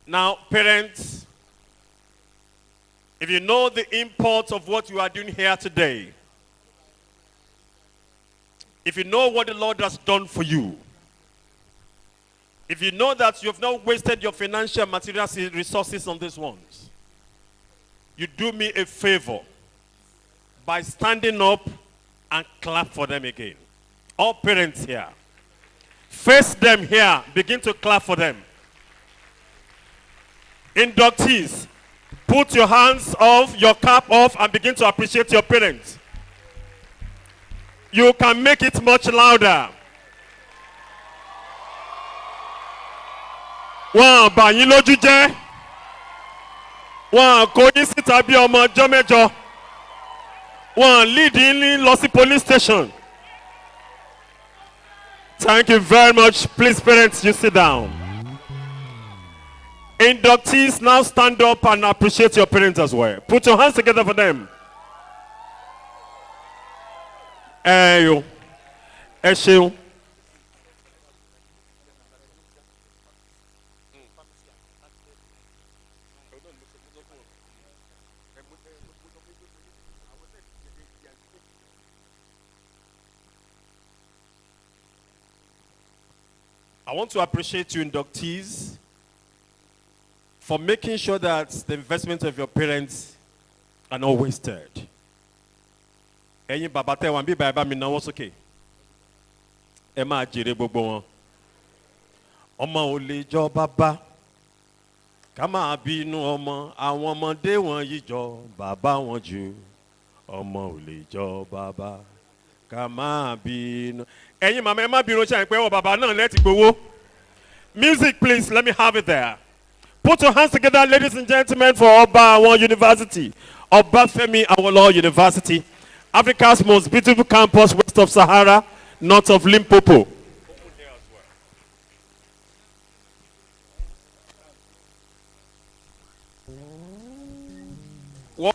Now, parents, if you know the import of what you are doing here today, if you know what the Lord has done for you, if you know that you have not wasted your financial and material resources on these ones, you do me a favor by standing up and clap for them again. All parents here, face them here, begin to clap for them. Inductees, put your hands off, your cap off, and begin to appreciate your parents. You can make it much louder. Wọ́n bà yín lójú jẹ́. Wọ́n kò yín síta bí ọmọ ọjọ́ mẹ́jọ. Wọ́n lead yín lọ sí police station. Thank you very much. Please, parents, you sit down. Inductees, now stand up and appreciate your parents as well. Put your hands together for them. Ẹ ṣeun. I want to appreciate you, inductees, for making sure that the investment of your parents are not wasted. Ẹ̀yin bàbá tẹ́ wà ń bí bàbá mi náwó sókè. Ẹ máa jèrè gbogbo wọn. Ọmọ ò lè jọ bàbá. Ká máa bínú ọmọ. Àwọn ọmọdé wọn yìí jọ bàbá wọn jù. Ọmọ ò lè jọ bàbá. Ká máa bínú. Ẹ̀yin màmá ẹ má bínú ṣe àìpẹ́ wọ bàbá náà lẹ́tì gbowó. Music, please, let me have it there. Put your hands together, ladies and gentlemen, for Awolowo University, Obafemi Awolowo University, Africa's most beautiful campus west of Sahara, north of Limpopo. One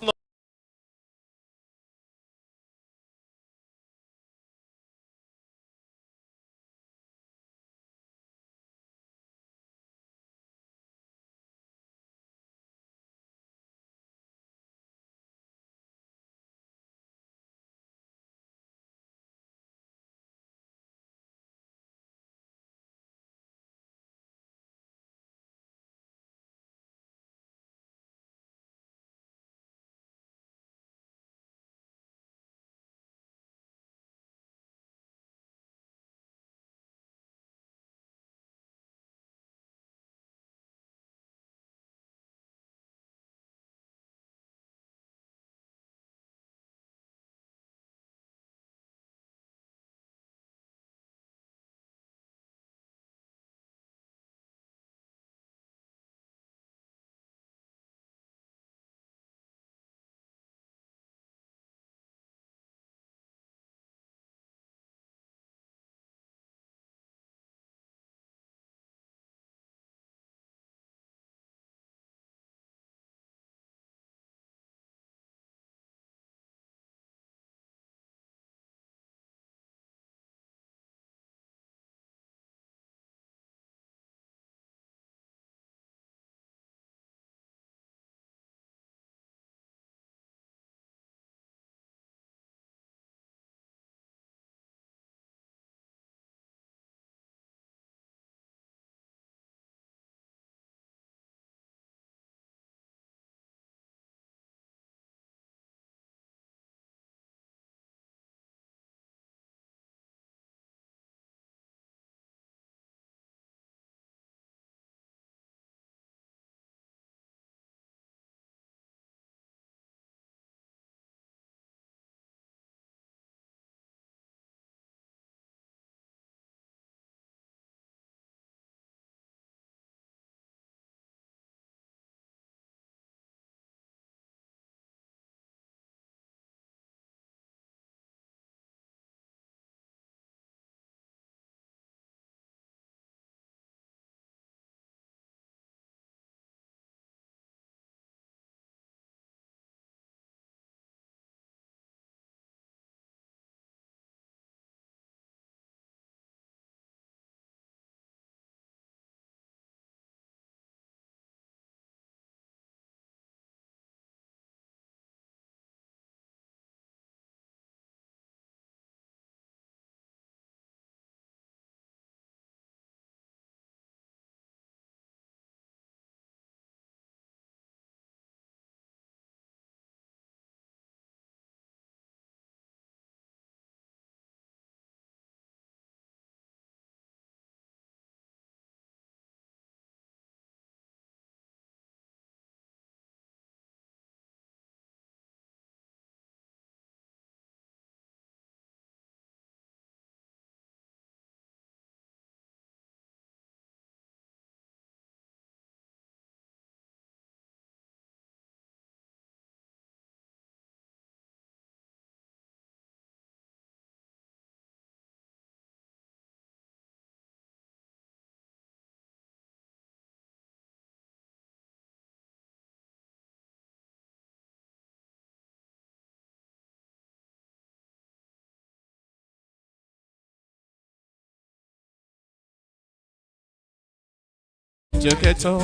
kẹjọ kẹtọ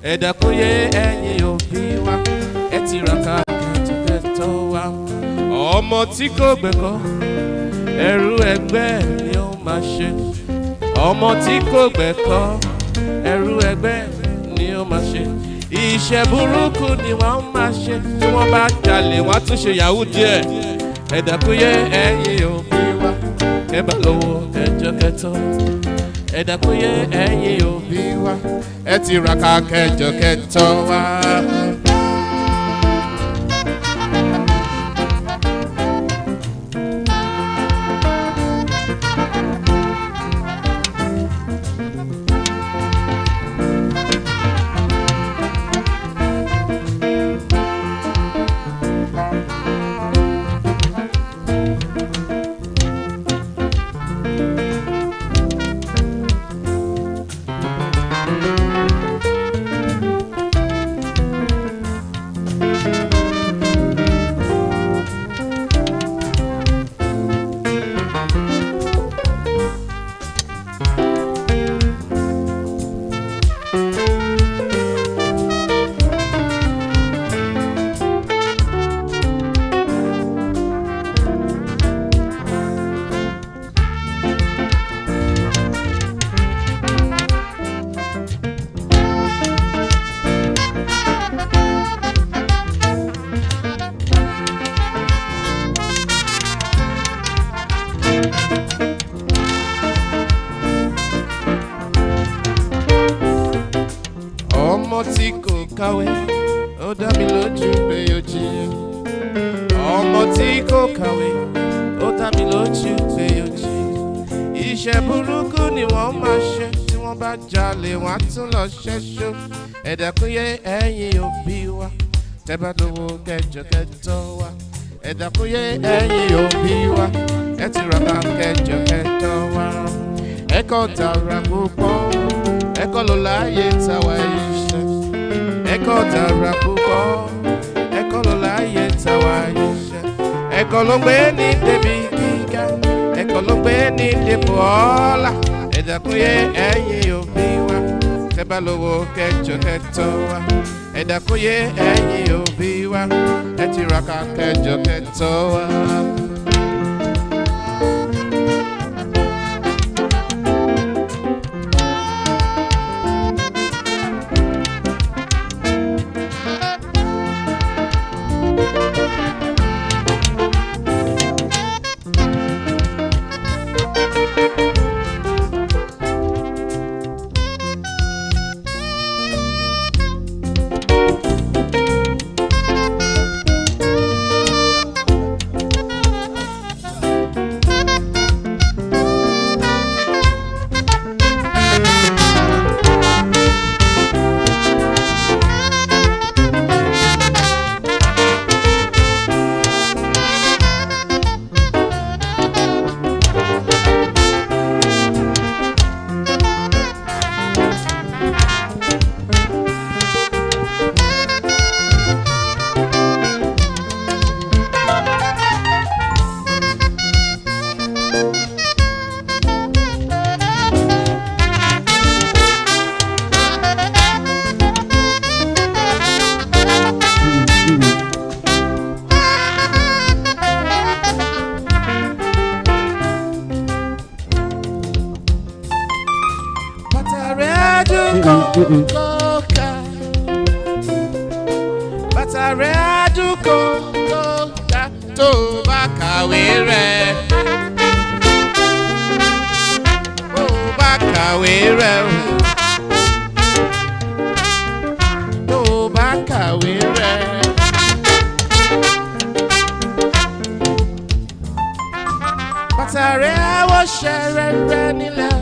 ẹ dákun yé ẹ̀yin òbí wa ẹ tiraka kẹjọ kẹtọ wa ọmọ tí kò gbẹ̀kọ́ ẹrú ẹgbẹ́ ni ó máa ṣe ọmọ tí kò gbẹ̀kọ́ ẹrú ẹgbẹ́ ni ó máa ṣe iṣẹ́ burúkú ni wọ́n máa ṣe tí wọ́n bá jalè wọ́n á tún ṣe yahoo díẹ̀ ẹ dákun yé ẹ̀yin òbí wa kẹ́ bá lówó kẹjọ kẹtọ ẹ dákun yé ẹ̀yin òbí wa ẹ tiraka kẹjọ kẹtọ wa. ọmọ tí kò kàwé ó dá mi lójú pé yóò jìyà ọmọ tí kò kàwé ó dá mi lójú pé yóò jìyà iṣẹ́ burúkú ni wọ́n máa ṣe tí wọ́n bá jalè wọ́n á tún lọ ṣẹ́ṣó ẹ dákun yé ẹ̀yin òbí wa tẹ́ bá lówó kẹjọ kẹtọ wa ẹ dákun yé ẹ̀yin òbí wa ẹ tiraka kẹjọ kẹtọ wa ẹ̀kọ́ dára púpọ̀ ẹ̀kọ́ ló láyé táwa yìí ṣe ẹ̀kọ́ dára púpọ̀ ẹ̀kọ́ ló láyé táwa yìí ṣe ẹ̀kọ́ ló gbé ní débi gíga ẹ̀kọ́ ló gbé ní dépò ọlá ẹ dákun yé ẹ̀yin òbí wa tẹ́ bá lówó kẹjọ kẹtọ wa ẹ dákun yé ẹ̀yin òbí wa ẹ tiraka kẹjọ kẹtọ wa. Bàtàrẹ àdúgbò kókà tó bá kàwé rẹ̀. Tó bá kàwé rẹ̀. Tó bá kàwé rẹ̀. Bàtàrẹ àwọ̀ṣẹ̀ rẹ̀ nílẹ̀.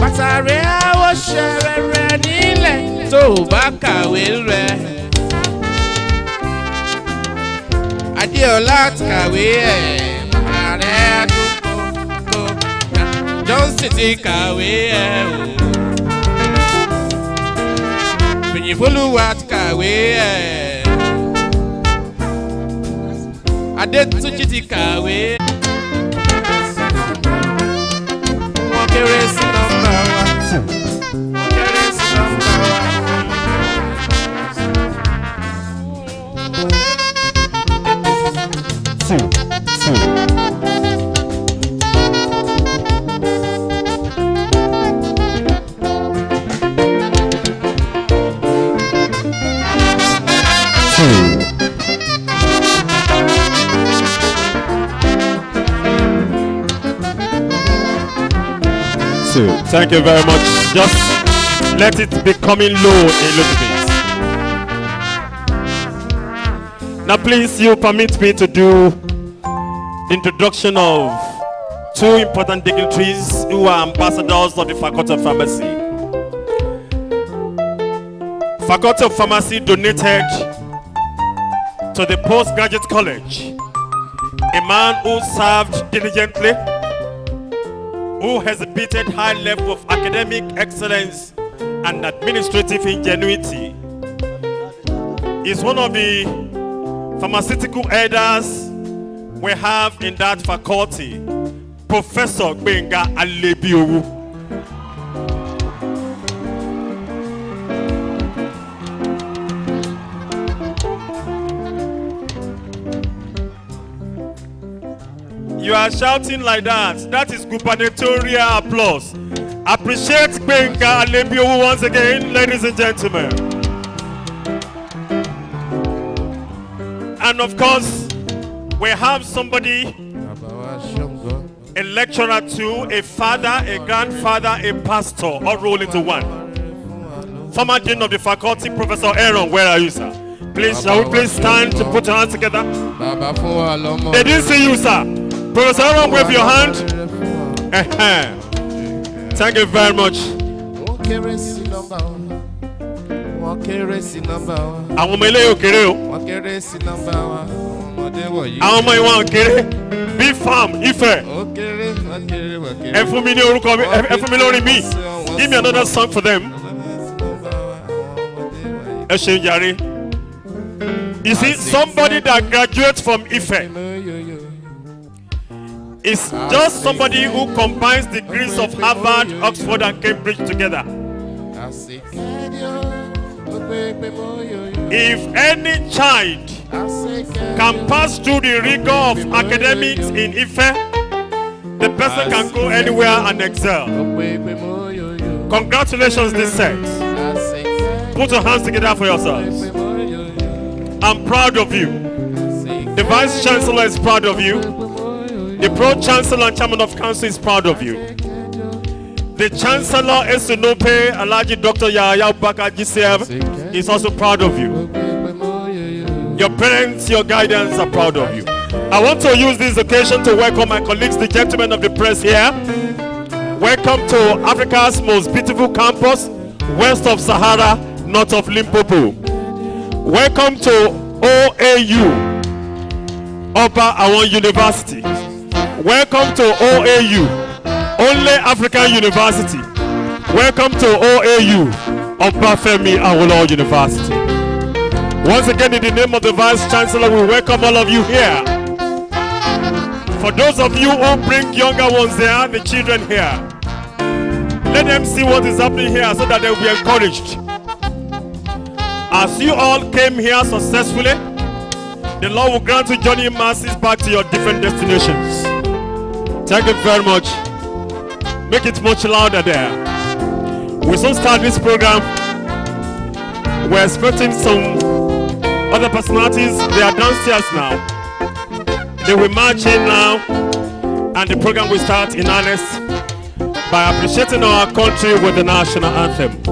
Bàtàrẹ àwọ̀ṣẹ̀ rẹ̀ nílẹ̀. Tó bá kàwé rẹ̀. Adéọlá kàwé ẹ̀. Bàtàrẹ àdúgbò kókà. Johnson ti kàwé ẹ̀ o. Fìyìnfolúwa ti kàwé ẹ̀. Adétúnjí ti kàwé. Wọ́n kéré sí nọ́mbà wa. Thank you very much. Just let it be coming low a little bit. Now please, you permit me to do the introduction of two important dignitaries who are ambassadors of the Faculty of Pharmacy. Faculty of Pharmacy donated to the postgraduate college a man who served diligently, who has exhibited high level of academic excellence and administrative ingenuity. Is one of the pharmaceutical elders we have in that faculty, Professor Gbenga Alebiowu. You are shouting like that. That is gubernatorial applause. Appreciate Gbenga Alebiowu once again, ladies and gentlemen. And of course, we have somebody, a lecturer too, a father, a grandfather, a pastor, all rolled into one. Former dean of the faculty, Professor Aaron, where are you, sir? Please, shall we please stand to put your hands together? They didn't see you, sir. Professor Aaron, wave your hand. Thank you very much. Àwọn ọmọ ilé yóò kéré o. Àwọn ọmọ ìwọ̀n kéré. Big farm Ife. Ẹ fún mi ní orúkọ mi, ẹ fún mi lórí mi. Give me another song for them. Ẹ ṣe jàre. You see, somebody that graduates from Ife is just somebody who combines the degrees of Harvard, Oxford, and Cambridge together. If any child can pass through the rigor of academics in Ife, the person can go anywhere and excel. Congratulations, this set. Put your hands together for yourselves. I'm proud of you. The Vice Chancellor is proud of you. The Pro-Chancellor and Chairman of Council is proud of you. The Chancellor Esunope Alhaji Dr. Yahya Abubakar GCM is also proud of you. Your parents, your guidance are proud of you. I want to use this occasion to welcome my colleagues, the gentlemen of the press here. Welcome to Africa's most beautiful campus, west of Sahara, north of Limpopo. Welcome to OAU, Awolowo University. Welcome to OAU, only African University. Welcome to OAU, Obafemi Awolowo University. Once again, in the name of the Vice Chancellor, we welcome all of you here. For those of you who bring younger ones there, the children here, let them see what is happening here so that they will be encouraged. As you all came here successfully, the Lord will grant you journey masses back to your different destinations. Thank you very much. Make it much louder there. We soon start this program. We're expecting some other personalities. They are downstairs now. They will march in now, and the program will start in earnest by appreciating our country with the national anthem.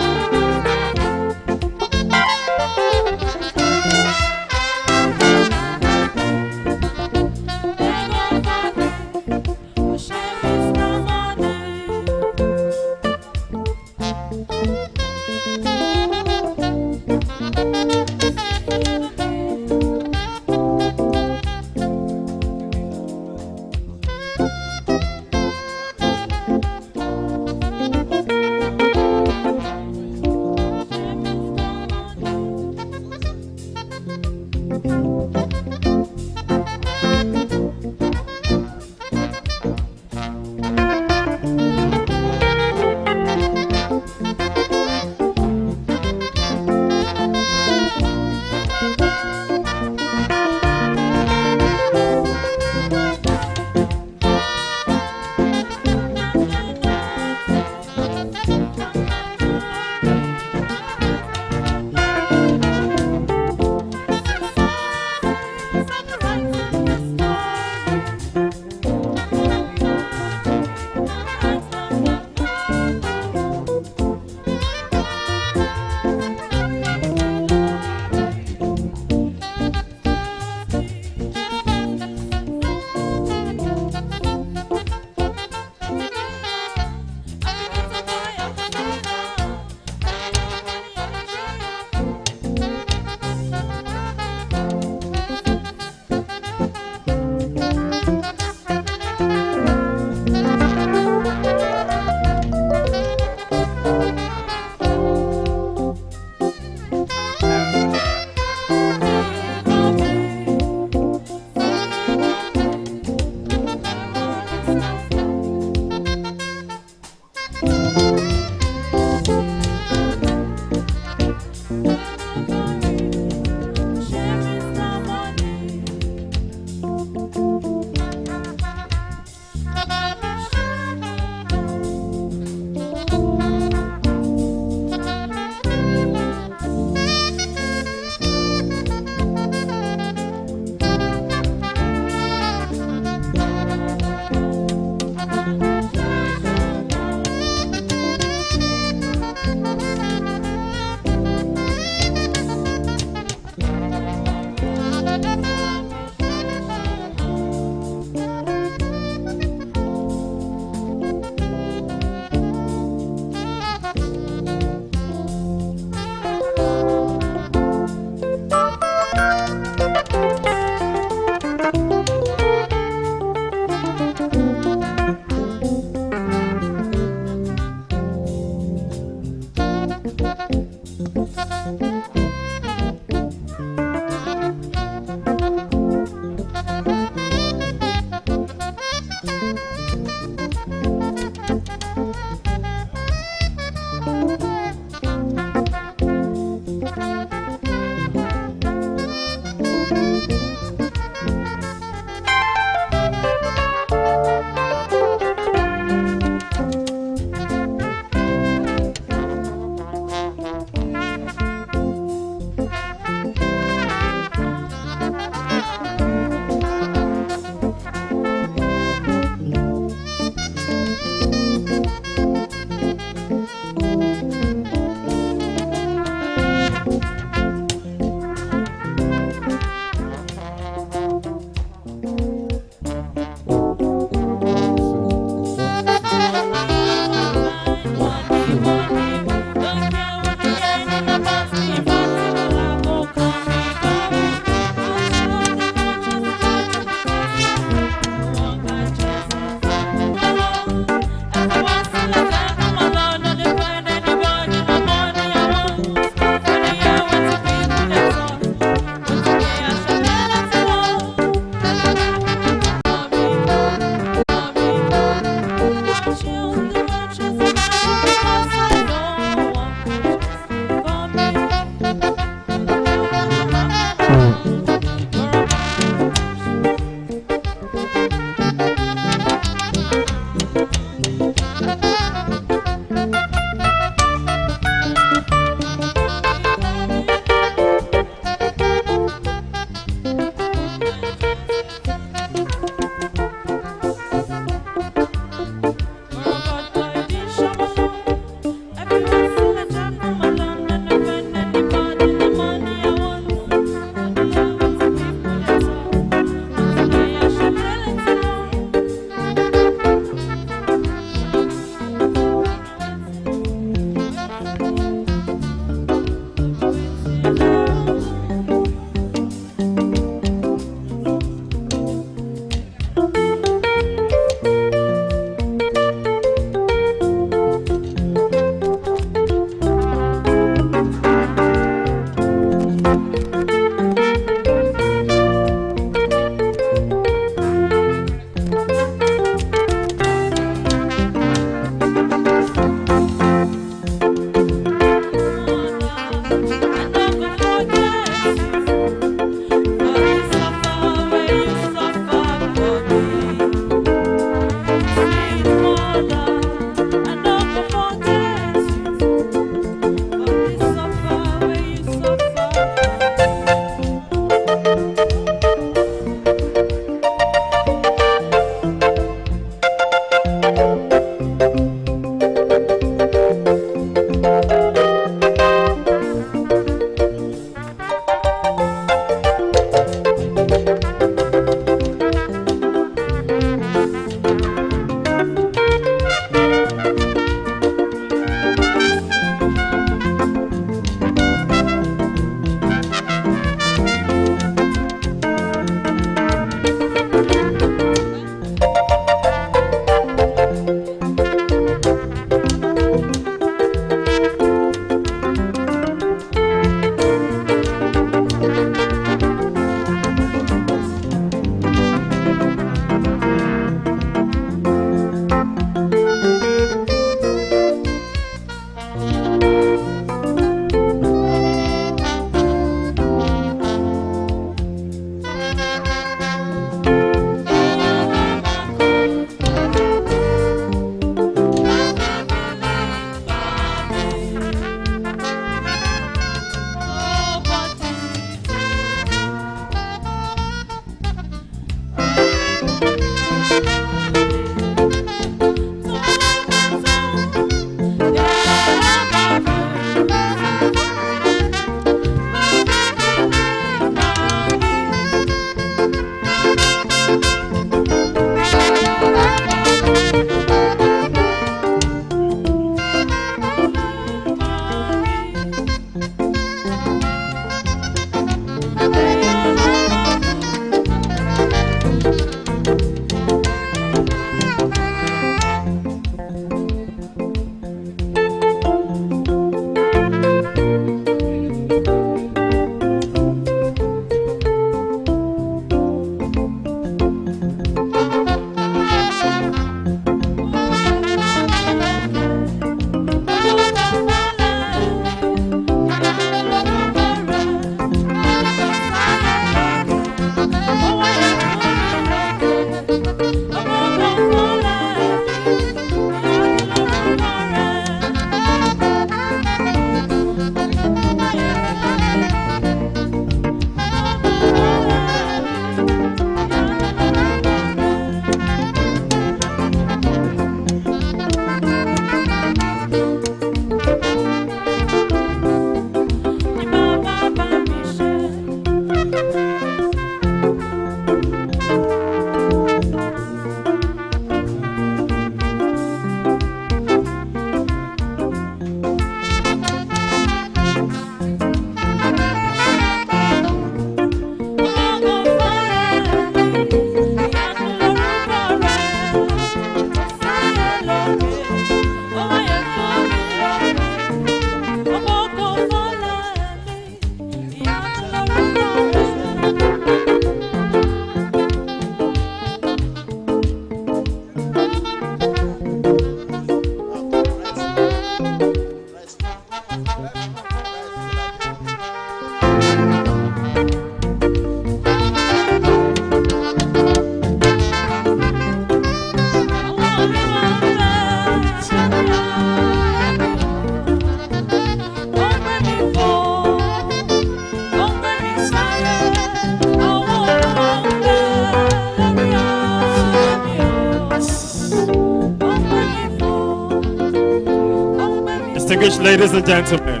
Distinguished ladies and gentlemen,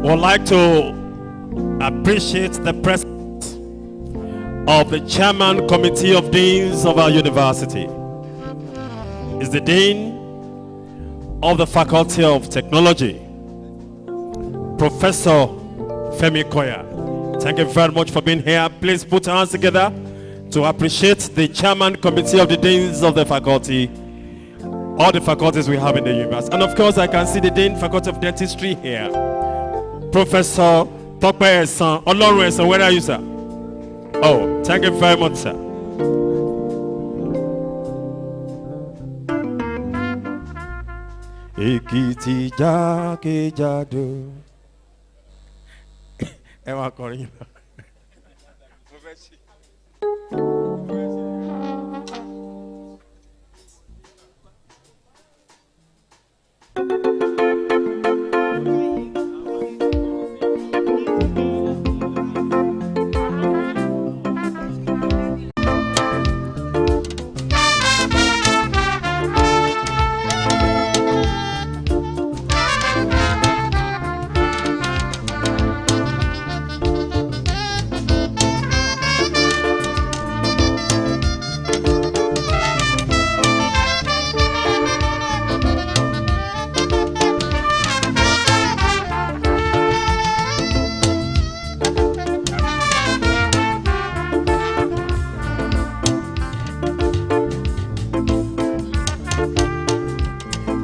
would like to appreciate the presence of the Chairman Committee of Deans of our university. Is the Dean of the Faculty of Technology, Professor Femi Koya. Thank you very much for being here. Please put your hands together to appreciate the Chairman Committee of the Deans of the Faculty, all the faculties we have in the university. And of course, I can see the Dean Faculty of Dentistry here. Professor Tope Esan, Olorun Esan, where are you, sir? Oh, thank you very much, sir. Ekiti jakejado. Ẹ wá kọrin yìí lọ.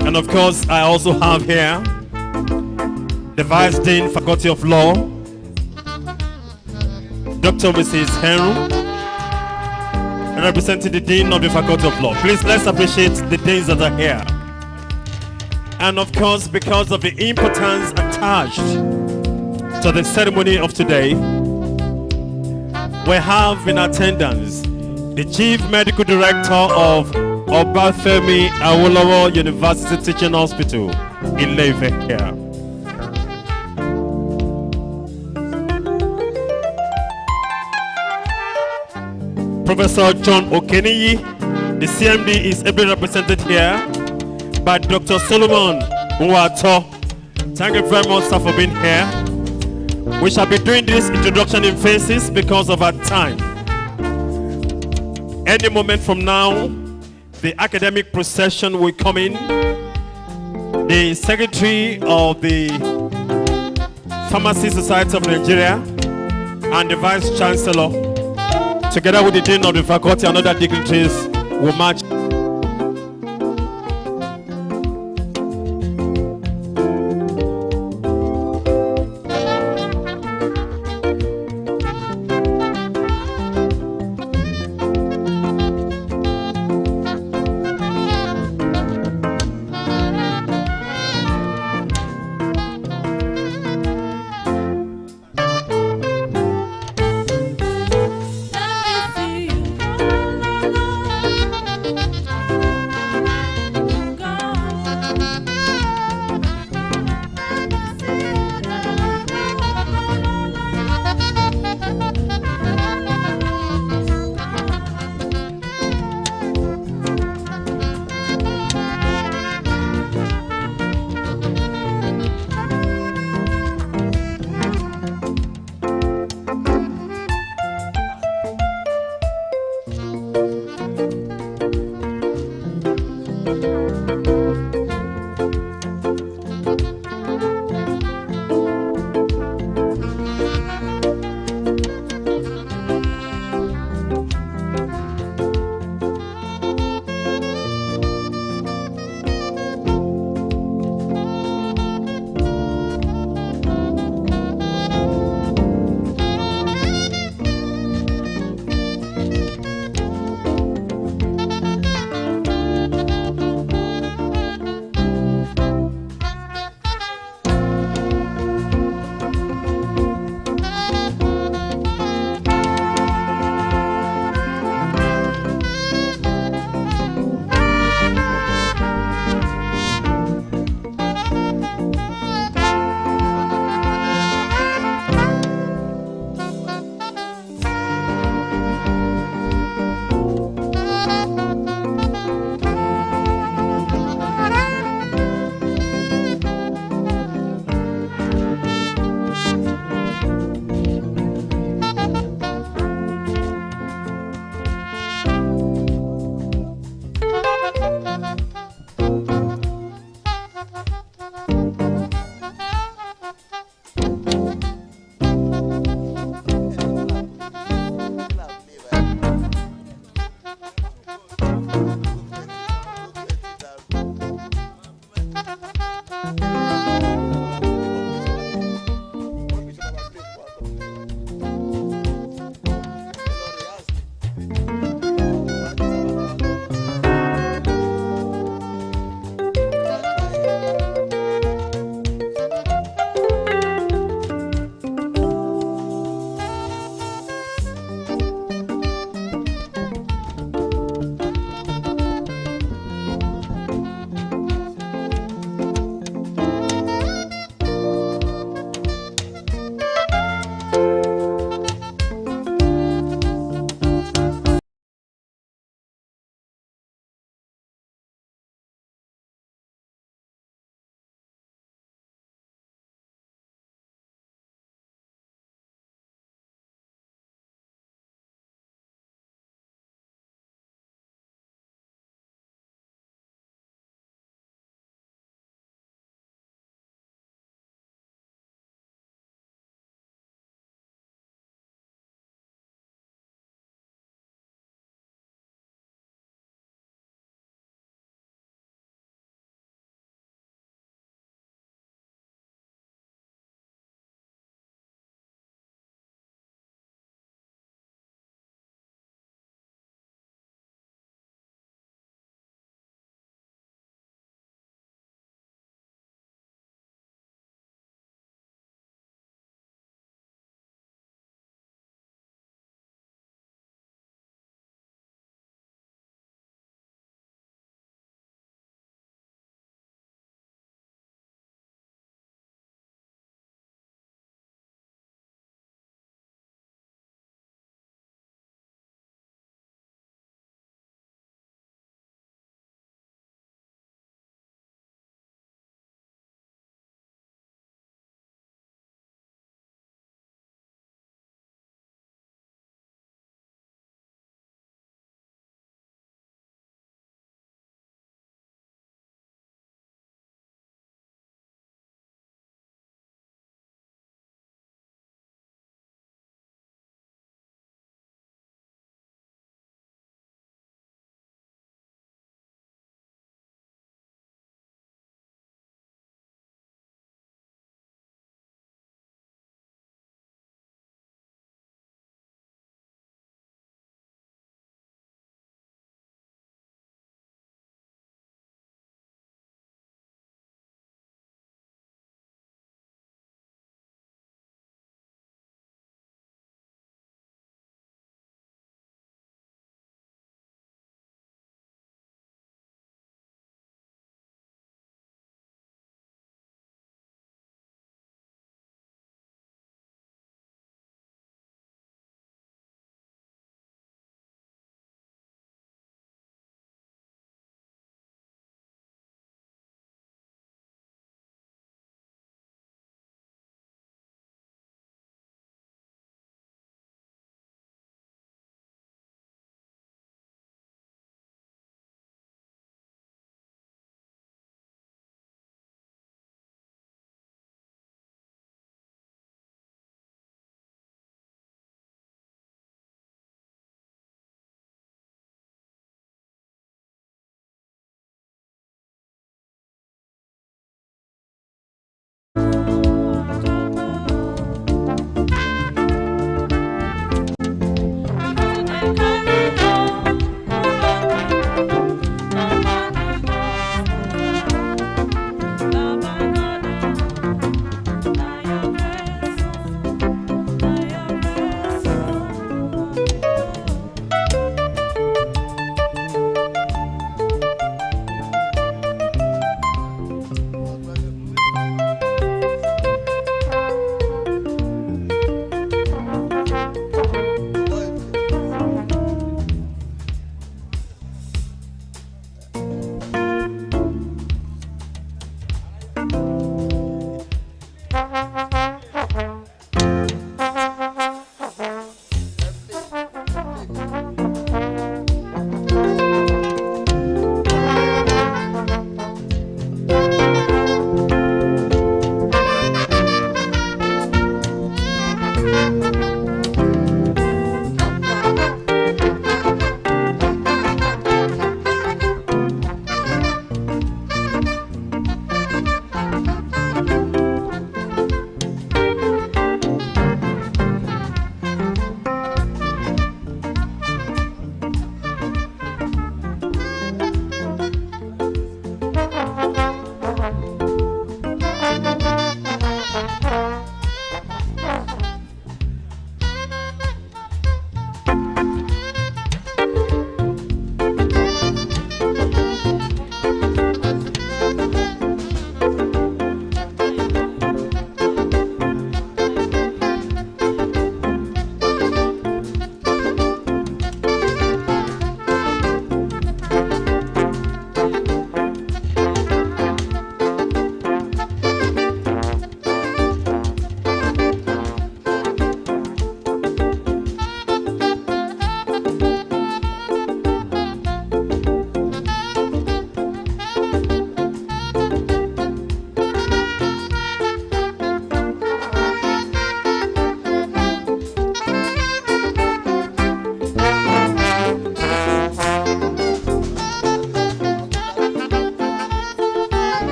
And of course, I also have here the Vice Dean, Faculty of Law, Dr. Mrs. Henry, and representing the Dean of the Faculty of Law. Please, let's appreciate the deans that are here. And of course, because of the importance attached to the ceremony of today, we have in attendance the Chief Medical Director of Obafemi Awolowo University Teaching Hospital in Ile-Ife here. Professor John Okeniyi, the CMD, is ably represented here by Dr. Solomon Nwato. Thank you very much, sir, for being here. We shall be doing this introduction in phases because of our time. Any moment from now, the academic procession will come in. The Secretary of the Pharmacy Society of Nigeria and the Vice Chancellor, together with the Dean of the Faculty and other dignitaries, will march.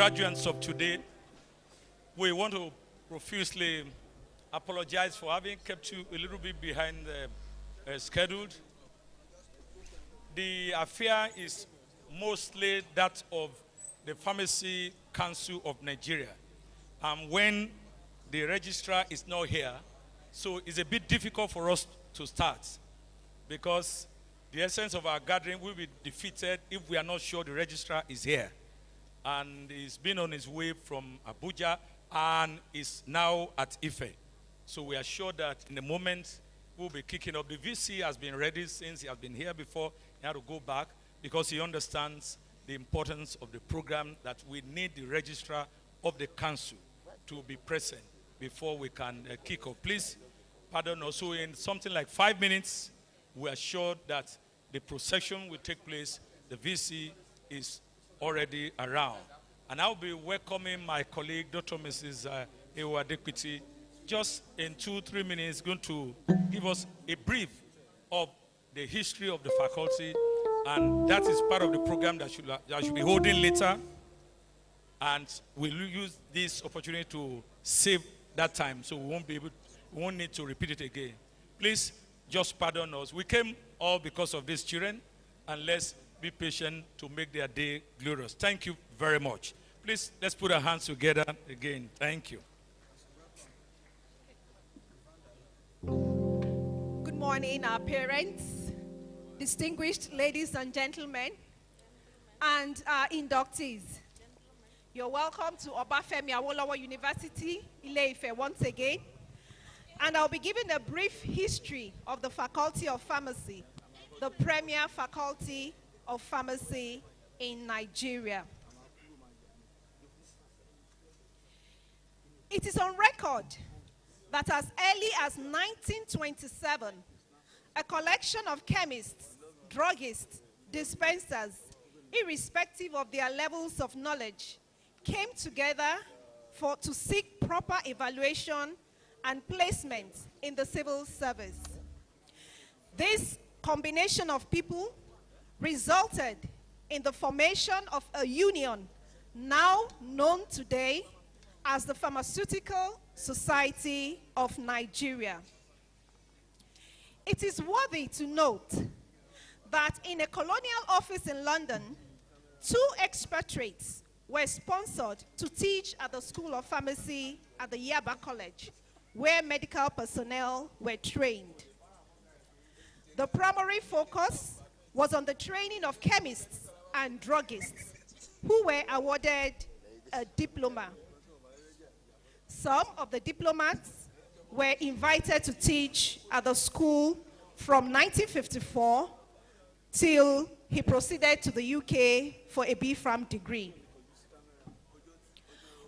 graduates of today, we want to profusely apologize for having kept you a little bit behind the schedule. The affair is mostly that of the Pharmacy Council of Nigeria. When the registrar is not here, so it's a bit difficult for us to start because the essence of our gathering will be defeated if we are not sure the registrar is here. And he's been on his way from Abuja and is now at Ife. So we are sure that in a moment we'll be kicking up. The VC has been ready since he has been here before. He had to go back because he understands the importance of the program, that we need the registrar of the council to be present before we can kick off. Please pardon us. So in something like 5 minutes, we are sure that the procession will take place. The VC is already around. And I'll be welcoming my colleague, Dr. Mrs. Ewa Deputy, just in 2-3 minutes, going to give us a brief of the history of the faculty. And that is part of the program that I should be holding later. And we'll use this opportunity to save that time, so we won't need to repeat it again. Please just pardon us. We came all because of these children, and let's be patient to make their day glorious. Thank you very much. Please, let's put our hands together again. Thank you. Good morning, our parents, distinguished ladies and gentlemen, and our inductees. You're welcome to Obafemi Awolowo University, Ile-Ife once again. And I'll be giving a brief history of the Faculty of Pharmacy, the premier faculty of pharmacy in Nigeria. It is on record that as early as 1927, a collection of chemists, druggists, dispensers, irrespective of their levels of knowledge, came together to seek proper evaluation and placement in the civil service. This combination of people resulted in the formation of a union now known today as the Pharmaceutical Society of Nigeria. It is worthy to note that in a colonial office in London, 2 expatriates were sponsored to teach at the School of Pharmacy at the Yaba College, where medical personnel were trained. The primary focus was on the training of chemists and druggists who were awarded a diploma. Some of the diplomats were invited to teach at the school from 1954 till he proceeded to the UK for a B.Pharm degree.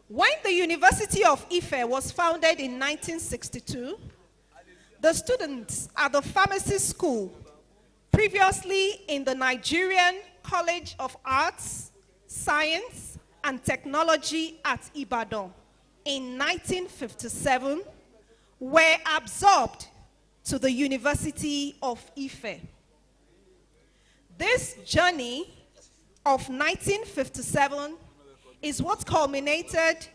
When the University of Ife was founded in 1962, the students at the pharmacy school, previously in the Nigerian College of Arts, Science, and Technology at Ibadan in 1957, were absorbed to the University of Ife. This journey of 1957 is what culminated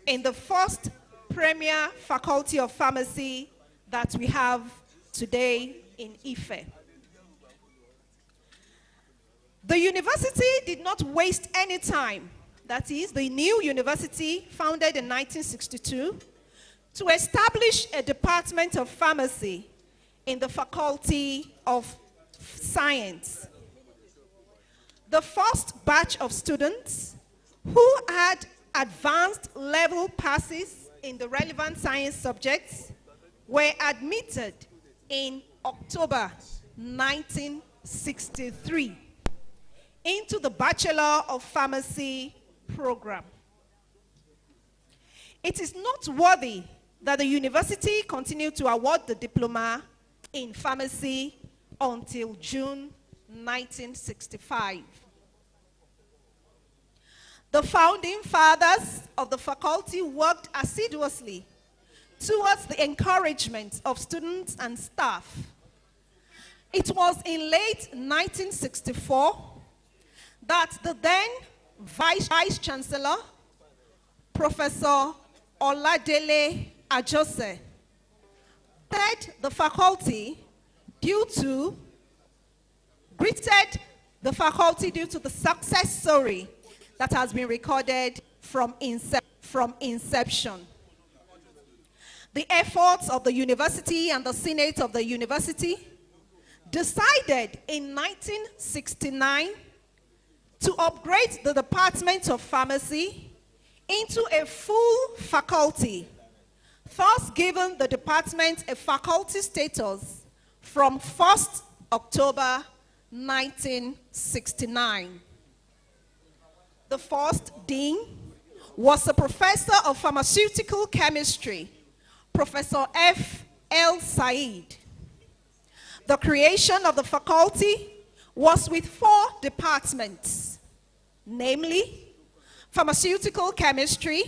in the first premier faculty of pharmacy that we have today in Ife. The university did not waste any time, that is, the new university founded in 1962, to establish a department of pharmacy in the Faculty of Science. The first batch of students who had advanced level passes in the relevant science subjects were admitted in October 1963 into the Bachelor of Pharmacy program. It is noteworthy that the university continued to award the diploma in pharmacy until June 1965. The founding fathers of the faculty worked assiduously towards the encouragement of students and staff. It was in late 1964 that the then Vice Chancellor, Professor Oladele Ajose greeted the faculty due to the success story that has been recorded from inception. The efforts of the university and the Senate of the university decided in 1969 to upgrade the Department of Pharmacy into a full faculty, thus giving the department a faculty status from 1st October 1969. The first dean was a professor of pharmaceutical chemistry, Professor F.L. Said. The creation of the faculty was with 4 departments, namely pharmaceutical chemistry,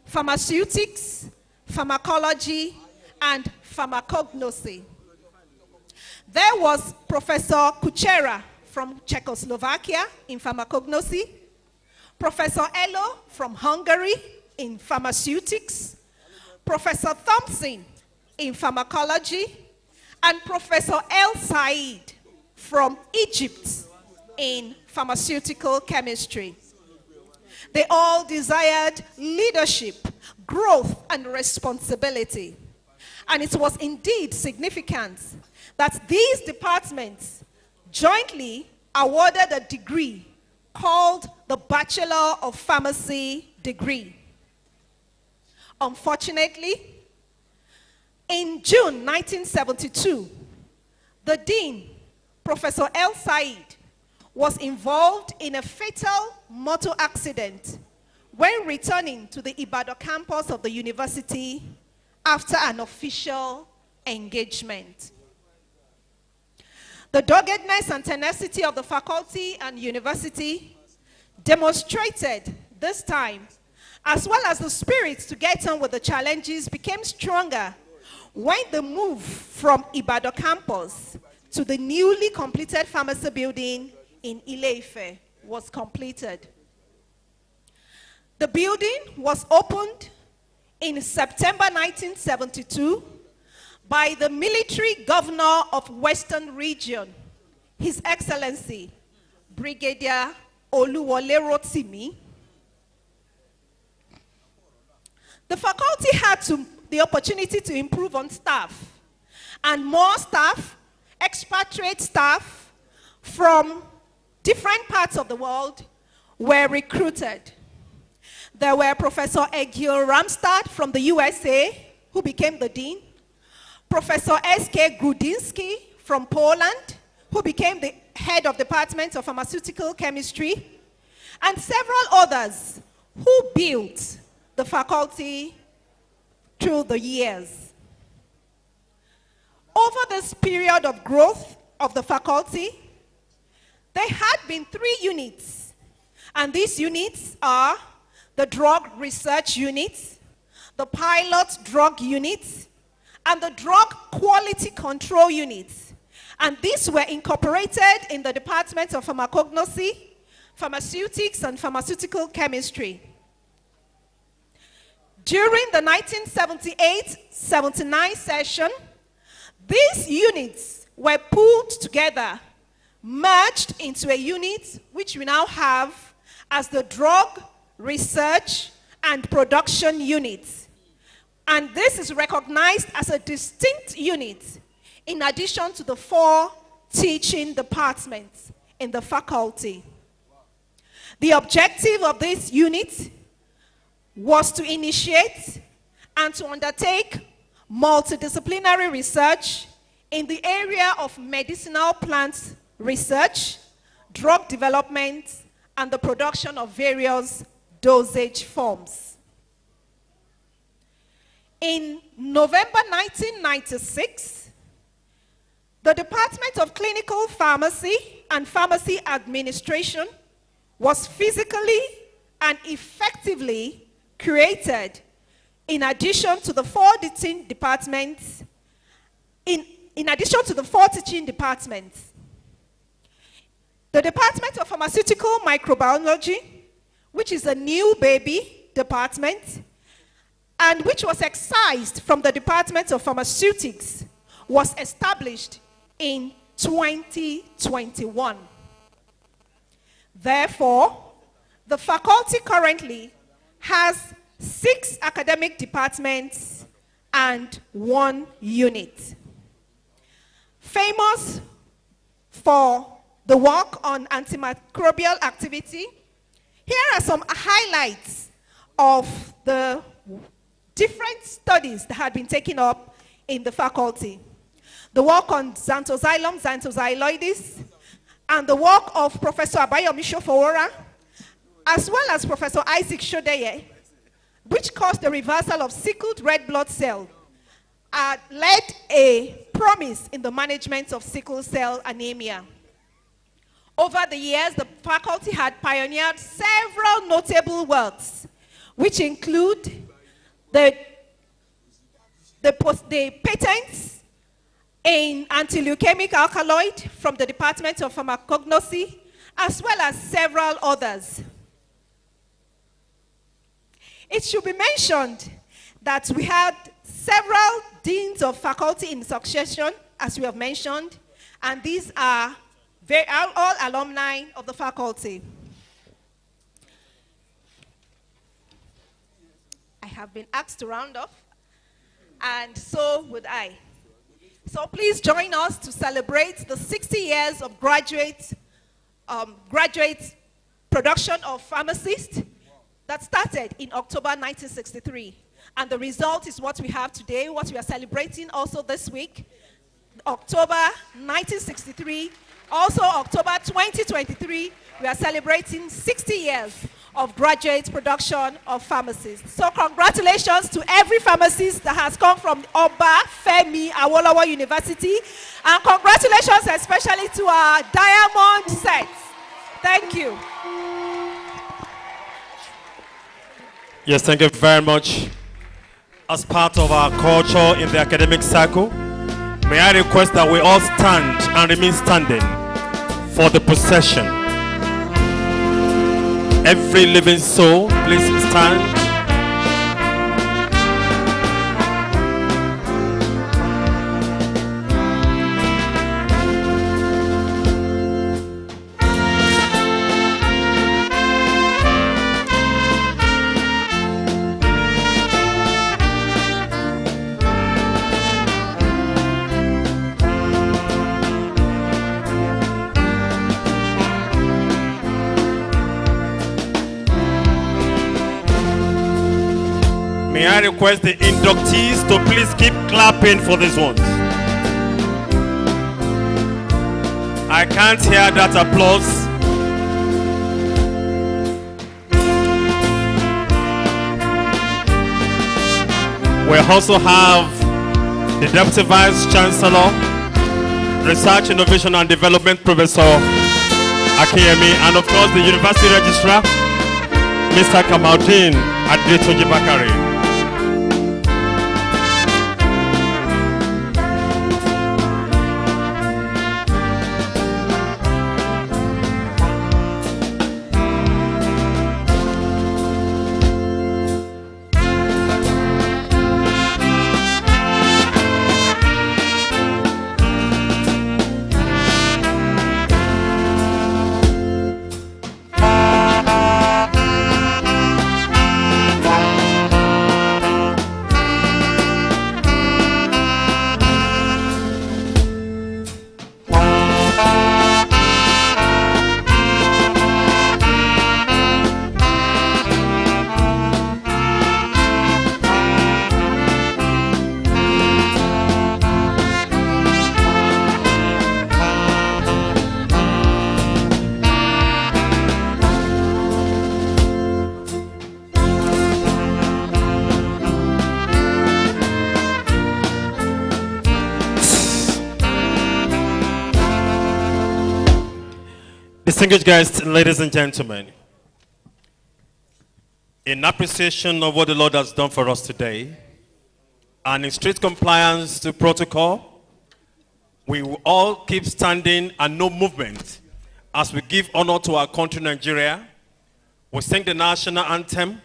pharmaceutics, pharmacology, and pharmacognosy. There was Professor Kuchera from Czechoslovakia in pharmacognosy, Professor Elo from Hungary in pharmaceutics, Professor Thompson in pharmacology, and Professor El Said from Egypt in pharmaceutical chemistry. They all desired leadership, growth, and responsibility. And it was indeed significant that these departments jointly awarded a degree called the Bachelor of Pharmacy degree. Unfortunately, in June 1972, the dean, Professor El Said, was involved in a fatal motor accident when returning to the Ibadan campus of the university after an official engagement. The doggedness and tenacity of the faculty and university demonstrated this time, as well as the spirit to get on with the challenges, became stronger when the move from Ibadan campus to the newly completed pharmacy building in Ile-Ife was completed. The building was opened in September 1972 by the military governor of Western Region, His Excellency Brigadier Oluwole. The faculty had the opportunity to improve on staff, and more staff, expatriate staff from different parts of the world were recruited. There were Professor Egil Ramstad from the USA, who became the dean, Professor S.K. Grudinsky from Poland, who became the head of Department of Pharmaceutical Chemistry, and several others who built the faculty through the years. Over this period of growth of the faculty, there had been 3 units, and these units are the drug research unit, the pilot drug unit, and the drug quality control unit. And these were incorporated in the Department of Pharmacognosy, Pharmaceutics, and Pharmaceutical Chemistry. During the 1978-79 session, these units were pulled together, merged into a unit which we now have as the Drug Research and Production Unit. And this is recognized as a distinct unit in addition to the 4 teaching departments in the faculty. The objective of this unit was to initiate and to undertake multidisciplinary research in the area of medicinal plant research, drug development, and the production of various dosage forms. In November 1996, the Department of Clinical Pharmacy and Pharmacy Administration was physically and effectively created in addition to the 4 teaching departments. In addition to the 4 teaching departments, the Department of Pharmaceutical Microbiology, which is a new baby department, and which was excised from the Department of Pharmaceutics, was established in 2021. Therefore, the faculty currently has 6 academic departments and 1 unit. Famous for the work on antimicrobial activity, here are some highlights of the different studies that had been taken up in the faculty. The work on xanthosylum xanthoxyloides, and the work of Professor Abayomi Shofowora, as well as Professor Isaac Shodeye, which caused the reversal of sickled red blood cell, led a promise in the management of sickle cell anemia. Over the years, the faculty had pioneered several notable works, which include the patents in anti-leukemic alkaloid from the Department of Pharmacognosy, as well as several others. It should be mentioned that we had several deans of faculty in succession, as we have mentioned, and these are all alumni of the faculty. I have been asked to round off, and so would I. So please join us to celebrate the 60 years of graduate production of pharmacists that started in October 1963. And the result is what we have today, what we are celebrating also this week, October 1963. Also October 2023, we are celebrating 60 years of graduate production of pharmacists. So congratulations to every pharmacist that has come from Obafemi Awolowo University, and congratulations especially to our diamond sets. Thank you. Yes, thank you very much. As part of our culture in the academic circle, may I request that we all stand and remain standing for the procession. Every living soul, please stand. May I request the inductees to please keep clapping for these ones. I can't hear that applause. We also have the Deputy Vice Chancellor, Research, Innovation and Development, Professor Akiyemi, and of course the University Registrar, Mr. Kamaldeen Adetunji Bakari. Distinguished guests, ladies and gentlemen, in appreciation of what the Lord has done for us today, and in strict compliance to protocol, we will all keep standing and no movement as we give honor to our country, Nigeria. We sing the national anthem,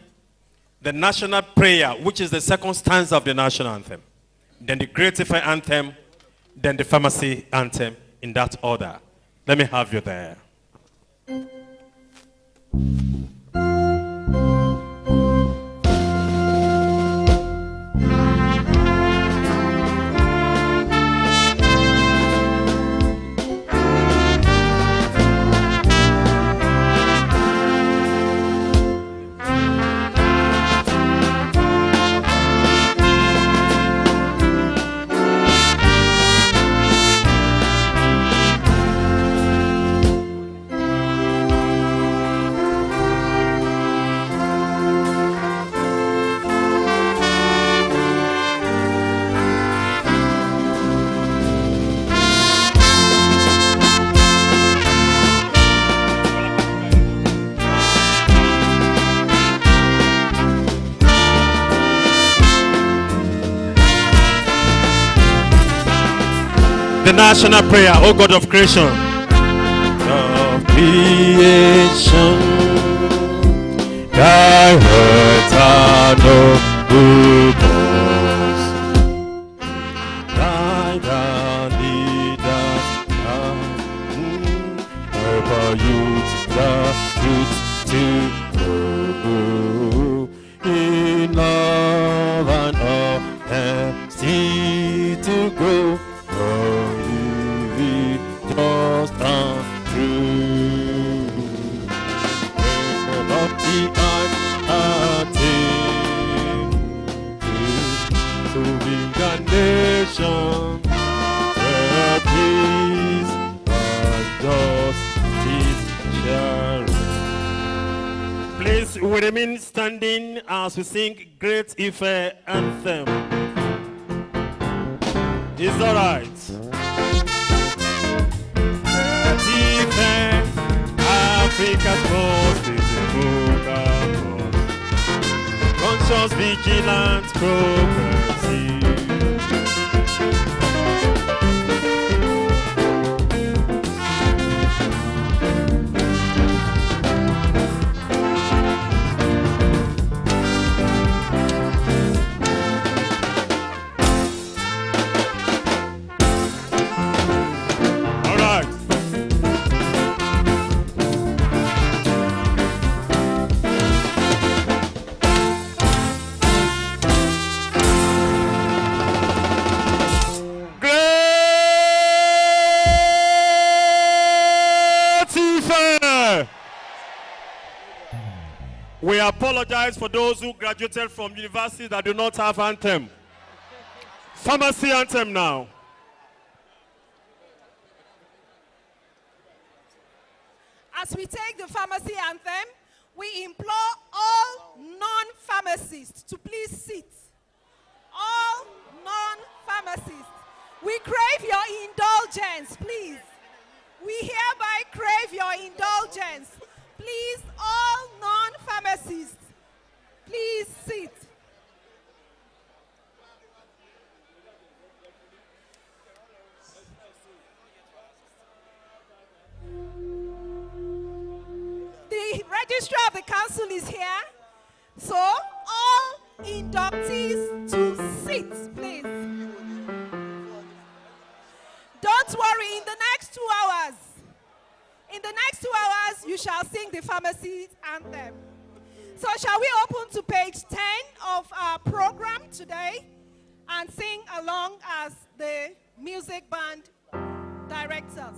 the national prayer, which is the second stanza of the national anthem, then the Ile-Ife anthem, then the pharmacy anthem, in that order. Let me have you there. The national prayer, O God of creation. Of creation, thy words are noble. Thy leaders help our youth, the youth to grow in love and honesty to grow. Just and true, liberty and attain to win the nation, where peace and justice shall reign. Please, we remain standing as we sing Ile-Ife anthem. Is that right? Africa's most beautiful campus, conscious, vigilant, progressive. We apologize for those who graduated from universities that do not have anthem. Pharmacy anthem now. As we take the pharmacy anthem, we implore all non-pharmacists to please sit. All non-pharmacists. We crave your indulgence, please. We hereby crave your indulgence. Please, all non-pharmacists, please sit. The registrar of the council is here, so all inductees to sit, please. Don't worry, in the next 2 hours, you shall sing the pharmacy anthem. So shall we open to page 10 of our program today and sing along as the music band directs us.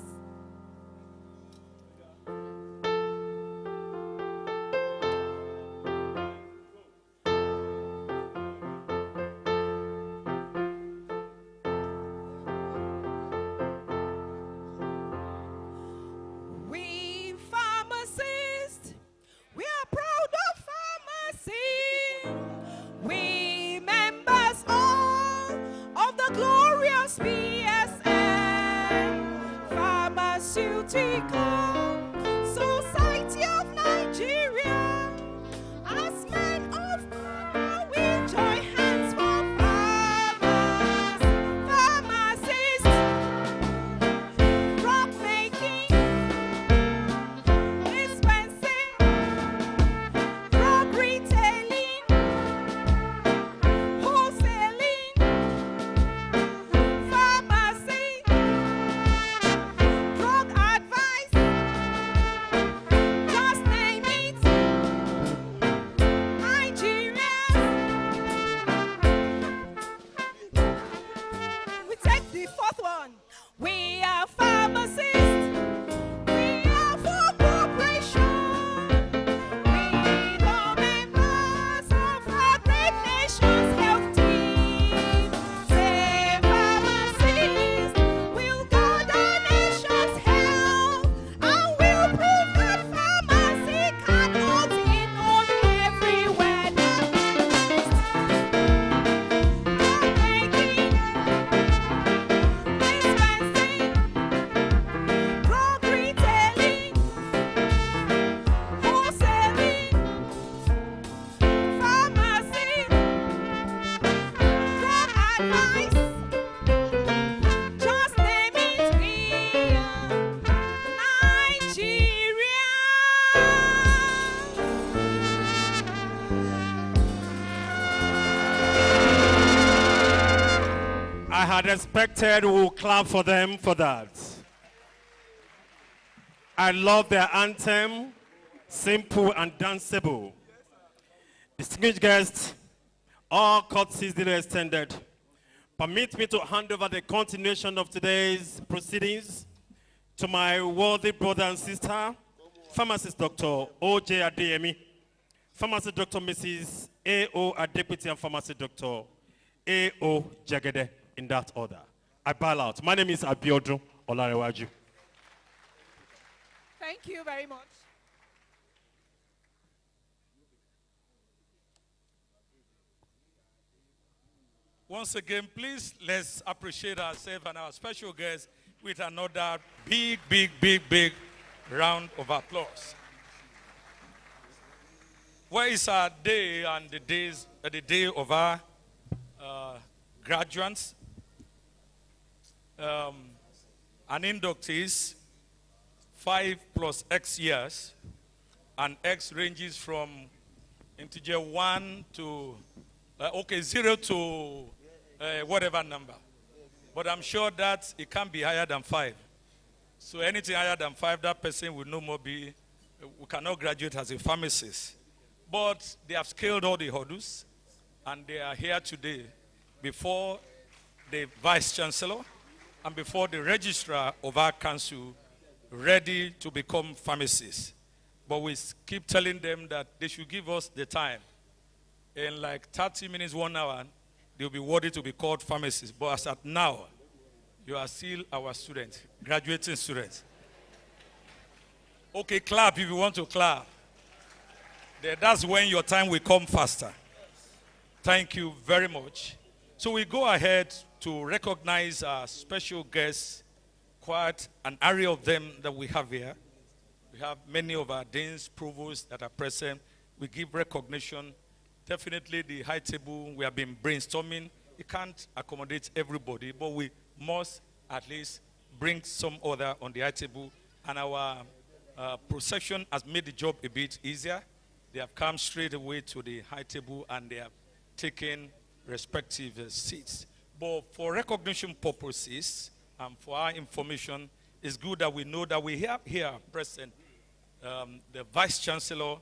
Society of Nigeria, as men of power, we join hands for farmers, pharmacists, drug making, dispensing, drug retailing, respected, we'll clap for them for that. I love their anthem, simple and danceable. Distinguished guests, all courtesies duly extended. Permit me to hand over the continuation of today's proceedings to my worthy brother and sister, Pharmacist Dr. O.J. Adeyemi, Pharmacist Dr. Mrs. A.O. Adeputi, and Pharmacist Dr. A.O. Jagede, in that order. I bow out. My name is Abiodun Olarewaju. Thank you very much. Once again, please, let's appreciate ourselves and our special guests with another big, big, big, big round of applause. Where is our day and the day of our graduates, and inductees, 5 plus X years, and X ranges from integer 1 to, 0 to whatever number. But I'm sure that it can't be higher than 5. So anything higher than 5, that person will no more be, we cannot graduate as a pharmacist. But they have scaled all the hurdles, and they are here today before the Vice Chancellor and before the Registrar of our Council, ready to become pharmacists. But we keep telling them that they should give us the time. In like 30 minutes, 1 hour, they'll be worthy to be called pharmacists. But as at now, you are still our students, graduating students. Okay, clap if you want to clap. That's when your time will come faster. Thank you very much. So we go ahead to recognize our special guests, quite an array of them that we have here. We have many of our deans, provosts that are present. We give recognition. Definitely the high table, we have been brainstorming. It can't accommodate everybody, but we must at least bring some order on the high table. And our procession has made the job a bit easier. They have come straight away to the high table and they have taken respective seats. But for recognition purposes and for our information, it's good that we know that we have here present the Vice Chancellor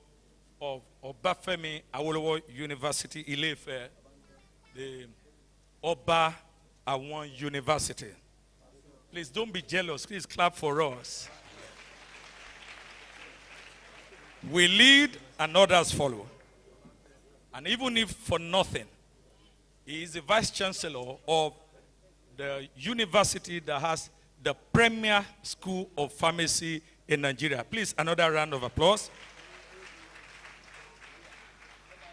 of Obafemi Awolowo University, Ile-Ife, the Oba Awon University. Please don't be jealous. Please clap for us. We lead and others follow. And even if for nothing, he is the Vice Chancellor of the university that has the premier school of pharmacy in Nigeria. Please, another round of applause.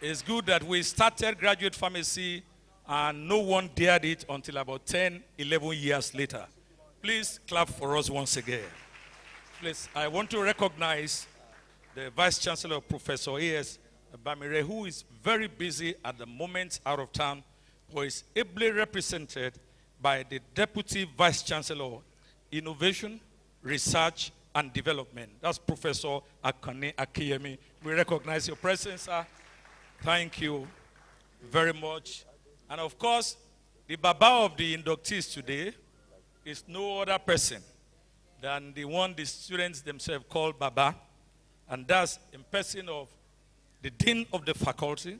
It's good that we started graduate pharmacy and no one dared it until about 10, 11 years later. Please clap for us once again. Please, I want to recognize the Vice Chancellor, Professor A.S. Bamire, who is very busy at the moment out of town, who is ably represented by the Deputy Vice Chancellor, Innovation, Research, and Development. That's Professor Akane Akiyemi. We recognize your presence, sir. Thank you very much. And of course, the Baba of the inductees today is no other person than the one the students themselves call Baba. And that's in person of the Dean of the faculty.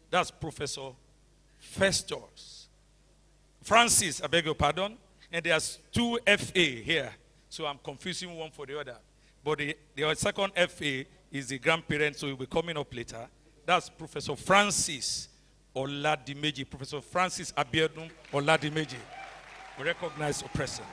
That's Professor Festus Francis, I beg your pardon. And there's 2 FA here. So I'm confusing one for the other. But the second FA is the grandparent, so he'll be coming up later. That's Professor Francis Oladimeji. Professor Francis Abiodun Oladimeji. We recognize your presence.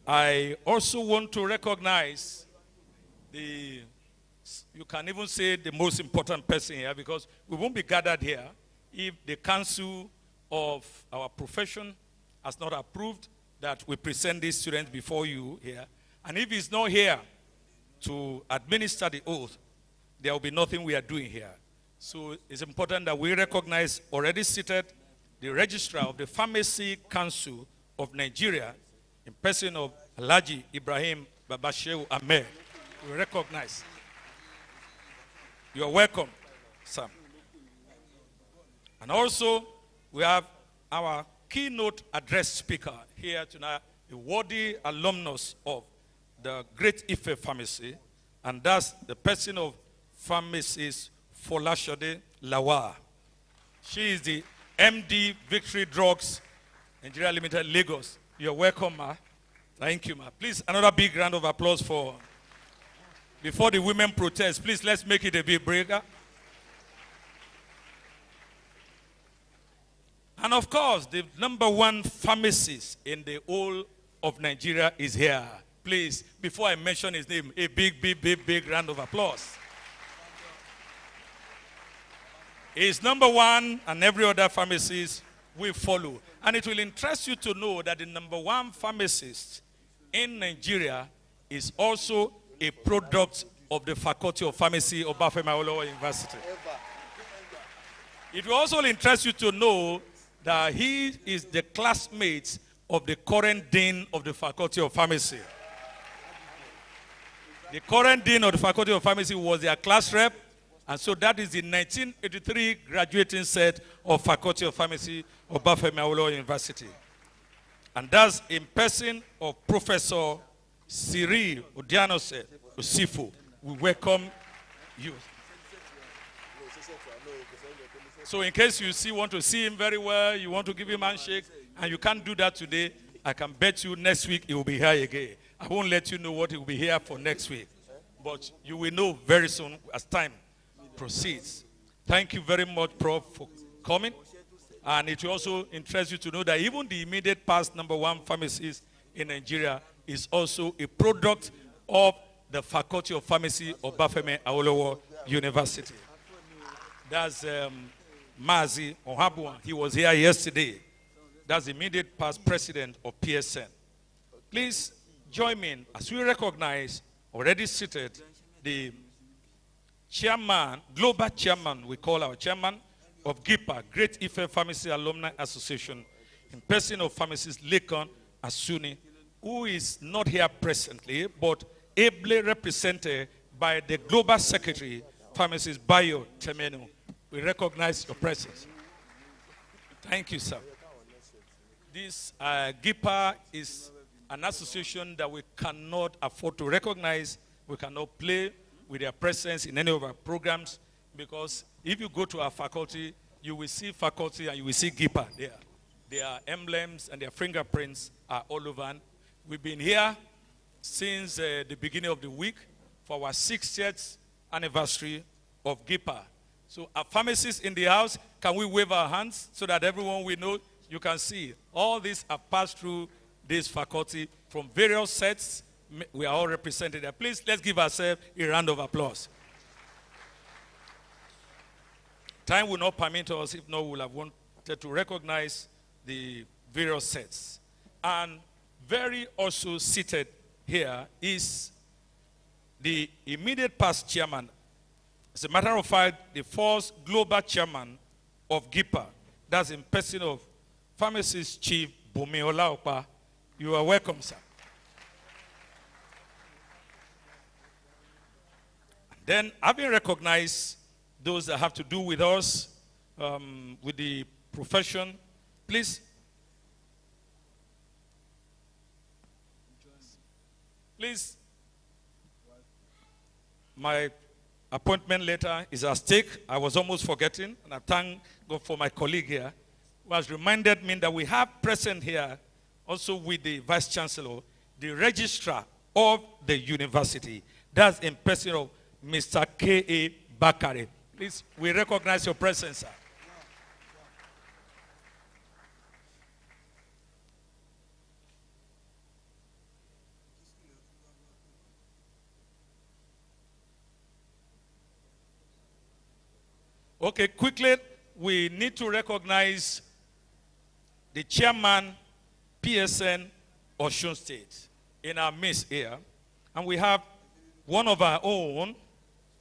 I also want to recognize you can even say the most important person here, because we won't be gathered here if the council of our profession has not approved that we present these students before you here. And if he's not here to administer the oath, there will be nothing we are doing here. So it's important that we recognize already seated the registrar of the Pharmacy Council of Nigeria in person of Alhaji Ibrahim Babashew Ahmed. We recognize. You are welcome, Sam. And also, we have our keynote address speaker here tonight, a worthy alumnus of the Great Ife Pharmacy, and that's the person of pharmacist Folashade Lawa. She is the MD Victory Drugs, Nigeria Limited, Lagos. You're welcome, ma. Thank you, ma. Please, another big round of applause for, before the women protest, please let's make it a big breaker. And of course, the #1 pharmacist in the whole of Nigeria is here. Please, before I mention his name, a big round of applause. He's #1 and every other pharmacist will follow. And it will interest you to know that the #1 pharmacist in Nigeria is also a product of the Faculty of Pharmacy of Obafemi Awolowo University. It will also interest you to know that he is the classmate of the current dean of the Faculty of Pharmacy. The current dean of the Faculty of Pharmacy was their class rep, and so that is the 1983 graduating set of Faculty of Pharmacy of Obafemi Awolowo University. And that's in person of Professor Cyril Odianose Osifo. We welcome you. So in case you want to see him very well, you want to give him a handshake, and you can't do that today, I can bet you next week he will be here again. I won't let you know what he will be here for next week. But you will know very soon as time proceeds. Thank you very much, Prof, for coming. And it will also interest you to know that even the immediate past #1 pharmacist in Nigeria is also a product of the Faculty of Pharmacy of Obafemi Awolowo University. That's Mazi Ohabuan. He was here yesterday. That's the immediate past president of PSN. Please join me as we recognize, already seated, the chairman, global chairman, we call our chairman of GIPA, Great Ife Pharmacy Alumni Association, in person of pharmacist Lekon Asuni, who is not here presently, but ably represented by the global secretary, pharmacist Bayo Temenu. We recognize your presence. Thank you, sir. This GIPA is an association that we cannot afford to recognize. We cannot play with their presence in any of our programs, because if you go to our faculty, you will see faculty and you will see GIPA there. Their emblems and their fingerprints are all over. We've been here since the beginning of the week for our 60th anniversary of GIPA. So our pharmacists in the house, can we wave our hands so that everyone will know? You can see all these are passed through this faculty from various sets. We are all represented there. Please, let's give ourselves a round of applause. Time will not permit us, if not, we will have wanted to recognize the various sets. And very also seated here is the immediate past chairman. As a matter of fact, the first global chairman of GIPA. That's in person of pharmacist chief Bumi Olaopa. You are welcome, sir. Then, having recognized those that have to do with us, with the profession, please my appointment letter is at stake. I was almost forgetting, and I thank God for my colleague here, who has reminded me that we have present here, also with the Vice Chancellor, the Registrar of the University. That's in person of Mr. K.A. Bakare. Please, we recognize your presence, sir. Okay, quickly, we need to recognize the chairman, PSN, Osun State, in our midst here. And we have one of our own,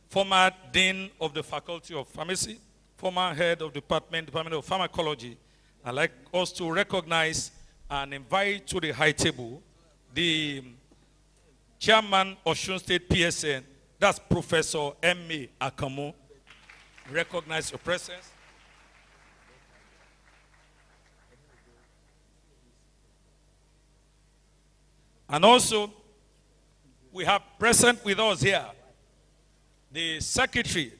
former dean of the Faculty of Pharmacy, former head of Department of Pharmacology. I'd like us to recognize and invite to the high table the Chairman of Osun State PSN, that's Professor M.A. Akamu. Recognize your presence. And also, we have present with us here the Secretary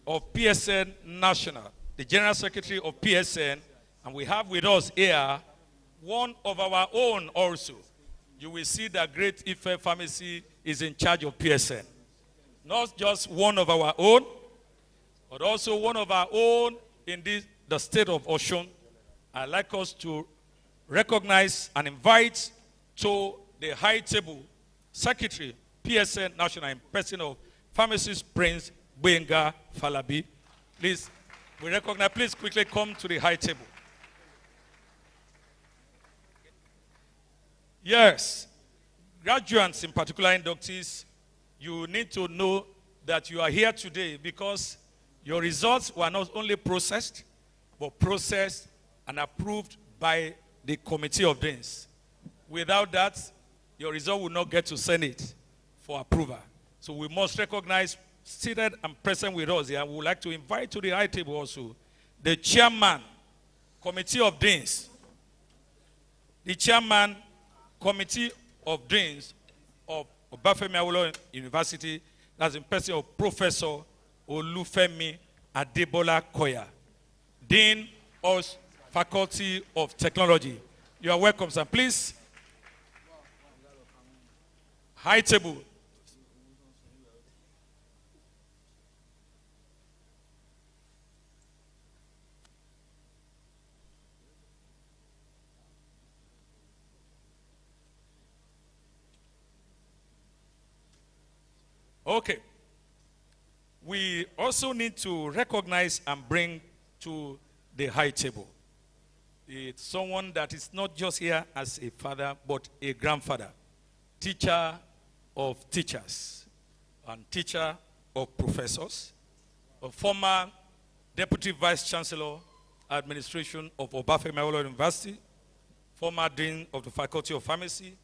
of PSN National, the General Secretary of PSN, and we have with us here one of our own also. You will see that Great Ife Pharmacy is in charge of PSN. Not just one of our own, but also one of our own in the state of Osun. I'd like us to recognize and invite to the high table Secretary, PSN National, in person of Pharmacist Prince Benga Falabi. Please, we recognize, please quickly come to the high table. Yes, graduates, in particular inductees, you need to know that you are here today because your results were not only processed, but processed and approved by the Committee of Deans. Without that, your result will not get to Senate for approval. So we must recognize, seated and present with us here, we would like to invite to the high table also the Chairman, Committee of Deans, the Chairman, Committee of Deans of Obafemi Awolowo University, that's in person of Professor Olufemi Adebola Koya, Dean of Faculty of Technology. You are welcome, sir. Please, high table. Okay. We also need to recognize and bring to the high table. It's someone that is not just here as a father, but a grandfather, teacher of teachers, and teacher of professors, a former Deputy Vice Chancellor, Administration of Obafemi Awolowo University, former Dean of the Faculty of Pharmacy,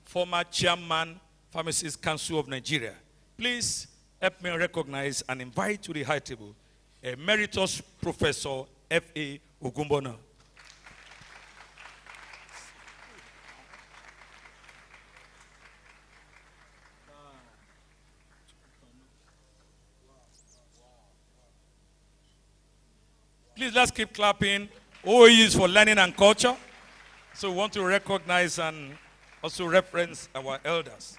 former Chairman, Pharmacists Council of Nigeria. Please help me recognize and invite to the high table Emeritus Professor F.A. Ogunbona. Please, let's keep clapping. OE is for learning and culture. So we want to recognize and also reference our elders.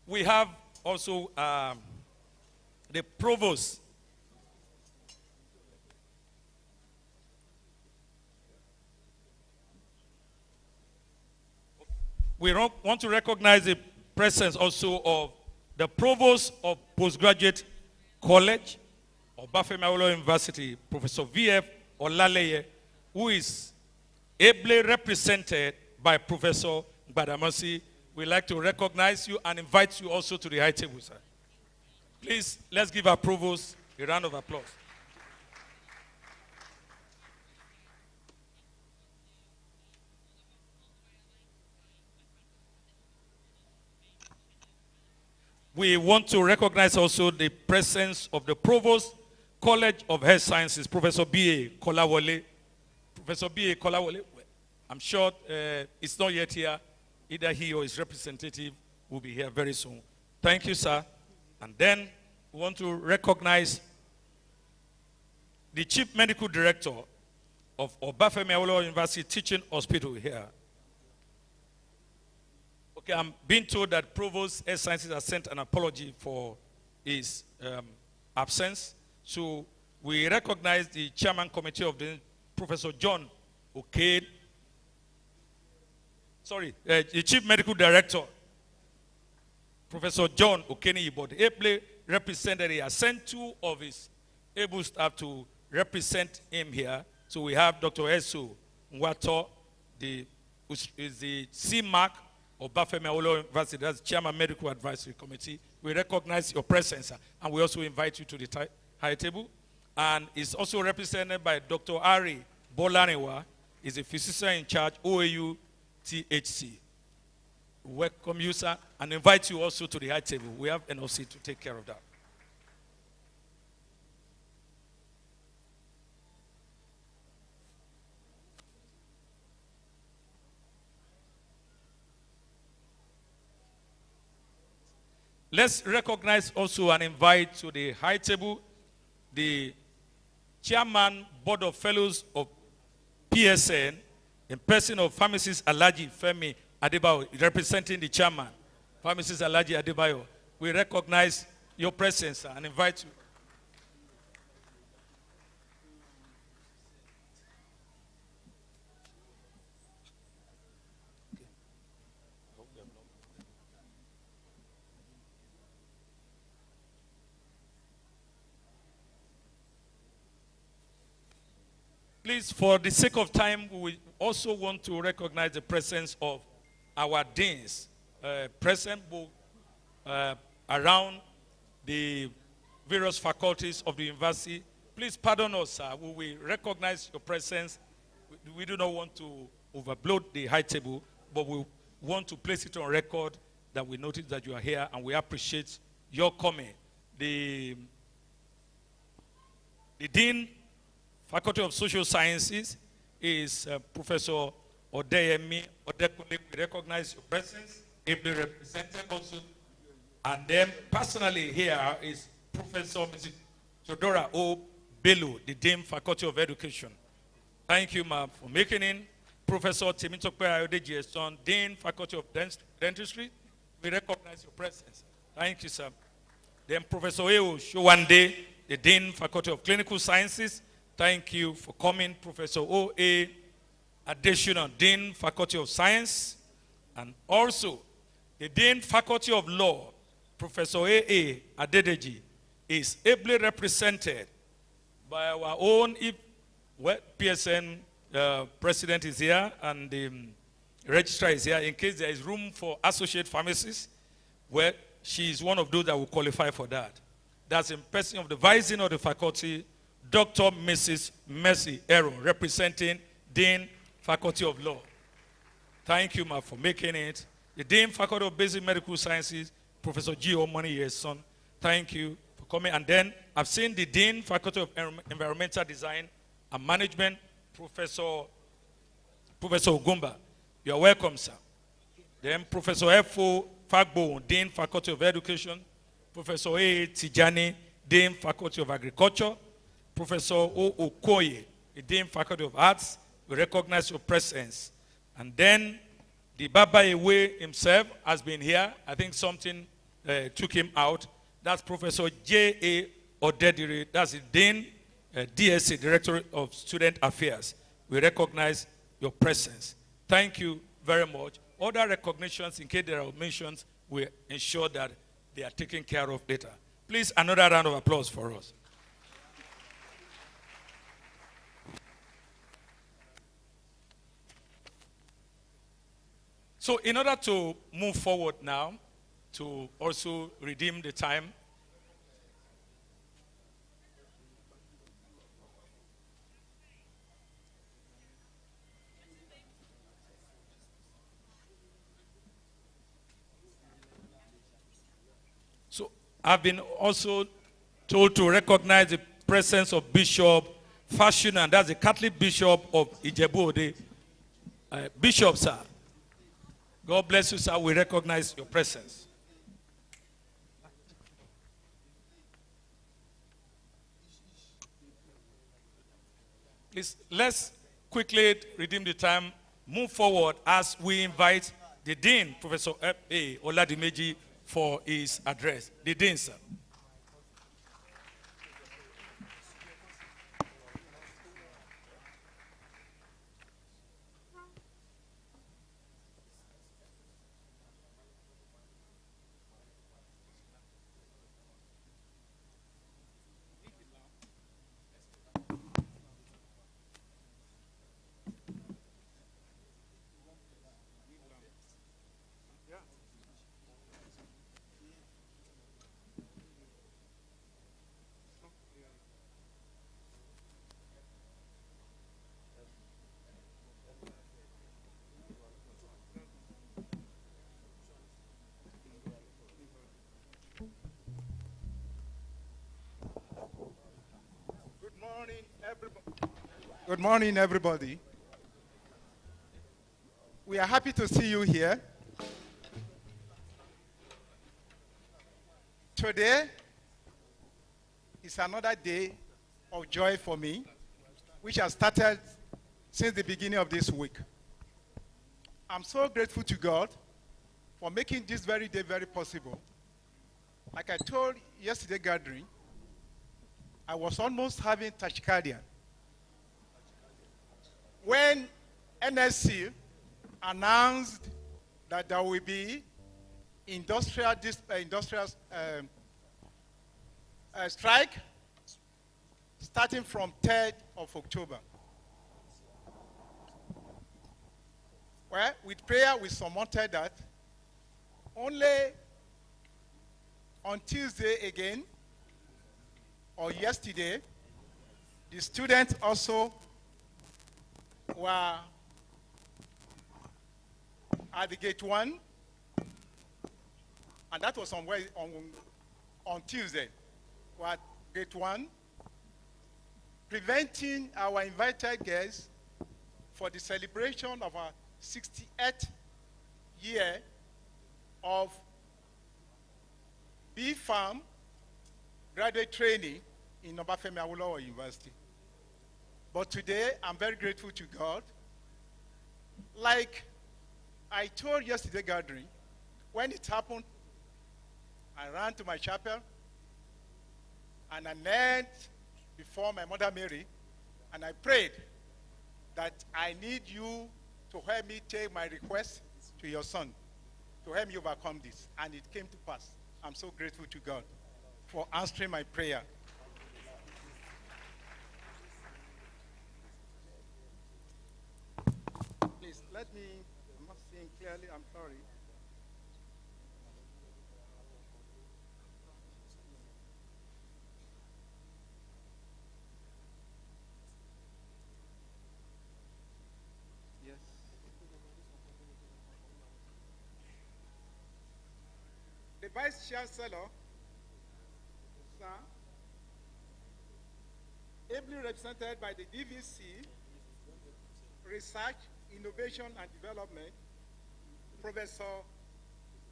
We have also the provost. We want to recognize the presence also of the provost of Postgraduate College of Obafemi Awolowo University, Professor V.F. Olaleye, who is ably represented by Professor Gbadamosi. We'd like to recognize you and invite you also to the high table, sir. Please, let's give our provost a round of applause. We want to recognize also the presence of the Provost, College of Health Sciences, Professor B.A. Kolawole. Professor B.A. Kolawole, I'm sure it's not yet here. Either he or his representative will be here very soon. Thank you, sir. And then we want to recognize the Chief Medical Director of Obafemi Awolowo University Teaching Hospital here. Okay, I'm being told that Provost Health Sciences has sent an apology for his absence. So we recognize the Chairman Committee of the Professor John Okade. The Chief Medical Director, Professor John Okeni, but ably represented. He has sent two of his able staff to represent him here. So we have Dr. Eso Ngwato, is the CMAC Obafemi Awolowo University, that's Chairman Medical Advisory Committee. We recognize your presence, sir, and we also invite you to the high table. And it's also represented by Dr. Ari Bolanewa. He's a physician in charge, OAU THC. Welcome you, sir, and invite you also to the high table. We have enough seat to take care of that. Let's recognize also and invite to the high table the Chairman, Board of Fellows of PSN, in person of Pharmacist Alhaji Femi Adebayo, representing the Chairman, Pharmacist Alhaji Adebayo. We recognize your presence and invite you. Please, for the sake of time, we also want to recognize the presence of our deans present around the various faculties of the university. Please pardon us, sir. We recognize your presence. We do not want to overbloat the high table, but we want to place it on record that we notice that you are here and we appreciate your coming. The Dean, Faculty of Social Sciences, is Professor Odeyemi Odekunle. We recognize your presence, ably represented also. And then personally here is Professor Mrs. Chodora O. Bello, the Dean, Faculty of Education. Thank you, ma'am, for making it. Professor Temitope Ayodeji, son, Dean, Faculty of Dentistry. We recognize your presence. Thank you, sir. Then Professor Eo Showande, the Dean, Faculty of Clinical Sciences. Thank you for coming. Professor O.A. Additional, Dean, Faculty of Science. And also, the Dean, Faculty of Law, Professor A.A. Adedeji, is ably represented by our own PSN president is here, and the registrar is here, in case there is room for associate pharmacists, where she is one of those that will qualify for that. That's in person of the vice dean of the faculty, Dr. Mrs. Mercy Aaron, representing Dean, Faculty of Law. Thank you, ma, for making it. The Dean, Faculty of Basic Medical Sciences, Professor G. Omani, yes, son. Thank you for coming. And then I've seen the Dean, Faculty of Environmental Design and Management, Professor Ogumba. You are welcome, sir. Then Professor F.O. Fagbo, Dean, Faculty of Education, Professor A. Tijani, Dean, Faculty of Agriculture, Professor O. Okoye, the Dean, Faculty of Arts. We recognize your presence. And then the Baba Ewe himself has been here. I think something took him out. That's Professor J.A. Odediri. That's the Dean, DSC, Director of Student Affairs. We recognize your presence. Thank you very much. Other recognitions, in case there are omissions, we ensure that they are taken care of later. Please, another round of applause for us. So in order to move forward now, to also redeem the time, so I've been also told to recognize the presence of Bishop Fashion, and that's the Catholic Bishop of Ijebu-Ode. Bishop, sir. God bless you, sir. We recognize your presence. Please, let's quickly redeem the time, move forward as we invite the Dean, Professor F.A. Oladimeji, for his address. The Dean, sir. morning, everybody. Good morning, everybody. We are happy to see you here. Today is another day of joy for me, which has started since the beginning of this week. I'm so grateful to God for making this very day very possible. Like I told yesterday gathering, I was almost having tachycardia when NSC announced that there will be industrial strike starting from 3rd of October. Well, with prayer, we surmounted that. Only on Tuesday again, or yesterday, the students also were at the gate 1, and that was on Tuesday. We were at gate 1, preventing our invited guests for the celebration of our 68th year of B-Farm graduate training in Obafemi Awolowo University. But today, I'm very grateful to God. Like I told yesterday gathering, when it happened, I ran to my chapel and I knelt before my mother Mary and I prayed that I need you to help me take my request to your son, to help me overcome this. And it came to pass. I'm so grateful to God for answering my prayer. Please, I'm not seeing clearly, I'm sorry. Yes. The Vice Chancellor, sir, ably represented by the DVC, Research, Innovation and Development, Professor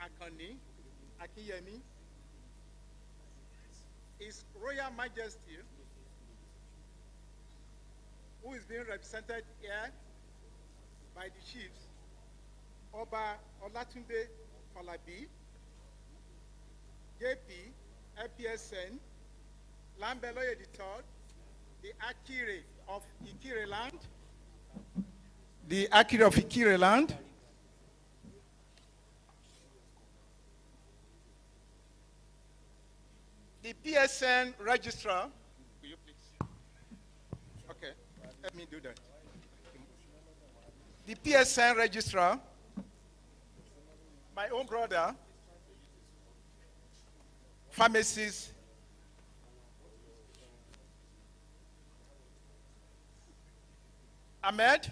Akinyemi, His Royal Majesty, who is being represented here by the chiefs, Oba Olatunde Falabi, JP, FPSN, Lambeloye III, the Akire of Ikire Land, the Akire of Ikire Land, the PSN Registrar, will you please? Okay, let me do that. The PSN Registrar, my own brother, pharmacist, Ahmed,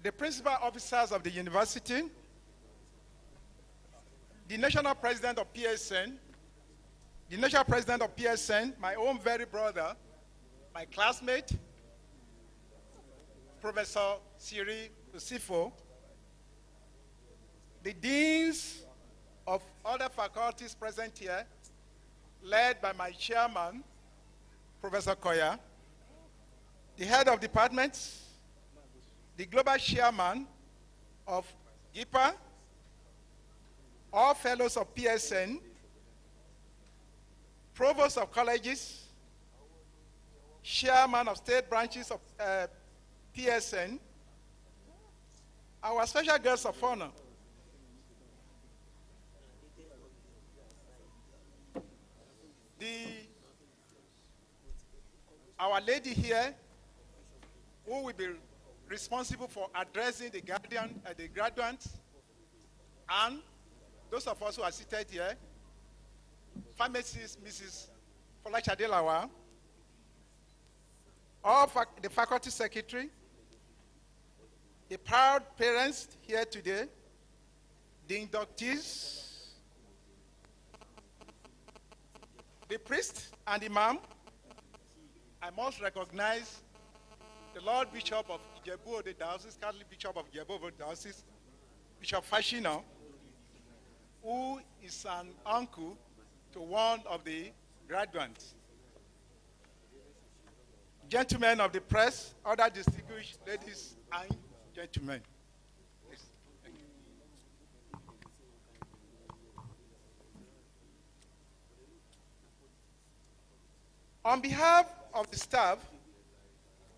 the principal officers of the university, the national president of PSN, my own very brother, my classmate, Professor Siri Usifo, the deans of other faculties present here, led by my chairman, Professor Koya, the head of departments, the global chairman of GIPA, all fellows of PSN, provost of colleges, chairman of state branches of PSN, our special guests of honor, our lady here, who will be responsible for addressing the graduates, and those of us who are seated here, pharmacist Mrs. Folashadelawa, the faculty secretary, the proud parents here today, the inductees, the priest and imam, I must recognize the Lord Bishop of Ijebu-Ode Diocese, Catholic Bishop of Ijebu-Ode Diocese, Bishop Fashino, who is an uncle to one of the graduates. Gentlemen of the press, other distinguished ladies and gentlemen. Please. Thank you. On behalf of the staff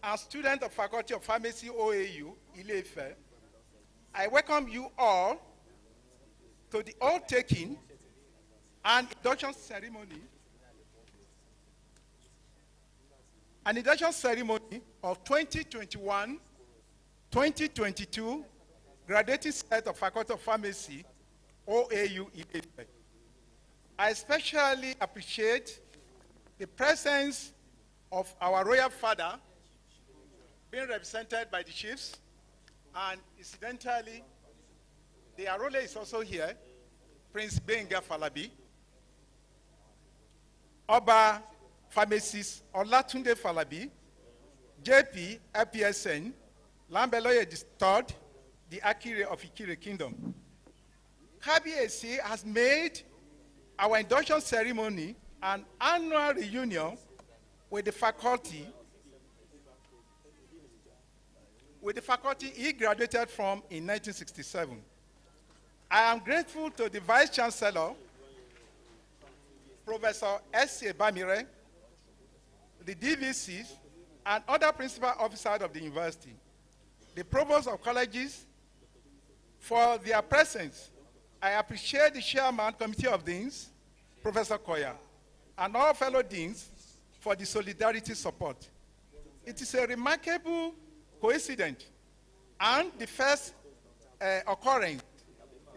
and students of Faculty of Pharmacy OAU, Ile-Ife, I welcome you all to the oath-taking and induction ceremony of 2021-2022 graduating set of Faculty of Pharmacy OAU Ile-Ife. I especially appreciate the presence of our royal father being represented by the chiefs, and incidentally, the Arole is also here, Prince Benga Falabi, Oba Pharmacist Olatunde Falabi, JP APSN, Lambeloye III, the Akire of Ikire Kingdom. KBAC has made our induction ceremony an annual reunion with the faculty he graduated from in 1967. I am grateful to the Vice Chancellor, Professor S.A. Bamire, the DVCs, and other principal officers of the university, the provost of colleges, for their presence. I appreciate the chairman, Committee of Deans, Professor Koya, and all fellow deans for the solidarity support. It is a remarkable coincidence and the first occurrence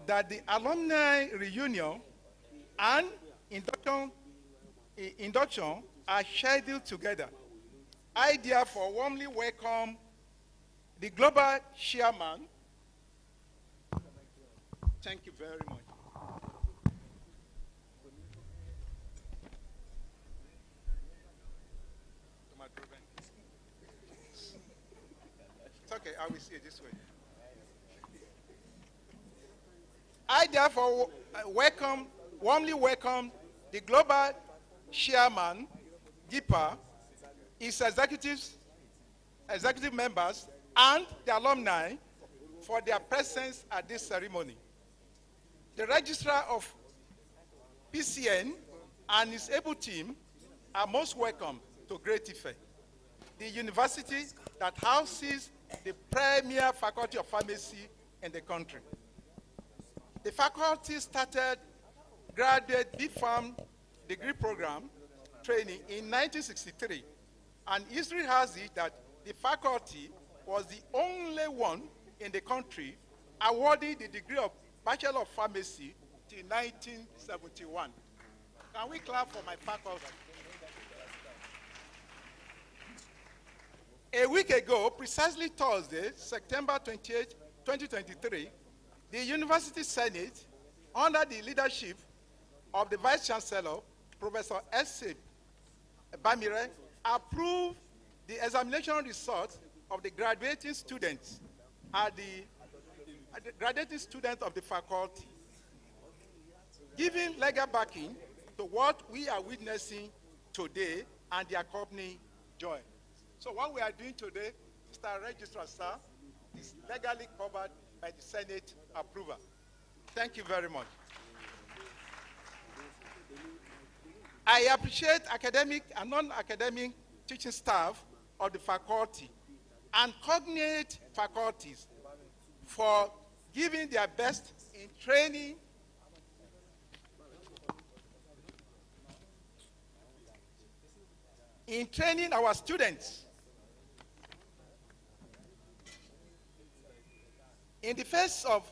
that the alumni reunion and induction are scheduled together. I therefore warmly welcome the global chairman. Thank you very much. It's okay, I will see it this way. I therefore warmly welcome the global chairman, GIPA, its executive members, and the alumni for their presence at this ceremony. The registrar of PCN and his able team are most welcome to Great Ife, the university that houses the premier faculty of pharmacy in the country. The faculty started graduate B.Pharm degree program training in 1963, and history has it that the faculty was the only one in the country awarding the degree of Bachelor of Pharmacy till 1971. Can we clap for my faculty? A week ago, precisely Thursday, September 28, 2023, the University Senate, under the leadership of the Vice Chancellor, Professor S.A. Bamire, approved the examination results of the graduating students of the faculty, giving legal backing to what we are witnessing today and the accompanying joy. So what we are doing today, Mr. Registrar, sir, is legally covered by the Senate approval. Thank you very much. I appreciate academic and non-academic teaching staff of the faculty and cognate faculties for giving their best in training our students. In the face of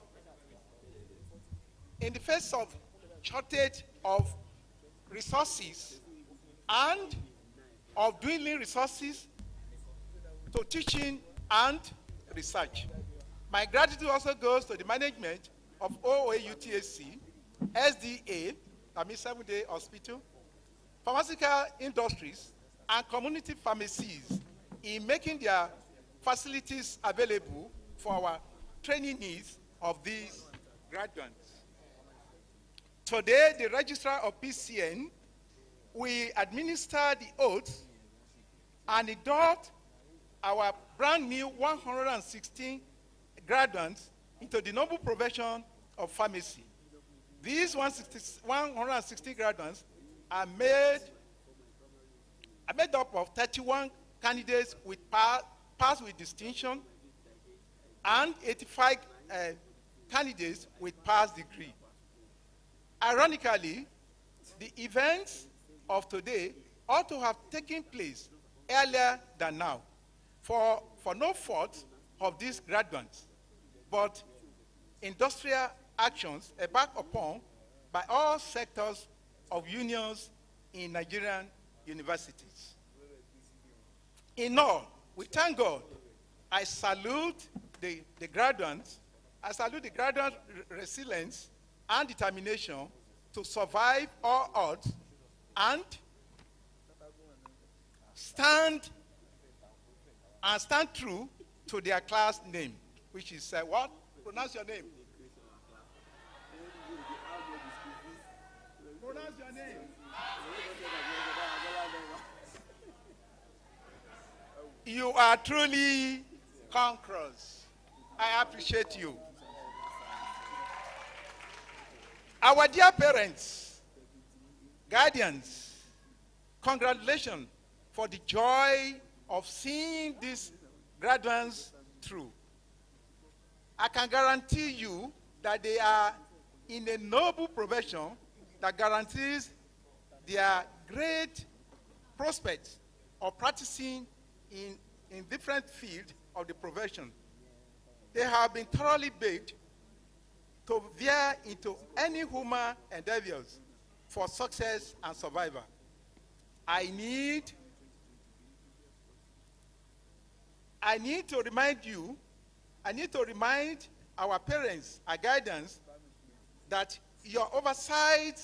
shortage of resources and of dwindling resources to teaching and research, my gratitude also goes to the management of OAUTAC, SDA, that means 7-Day Hospital, pharmaceutical industries, and community pharmacies in making their facilities available for our training needs of these graduates. Today, the registrar of PCN will administer the oath and induct our brand new 116 graduates into the noble profession of pharmacy. These 116 graduates are made up of 31 candidates with pass with distinction and 85 candidates with pass degree. Ironically, the events of today ought to have taken place earlier than now for no fault of these graduates, but industrial actions embarked upon by all sectors of unions in Nigerian universities. In all, we thank God. I salute the graduates. I salute the graduate resilience and determination to survive all odds and stand true to their class name, which is what? Pronounce your name. Pronounce your name. You are truly conquerors. I appreciate you. Our dear parents, guardians, congratulations for the joy of seeing these graduates through. I can guarantee you that they are in a noble profession that guarantees their great prospects of practicing in different fields of the profession. They have been thoroughly baked to veer into any human endeavors for success and survival. I need to remind our parents, our guidance, that your oversight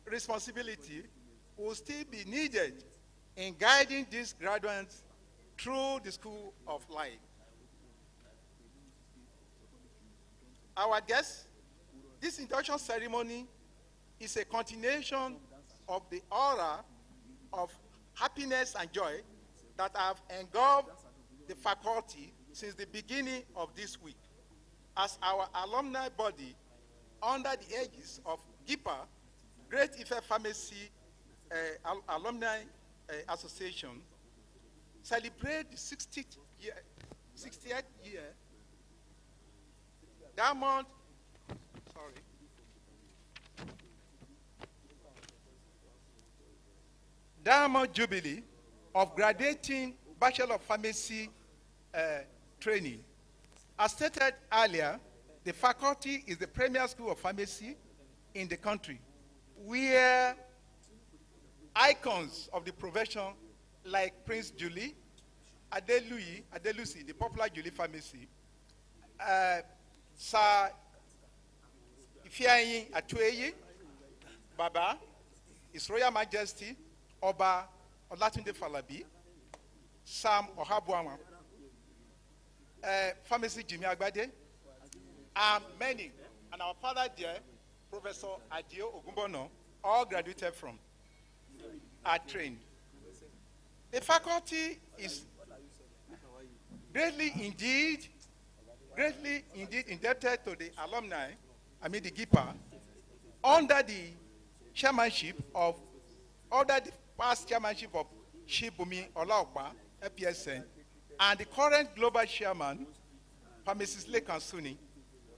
responsibility will still be needed in guiding these graduates through the school of life. Our guests, this induction ceremony is a continuation of the aura of happiness and joy that have engulfed the faculty since the beginning of this week, as our alumni body, under the aegis of GIPA, Great Ife Pharmacy Alumni Association, celebrate the 60th year Diamond Jubilee of graduating Bachelor of Pharmacy training. As stated earlier, the faculty is the premier school of pharmacy in the country, where icons of the profession like Prince Julie, Adelusi, the popular Julie Pharmacy, Sir Ifeanyi Atueye, Baba, His Royal Majesty, Oba Olatunde Falabi, Sam Ohabuama, Pharmacy Jimmy Agbade, and many, and our father dear, Professor Adio Ogumbono, all graduated from, are trained. The faculty is greatly indeed indebted to the alumni, the GIPA, under the past chairmanship of Shibumi Olaokpa, FPSN, and the current global chairman, Mrs. Lekan Suni.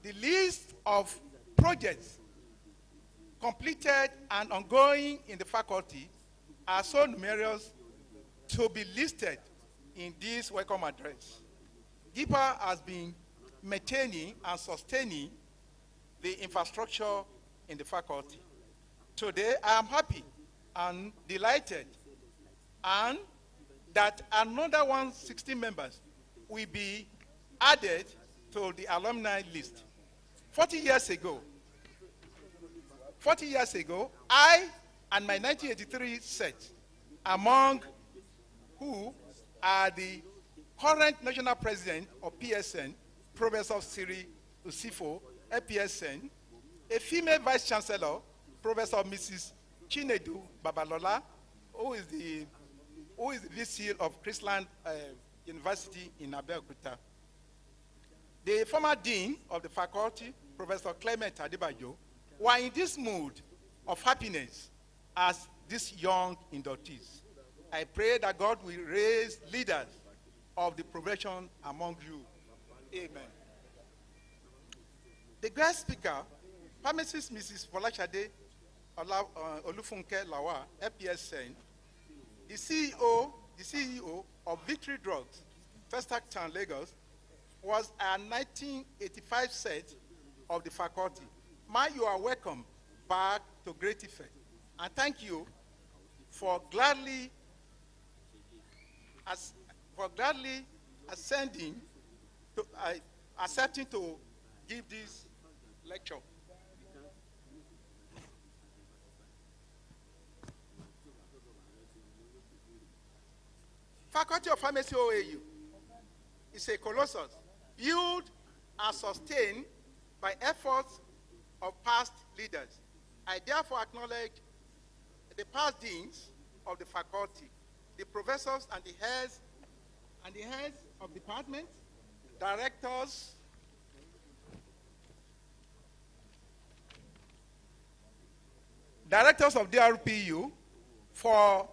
The list of projects completed and ongoing in the faculty are so numerous to be listed in this welcome address. GIPA has been maintaining and sustaining the infrastructure in the faculty. Today, I am happy and delighted and that another 160 members will be added to the alumni list. 40 years ago, I and my 1983 set, among are the current national president of PSN, Professor Siri Usifo, FPSN, a female vice chancellor, Professor Mrs. Chinedu Babalola, who is the VC of Chrisland University in Abeokuta. The former dean of the faculty, Professor Clement Adebayo, were in this mood of happiness as these young inductees. I pray that God will raise leaders of the profession among you. Amen. The guest speaker, Pharmacist Mrs. Folashade Olufunke Lawa, FPSN, the CEO of Victory Drugs, Festac Town, Lagos, was a 1985 set of the faculty. Ma, you are welcome back to Great Ife, and thank you for gladly accepting to give this lecture. Faculty of Pharmacy OAU is a colossus built and sustained by efforts of past leaders. I therefore acknowledge the past deans of the faculty, the professors and the heads of departments, directors, of DRPU for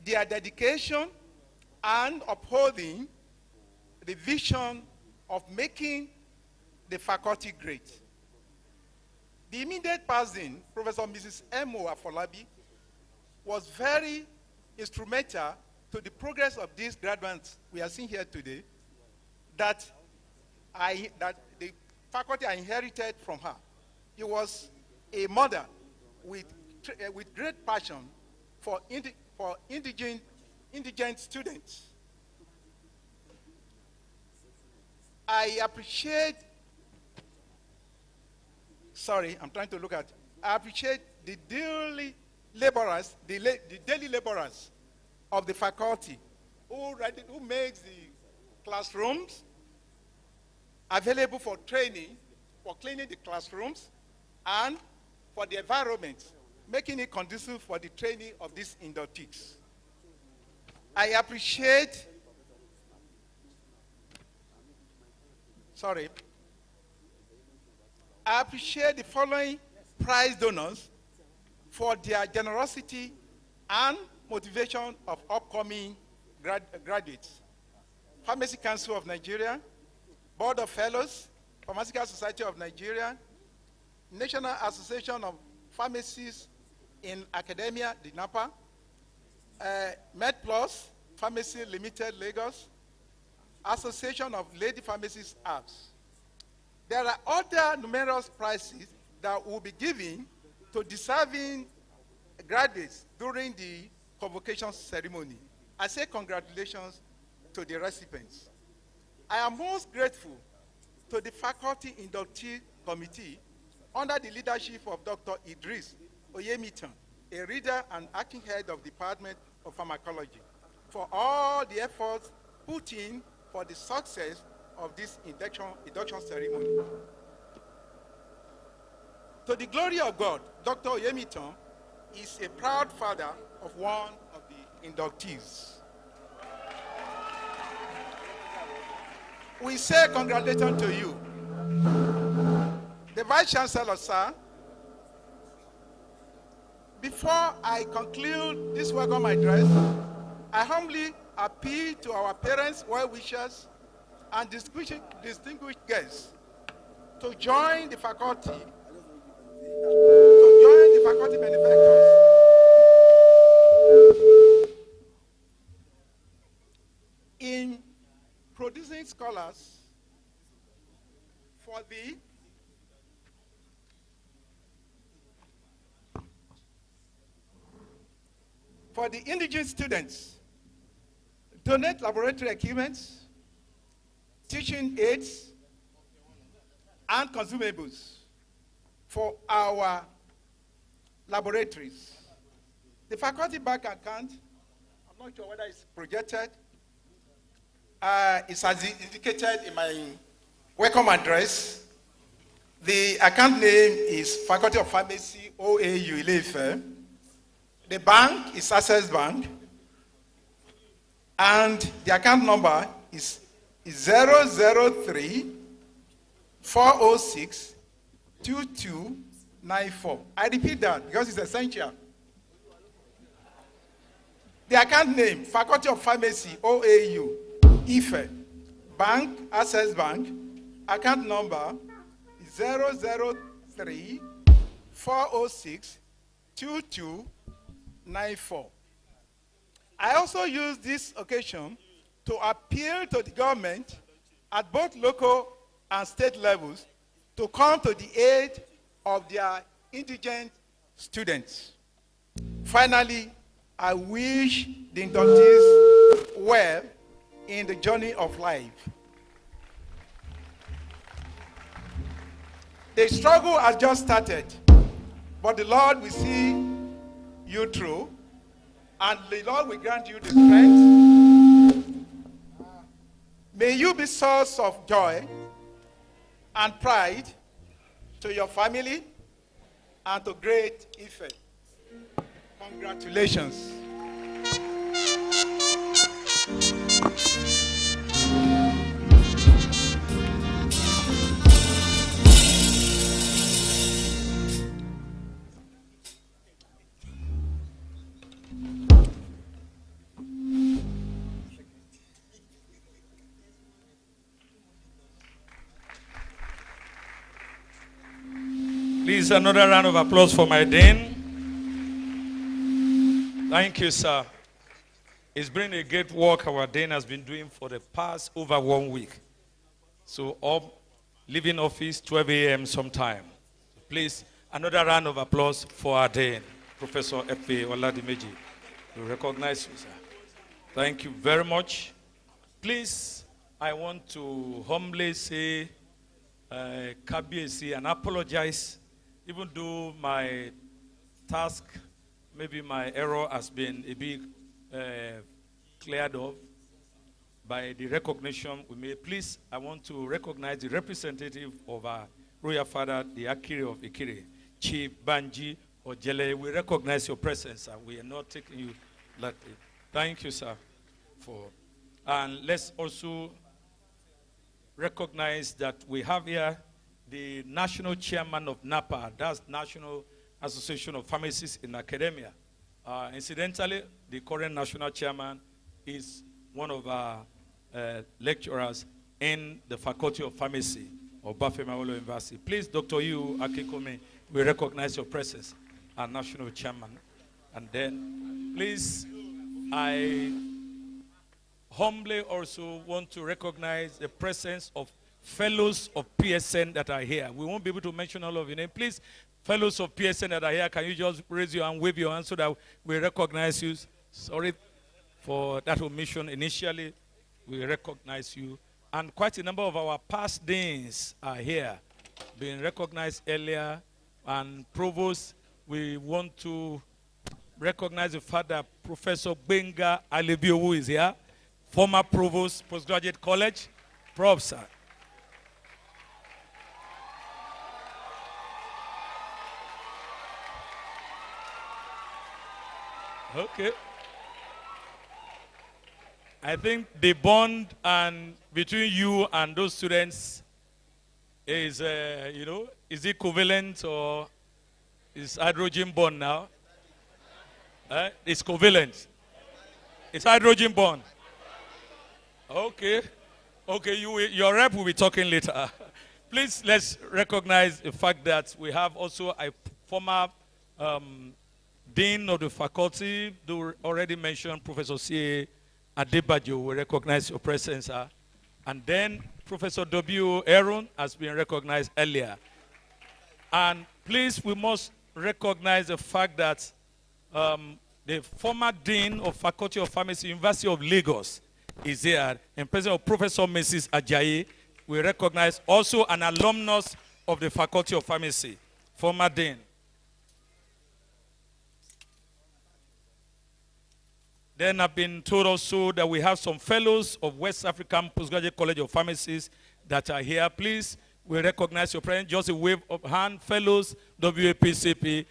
their dedication and upholding the vision of making the faculty great. The immediate person, Professor Mrs. M.O. Afolabi, was very instrumental to the progress of these graduates we are seeing here today that the faculty I inherited from her. She was a mother with great passion for indigent students. I appreciate the daily laborers, the daily laborers of the faculty who makes the classrooms available for training, for cleaning the classrooms, and for the environment, making it conducive for the training of these inductees. I appreciate the following prize donors for their generosity and motivation of upcoming graduates. Pharmacy Council of Nigeria, Board of Fellows, Pharmaceutical Society of Nigeria, National Association of Pharmacists in Academia, the NAPA, MedPlus, Pharmacy Limited, Lagos, Association of Lady Pharmacists, APS. There are other numerous prizes that will be given to deserving graduates during the convocation ceremony. I say congratulations to the recipients. I am most grateful to the Faculty Inductee Committee under the leadership of Dr. Idris Oyemitan, a reader and acting head of the Department of Pharmacology, for all the efforts put in for the success of this induction ceremony. To the glory of God, Dr. Oyemitan is a proud father of one of the inductees. We say congratulations to you. The Vice Chancellor, sir, before I conclude this welcome address, I humbly appeal to our parents, well-wishers, and distinguished guests to join the faculty, benefactors in producing scholars for the indigent students, donate laboratory equipments, teaching aids, and consumables for our laboratories. The faculty bank account, I'm not sure whether it's projected, It's as indicated in my welcome address. The account name is Faculty of Pharmacy, OAU, Ile-Ife. The bank is Access Bank. And the account number is 003 406 2294. I repeat that because it's essential. The account name, Faculty of Pharmacy, OAU, Ife. Bank, Access Bank. Account number is 003 406 2294. I also use this occasion to appeal to the government at both local and state levels to come to the aid of their indigent students. Finally, I wish the inductees well in the journey of life. The struggle has just started, but the Lord will see you through, and the Lord will grant you the strength. May you be source of joy and pride to your family and to great Ife. Congratulations. Please, another round of applause for my Dean. Thank you, sir. It's been a great work our Dean has been doing for the past over 1 week. So, leaving office 12 a.m. sometime. Please, another round of applause for our Dean, Professor F.A. Oladimeji. We recognize you, sir. Thank you very much. Please, I want to humbly say, Kabiesi, and apologize, even though my task, maybe my error has been a bit cleared off by the recognition we made. Please, I want to recognize the representative of our royal father, the Akiri of Ikiri, Chief Banji Ojele. We recognize your presence, and we are not taking you lightly. Thank you, sir. And let's also recognize that we have here the national chairman of NAPA, that's National Association of Pharmacists in Academia. Incidentally, the current national chairman is one of our lecturers in the Faculty of Pharmacy of Obafemi Awolowo University. Please, Dr. Yu Akikome, we recognize your presence, our national chairman. And then, please, I humbly also want to recognize the presence of fellows of PSN that are here. We won't be able to mention all of your name. Please, fellows of PSN that are here, can you just raise your hand, wave your hand so that we recognize you? Sorry for that omission initially. We recognize you. And quite a number of our past deans are here, being recognized earlier. And provost, we want to recognize the fact that Professor Benga Alebiowu is here, former provost, postgraduate college. Prof, sir. Okay. I think the bond and between you and those students is, is it covalent or is hydrogen bond now? It's covalent. It's hydrogen bond. Okay. Okay, your rep will be talking later. Please, let's recognize the fact that we have also a former Dean of the faculty, already mentioned Professor C.A. Adebajo. We recognize your presence. And then Professor W. Aaron has been recognized earlier. And please, we must recognize the fact that the former Dean of Faculty of Pharmacy, University of Lagos, is here. In presence of Professor Mrs. Ajayi, we recognize also an alumnus of the Faculty of Pharmacy, former Dean. Then I've been told also that we have some fellows of West African Postgraduate College of Pharmacists that are here. Please, we recognize your presence. Just a wave of hand. Fellows, WAPCP,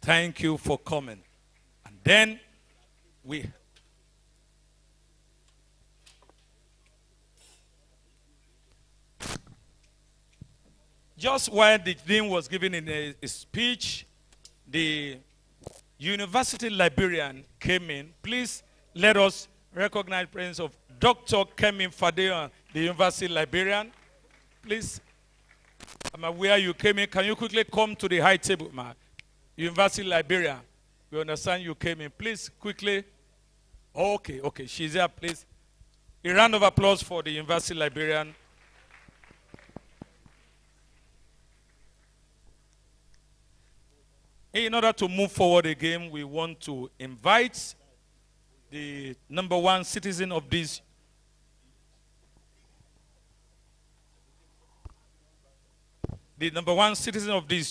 thank you for coming. And then we... Just while the dean was giving in a speech, the university librarian came in. Please let us recognize the presence of Dr. Kemi Fadeon, the university librarian. Please, I'm aware you came in. Can you quickly come to the high table, ma? University librarian. We understand you came in. Please, quickly. Okay, she's here, please. A round of applause for the university librarian. In order to move forward again, we want to invite the number one citizen of this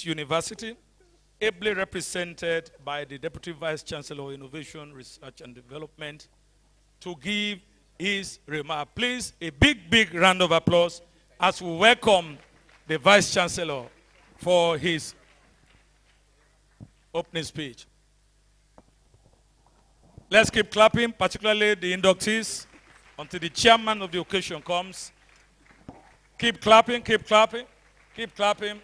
university, ably represented by the Deputy Vice Chancellor of Innovation, Research and Development, to give his remark. Please, a big round of applause as we welcome the Vice Chancellor for his opening speech. Let's keep clapping, particularly the inductees, until the chairman of the occasion comes. Keep clapping, keep clapping, keep clapping.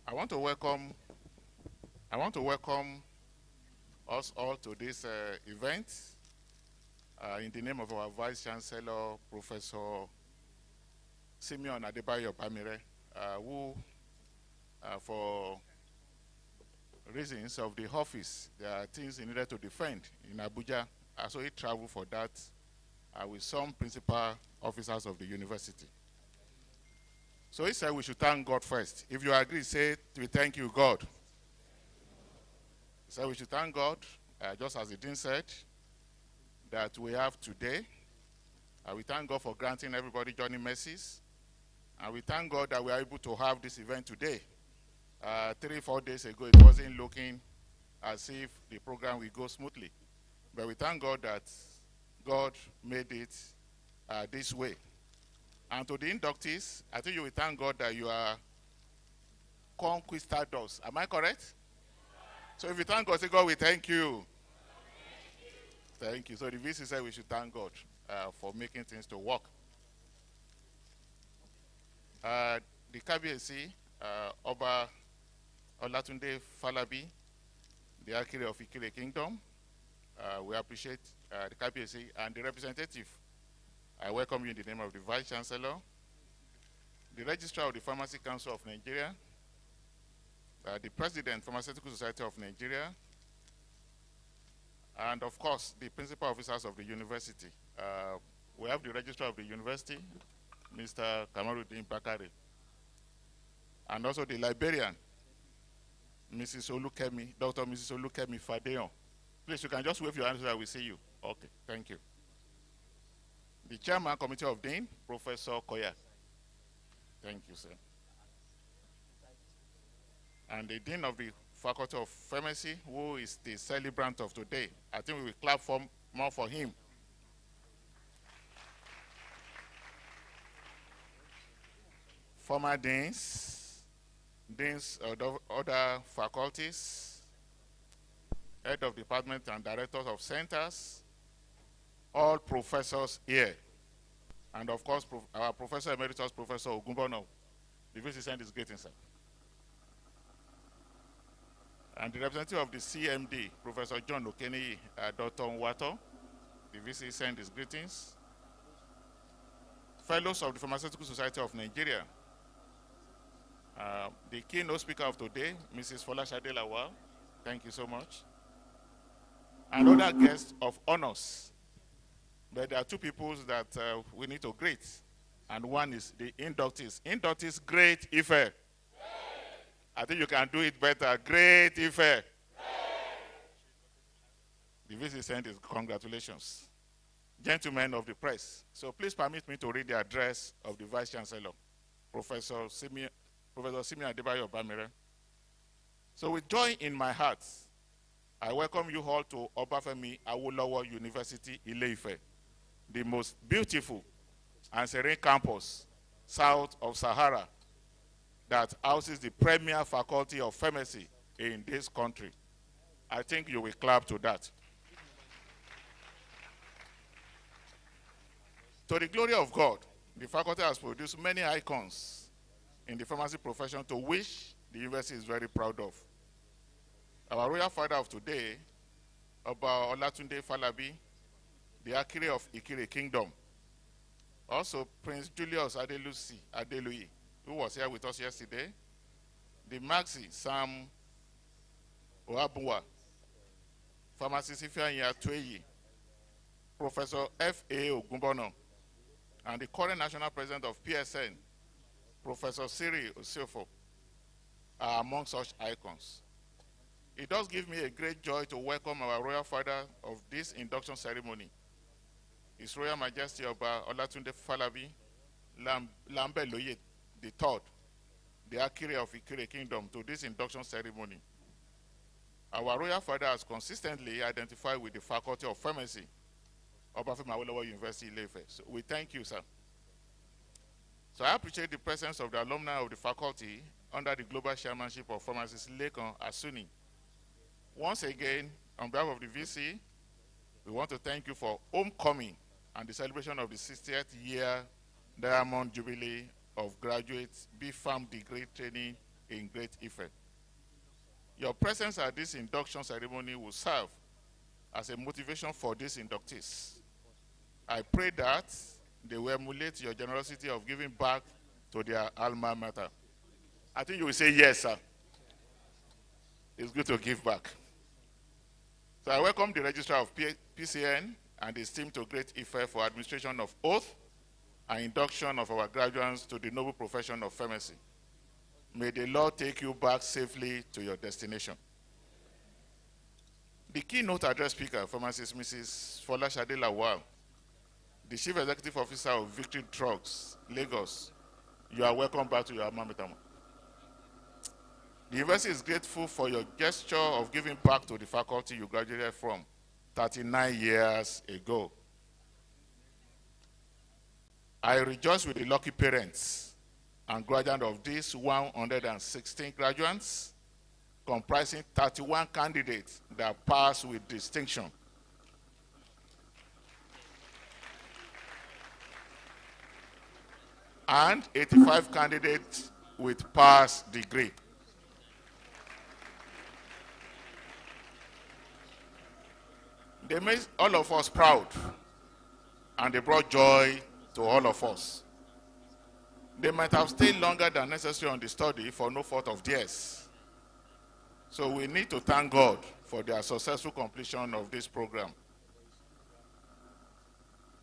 I want to welcome us all to this event in the name of our Vice Chancellor, Professor Simeon Adebayo Bamire, who, for reasons of the office, there are things he needed to defend in Abuja, so he traveled for that with some principal officers of the university. So he said we should thank God first. If you agree, say, we thank you, God. He said we should thank God, just as the dean said, that we have today. We thank God for granting everybody journey mercies. And we thank God that we are able to have this event today. 3-4 days ago, it wasn't looking as if the program will go smoothly. But we thank God that God made it this way. And to the inductees, I think you will thank God that you are conquistadors. Am I correct? So if you thank God, say, God, we thank you. Thank you. So the VC said we should thank God for making things to work. The KBSC, Oba Olatunde Falabi, the Akiri of Ikire Kingdom, we appreciate the KBSC and the representative. I welcome you in the name of the Vice Chancellor, the Registrar of the Pharmacy Council of Nigeria, the President, Pharmaceutical Society of Nigeria, and of course, the principal officers of the university. We have the Registrar of the university, Mr. Kamaruddin Bakari, and also the librarian, Mrs. Olukemi, Dr. Mrs. Olukemi Fadeon. Please, you can just wave your hand so that we see you. Okay, thank you. The Chairman, Committee of Dean, Professor Koya. Thank you, sir. And the Dean of the Faculty of Pharmacy, who is the celebrant of today. I think we will clap more for him. Former deans of other faculties, head of department and directors of centers, all professors here. And of course, our Professor Emeritus, Professor Ogumbono, the VC sent his greetings, sir. And the representative of the CMD, Professor John Okeni, Dr. Nwato, the VC sent his greetings. Fellows of the Pharmaceutical Society of Nigeria, the keynote speaker of today, Mrs. Folashade Lawal, thank you so much. And other guests of honors. But there are two people that we need to greet. And one is the inductees. Inductees, great Ife. I think you can do it better. Great Ife. The VC sent his congratulations. Gentlemen of the press, so please permit me to read the address of the Vice Chancellor, Professor Simeon Adebayo Bamire. So with joy in my heart, I welcome you all to Obafemi Awolowo University, Ile-Ife, the most beautiful and serene campus south of Sahara that houses the premier faculty of pharmacy in this country. I think you will clap to that. To the glory of God, the faculty has produced many icons in the pharmacy profession to which the university is very proud of. Our royal father of today, Oba Olatunde Falabi, the Akire of Ikire Kingdom. Also, Prince Julius Adeluyi, who was here with us yesterday. The Maxi Sam Oabuwa, Pharmacist Ifeanyi Atueyi, Professor F.A. Ogumbono, and the current national president of PSN, Professor Siri Osiofo, are among such icons. It does give me a great joy to welcome our royal father of this induction ceremony, His Royal Majesty Oba Olatunde Falabi Lambeloye III, the Akire of Ikire Kingdom, to this induction ceremony. Our royal father has consistently identified with the Faculty of Pharmacy, Obafemi Awolowo University, Ile-Ife. So we thank you, sir. So I appreciate the presence of the alumni of the faculty under the global chairmanship of pharmacist Lekan Asuni. Once again, on behalf of the VC, we want to thank you for homecoming and the celebration of the 60th year Diamond Jubilee of graduates B.Pharm degree training in Great Ife. Your presence at this induction ceremony will serve as a motivation for these inductees. I pray that they will emulate your generosity of giving back to their alma mater. I think you will say yes, sir. It's good to give back. So I welcome the Registrar of PCN and his team to Great Ife for administration of oath and induction of our graduates to the noble profession of pharmacy. May the Lord take you back safely to your destination. The keynote address speaker, pharmacist Mrs. Folashade Lawal, the Chief Executive Officer of Victory Drugs, Lagos, you are welcome back to your alma mater. The university is grateful for your gesture of giving back to the faculty you graduated from 39 years ago. I rejoice with the lucky parents and graduates of these 116 graduates, comprising 31 candidates that passed with distinction. And 85 candidates with pass degree. They made all of us proud, and they brought joy to all of us. They might have stayed longer than necessary on the study for no fault of theirs. So we need to thank God for their successful completion of this program.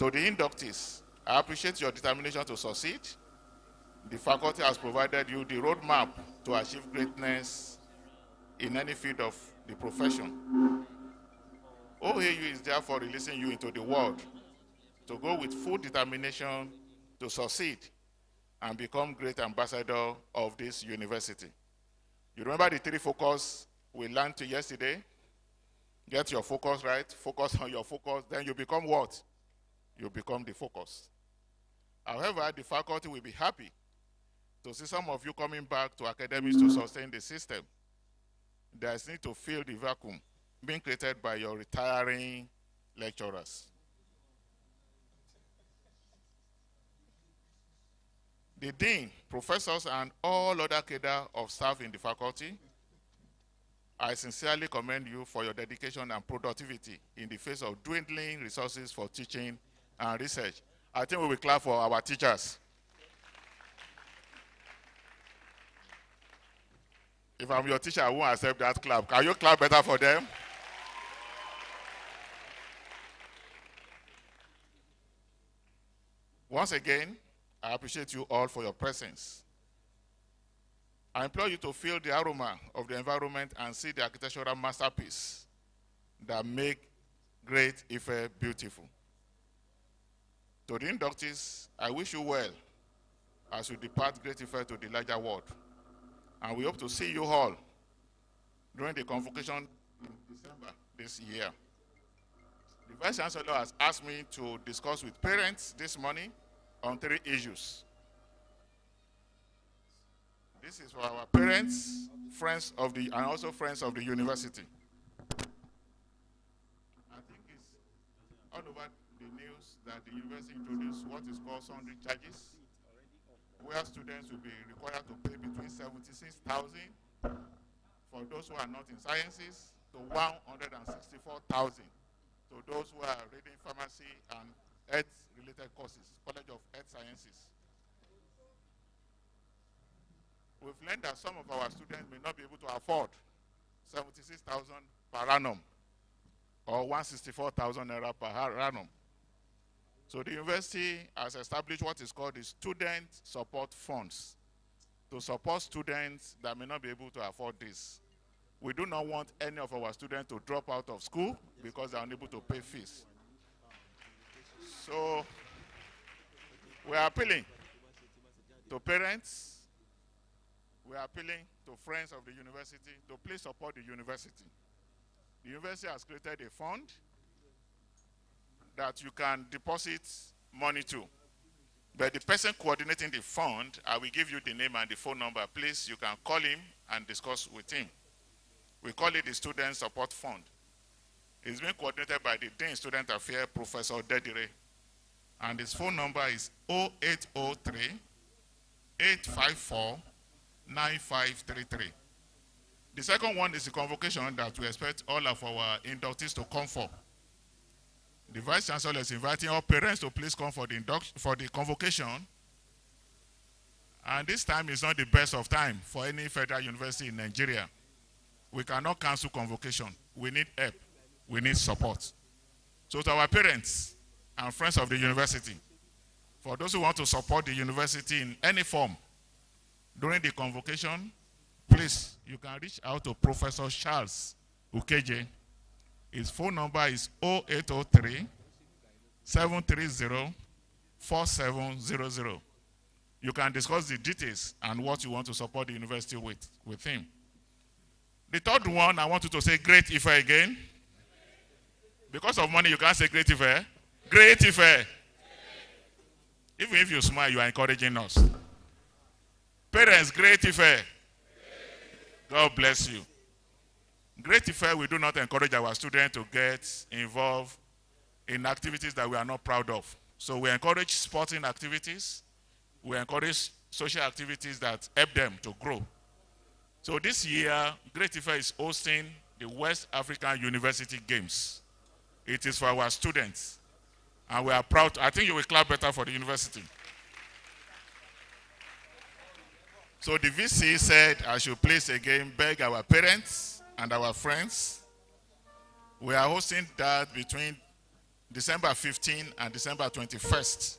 To the inductees, I appreciate your determination to succeed. The faculty has provided you the roadmap to achieve greatness in any field of the profession. OAU is therefore releasing you into the world to go with full determination to succeed and become great ambassador of this university. You remember the 3 focus we learned yesterday? Get your focus right, focus on your focus, then you become what? You become the focus. However, the faculty will be happy to see some of you coming back to academics to sustain the system. There is need to fill the vacuum being created by your retiring lecturers. The dean, professors, and all other cadre of staff in the faculty, I sincerely commend you for your dedication and productivity in the face of dwindling resources for teaching and research. I think we will clap for our teachers. If I'm your teacher, I won't accept that clap. Can you clap better for them? Once again, I appreciate you all for your presence. I implore you to feel the aroma of the environment and see the architectural masterpiece that make Great Ife beautiful. To the inductees, I wish you well as you depart Great Ife to the larger world. And we hope to see you all during the convocation in December this year. The Vice Chancellor has asked me to discuss with parents this morning on 3 issues. This is for our parents, friends of the, and also friends of the university. I think it's all over the news that the university introduced what is called sundry charges, where students will be required to pay between 76,000 for those who are not in sciences to 164,000 to those who are reading pharmacy and health-related courses, College of Health Sciences. We've learned that some of our students may not be able to afford 76,000 per annum or 164,000 naira per annum. So the university has established what is called the Student Support Funds to support students that may not be able to afford this. We do not want any of our students to drop out of school because they are unable to pay fees. So we are appealing to parents, we are appealing to friends of the university to please support the university. The university has created a fund that you can deposit money to. But the person coordinating the fund, I will give you the name and the phone number. Please, you can call him and discuss with him. We call it the Student Support Fund. It's being coordinated by the Dean Student Affairs, Professor Dedire. And his phone number is 0803 854 9533. The second one is the convocation that we expect all of our inductees to come for. The Vice Chancellor is inviting all parents to please come for the convocation. And this time is not the best of time for any federal university in Nigeria. We cannot cancel convocation. We need help. We need support. So to our parents and friends of the university, for those who want to support the university in any form during the convocation, please, you can reach out to Professor Charles Ukeje. His phone number is 0803 730 4700. You can discuss the details and what you want to support the university with him. The third one, I want you to say Great Ife again. Because of money, you can't say Great Ife. Great Ife. Even if you smile, you are encouraging us. Parents, Great Ife. God bless you. Great Ife, we do not encourage our students to get involved in activities that we are not proud of. So we encourage sporting activities. We encourage social activities that help them to grow. So this year, Great Ife is hosting the West African University Games. It is for our students. And we are proud. I think you will clap better for the university. So the VC said I should please again beg our parents and our friends. We are hosting that between December 15 and December 21st.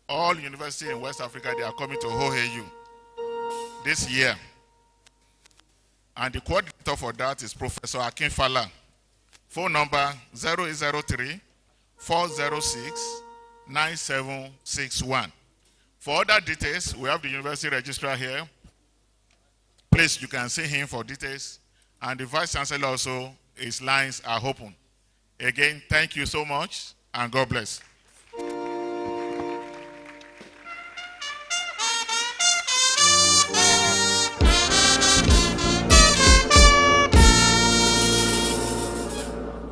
All universities in West Africa, they are coming to OAU this year. And the coordinator for that is Professor Akinfala. Phone number 0803 406 9761. For other details, we have the university registrar here. Please, you can see him for details. And the Vice Chancellor also, his lines are open. Again, thank you so much, and God bless.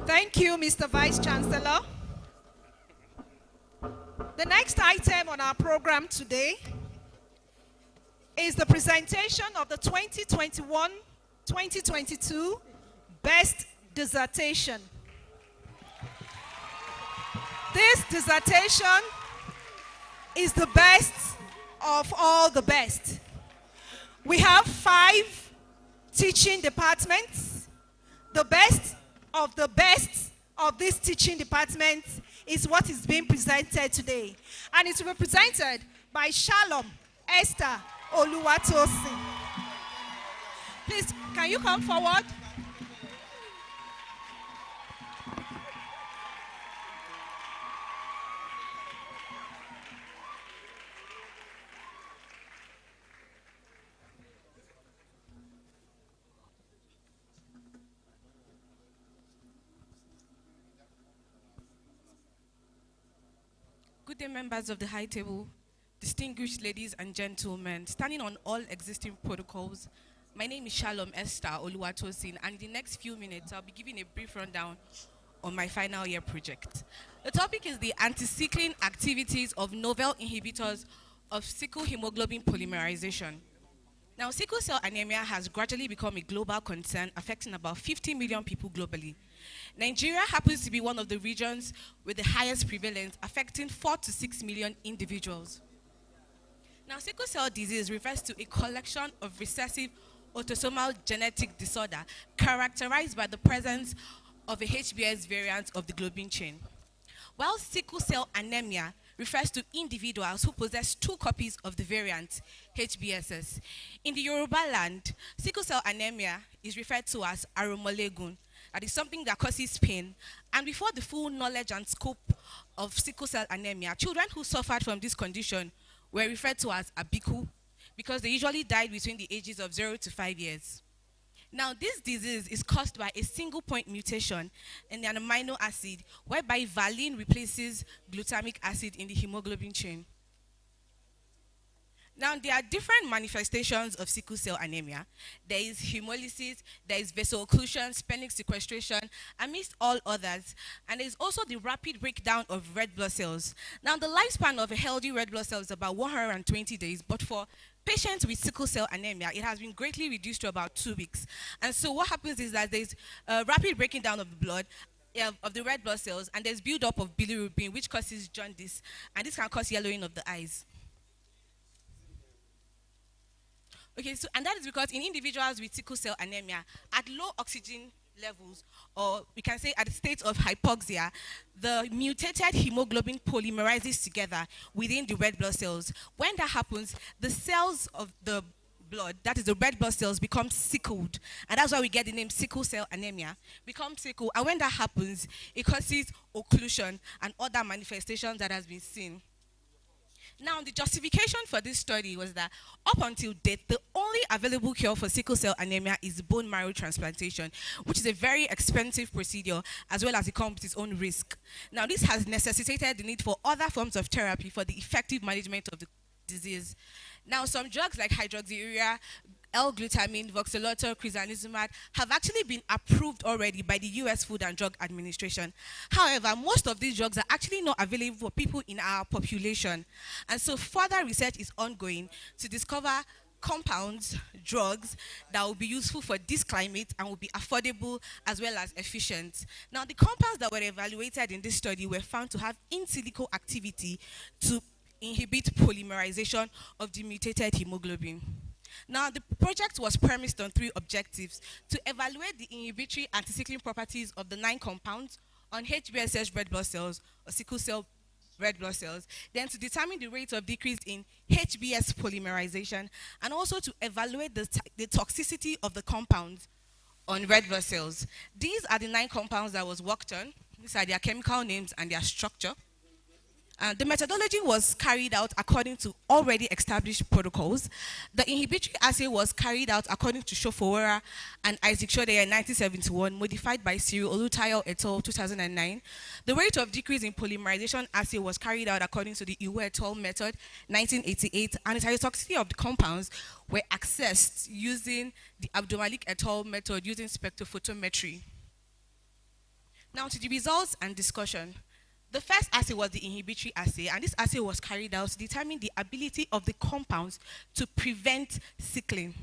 Thank you, Mr. Vice Chancellor. The next item on our program today is the presentation of the 2021-2022 Best Dissertation. This dissertation is the best of all the best. We have 5 teaching departments. The best of this teaching department is what is being presented today. And it will be presented by Shalom Esther Oluwatosin. Please, can you come forward? Good day, members of the high table, distinguished ladies and gentlemen. Standing on all existing protocols, my name is Shalom Esther Oluwatosin, and in the next few minutes, I'll be giving a brief rundown on my final year project. The topic is the anti-sickling activities of novel inhibitors of sickle hemoglobin polymerization. Now, sickle cell anemia has gradually become a global concern, affecting about 50 million people globally. Nigeria happens to be one of the regions with the highest prevalence, affecting 4 to 6 million individuals. Now, sickle cell disease refers to a collection of recessive autosomal genetic disorder characterized by the presence of a HBS variant of the globin chain. While sickle cell anemia refers to individuals who possess 2 copies of the variant HBSS. In the Yoruba land, sickle cell anemia is referred to as aromolegun. That is something that causes pain. And before the full knowledge and scope of sickle cell anemia, children who suffered from this condition were referred to as abiku because they usually died between the ages of 0 to 5 years. Now, this disease is caused by a single point mutation in an amino acid whereby valine replaces glutamic acid in the hemoglobin chain. Now, there are different manifestations of sickle cell anemia. There is hemolysis, there is vaso-occlusion, splenic sequestration, amidst all others. And there is also the rapid breakdown of red blood cells. Now, the lifespan of a healthy red blood cell is about 120 days, but for patients with sickle cell anemia, it has been greatly reduced to about 2 weeks. And so what happens is that there's a rapid breaking down of the blood, of the red blood cells, and there's buildup of bilirubin, which causes jaundice, and this can cause yellowing of the eyes. Okay, so, and that is because in individuals with sickle cell anemia, at low oxygen levels, or we can say at a state of hypoxia, the mutated hemoglobin polymerizes together within the red blood cells. When that happens, the cells of the blood, that is the red blood cells, become sickled. And that's why we get the name sickle cell anemia, become sickled. And when that happens, it causes occlusion and other manifestations that has been seen. Now, the justification for this study was that up until date, the only available cure for sickle cell anemia is bone marrow transplantation, which is a very expensive procedure, as well as it comes with its own risk. Now, this has necessitated the need for other forms of therapy for the effective management of the disease. Now, some drugs like hydroxyurea, L-glutamine, voxelotor, crizanlizumab have actually been approved already by the US Food and Drug Administration. However, most of these drugs are actually not available for people in our population. And so further research is ongoing to discover compounds, drugs that will be useful for this climate and will be affordable as well as efficient. Now, the compounds that were evaluated in this study were found to have in silico activity to inhibit polymerization of the mutated hemoglobin. Now, the project was premised on 3 objectives: to evaluate the inhibitory anti-sickling properties of the 9 compounds on HBSS red blood cells or sickle cell red blood cells, then to determine the rate of decrease in HBS polymerization, and also to evaluate the toxicity of the compounds on red blood cells. These are the 9 compounds that was worked on. These are their chemical names and their structure. The methodology was carried out according to already established protocols. The inhibitory assay was carried out according to Shofowara and Isaac Shodeya in 1971, modified by Cyril Olutayo et al. 2009. The rate of decrease in polymerization assay was carried out according to the Iwe et al. Method 1988, and the cytotoxicity of the compounds were assessed using the Abdulmalik et al. Method using spectrophotometry. Now to the results and discussion. The first assay was the inhibitory assay, and this assay was carried out to determine the ability of the compounds to prevent sickling.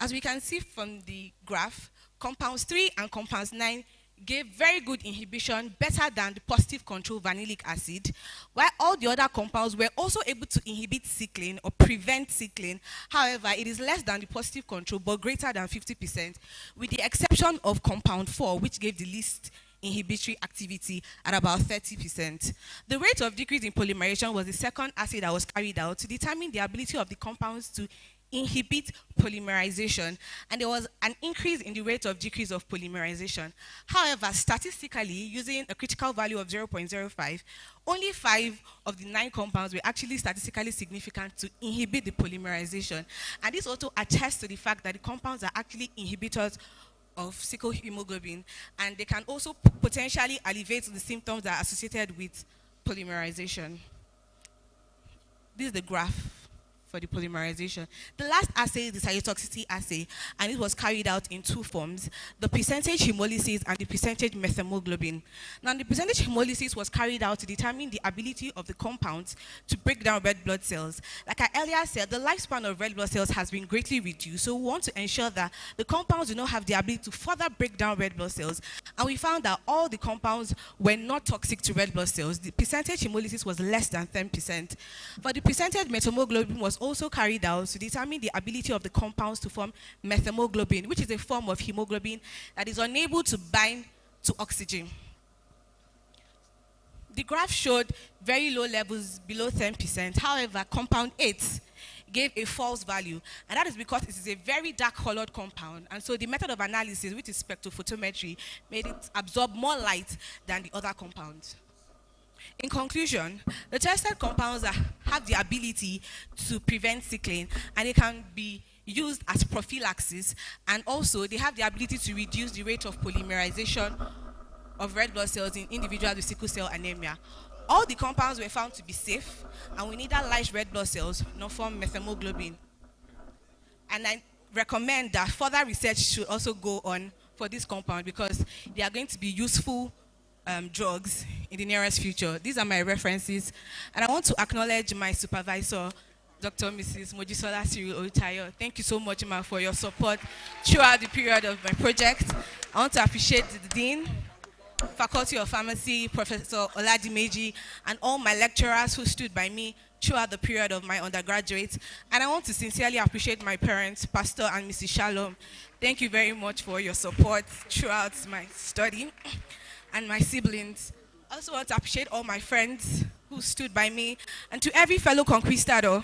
As we can see from the graph, compounds 3 and compounds 9 gave very good inhibition, better than the positive control vanillic acid, while all the other compounds were also able to inhibit sickling or prevent sickling. However, it is less than the positive control, but greater than 50%, with the exception of compound 4, which gave the least inhibitory activity at about 30%. The rate of decrease in polymerization was the second assay that was carried out to determine the ability of the compounds to inhibit polymerization, and there was an increase in the rate of decrease of polymerization. However, statistically, using a critical value of 0.05, only 5 of the 9 compounds were actually statistically significant to inhibit the polymerization. And this also attests to the fact that the compounds are actually inhibitors of sickle hemoglobin, and they can also potentially alleviate the symptoms that are associated with polymerization. This is the graph for the polymerization. The last assay is the cytotoxicity assay, and it was carried out in 2 forms, the percentage hemolysis and the percentage methemoglobin. Now, the percentage hemolysis was carried out to determine the ability of the compounds to break down red blood cells. Like I earlier said, the lifespan of red blood cells has been greatly reduced, so we want to ensure that the compounds do not have the ability to further break down red blood cells. And we found that all the compounds were not toxic to red blood cells. The percentage hemolysis was less than 10%. But the percentage methemoglobin was also carried out to determine the ability of the compounds to form methemoglobin, which is a form of hemoglobin that is unable to bind to oxygen. The graph showed very low levels below 10%. However, compound 8 gave a false value, and that is because it is a very dark colored compound, and so the method of analysis, which is spectrophotometry, made it absorb more light than the other compounds. In conclusion, the tested compounds have the ability to prevent sickling, and they can be used as prophylaxis, and also they have the ability to reduce the rate of polymerization of red blood cells in individuals with sickle cell anemia. All the compounds were found to be safe, and we neither lyse red blood cells nor form methemoglobin. And I recommend that further research should also go on for this compound, because they are going to be useful drugs in the nearest future. These are my references, and I want to acknowledge my supervisor, Dr. Mrs. Mojisola Cyril Otayo. Thank you so much, Ma, for your support throughout the period of my project. I want to appreciate the Dean, Faculty of Pharmacy, Professor Oladimeji, and all my lecturers who stood by me throughout the period of my undergraduate. And I want to sincerely appreciate my parents, Pastor and Mrs. Shalom. Thank you very much for your support throughout my study. And my siblings. I also want to appreciate all my friends who stood by me, and to every fellow conquistador,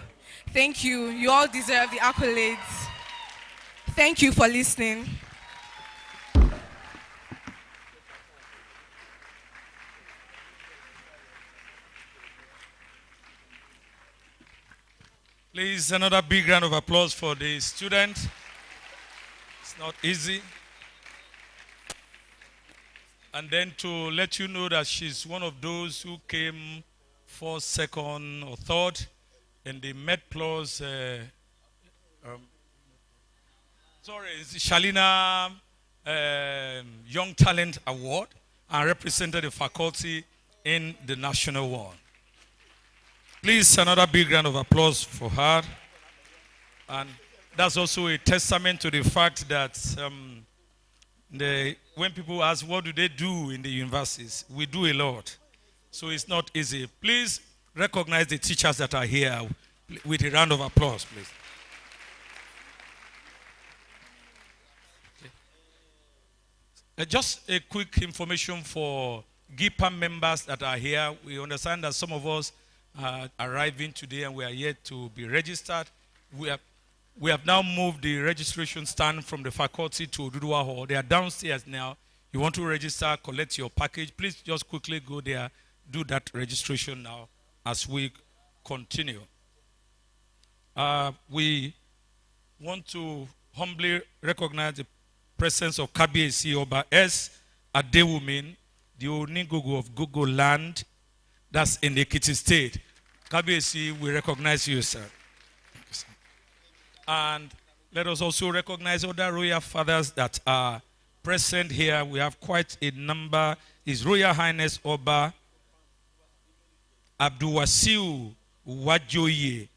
thank you. You all deserve the accolades. Thank you for listening. Please, another big round of applause for the student. It's not easy. And then to let you know that she's one of those who came first, second, or third in the MedPlus, Shalina Young Talent Award, and represented the faculty in the national one. Please, another big round of applause for her. And that's also a testament to the fact that when people ask what do they do in the universities, we do a lot. So it's not easy. Please recognize the teachers that are here with a round of applause, please. Okay. Just a quick information for GIPA members that are here. We understand that some of us are arriving today and we are yet to be registered. We have now moved the registration stand from the faculty to Oduduwa Hall. They are downstairs now. You want to register, collect your package, please just quickly go there, do that registration now as we continue. We want to humbly recognize the presence of Kabiyesi Oba S. Adewumin, the Onigogo of Gogo land, that's in the Ekiti State. Kabiyesi, we recognize you, sir. And let us also recognize other royal fathers that are present here. We have quite a number. His Royal Highness Oba Abdulwasiu Wajoye,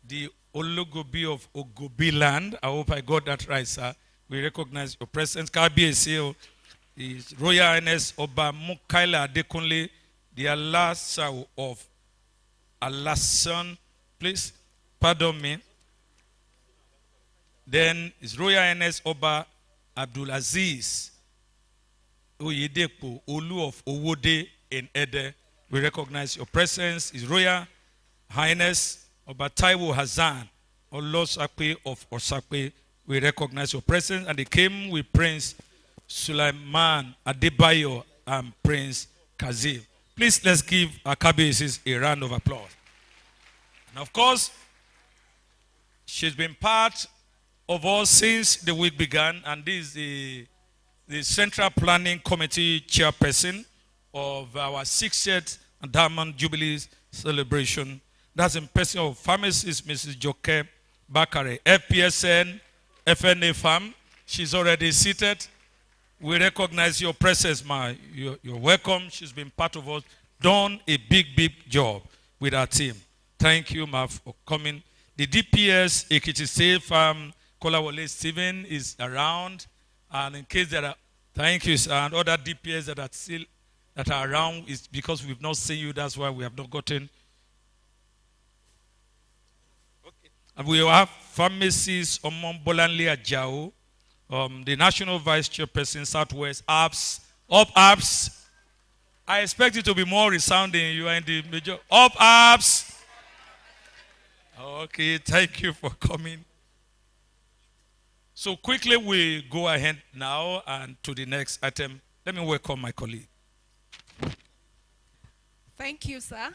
the Ologobi of Ogobi land. I hope I got that right, sir. We recognize your presence. Kabiyesi, His Royal Highness Oba Mukaila Adekunle, the Alasa of Alasan. Please, pardon me. Then His Royal Highness Oba Abdulaziz Oyedepo Olu of Owode in Ede. We recognize your presence. His Royal Highness Oba Taiwo Hazan Olosakwe of Osakwe, we recognize your presence. And they came with Prince Sulaiman Adebayo and Prince Kazim. Please, let's give our Kabisis a round of applause. And of course, she's been part of us since the week began, and this is the Central Planning Committee chairperson of our 60th Diamond Jubilee celebration. That's in person of pharmacist Mrs. Joke Bakare, FPSN, FNA Farm. She's already seated. We recognize your presence, ma. You're welcome. She's been part of us, done a big job with our team. Thank you, ma, for coming. The DPS, Ekiti State Farm, Kolawole Stephen is around. And in case there are, thank you, sir, and other DPS that are around, is because we've not seen you. That's why we have not gotten. Okay. And we have pharmacist Omon Bolanle Ajao, the National Vice Chairperson, Southwest, APS. I expect it to be more resounding. You are in the major. APS. Okay, thank you for coming. So quickly we go ahead now and to the next item. Let me welcome my colleague. Thank you, sir.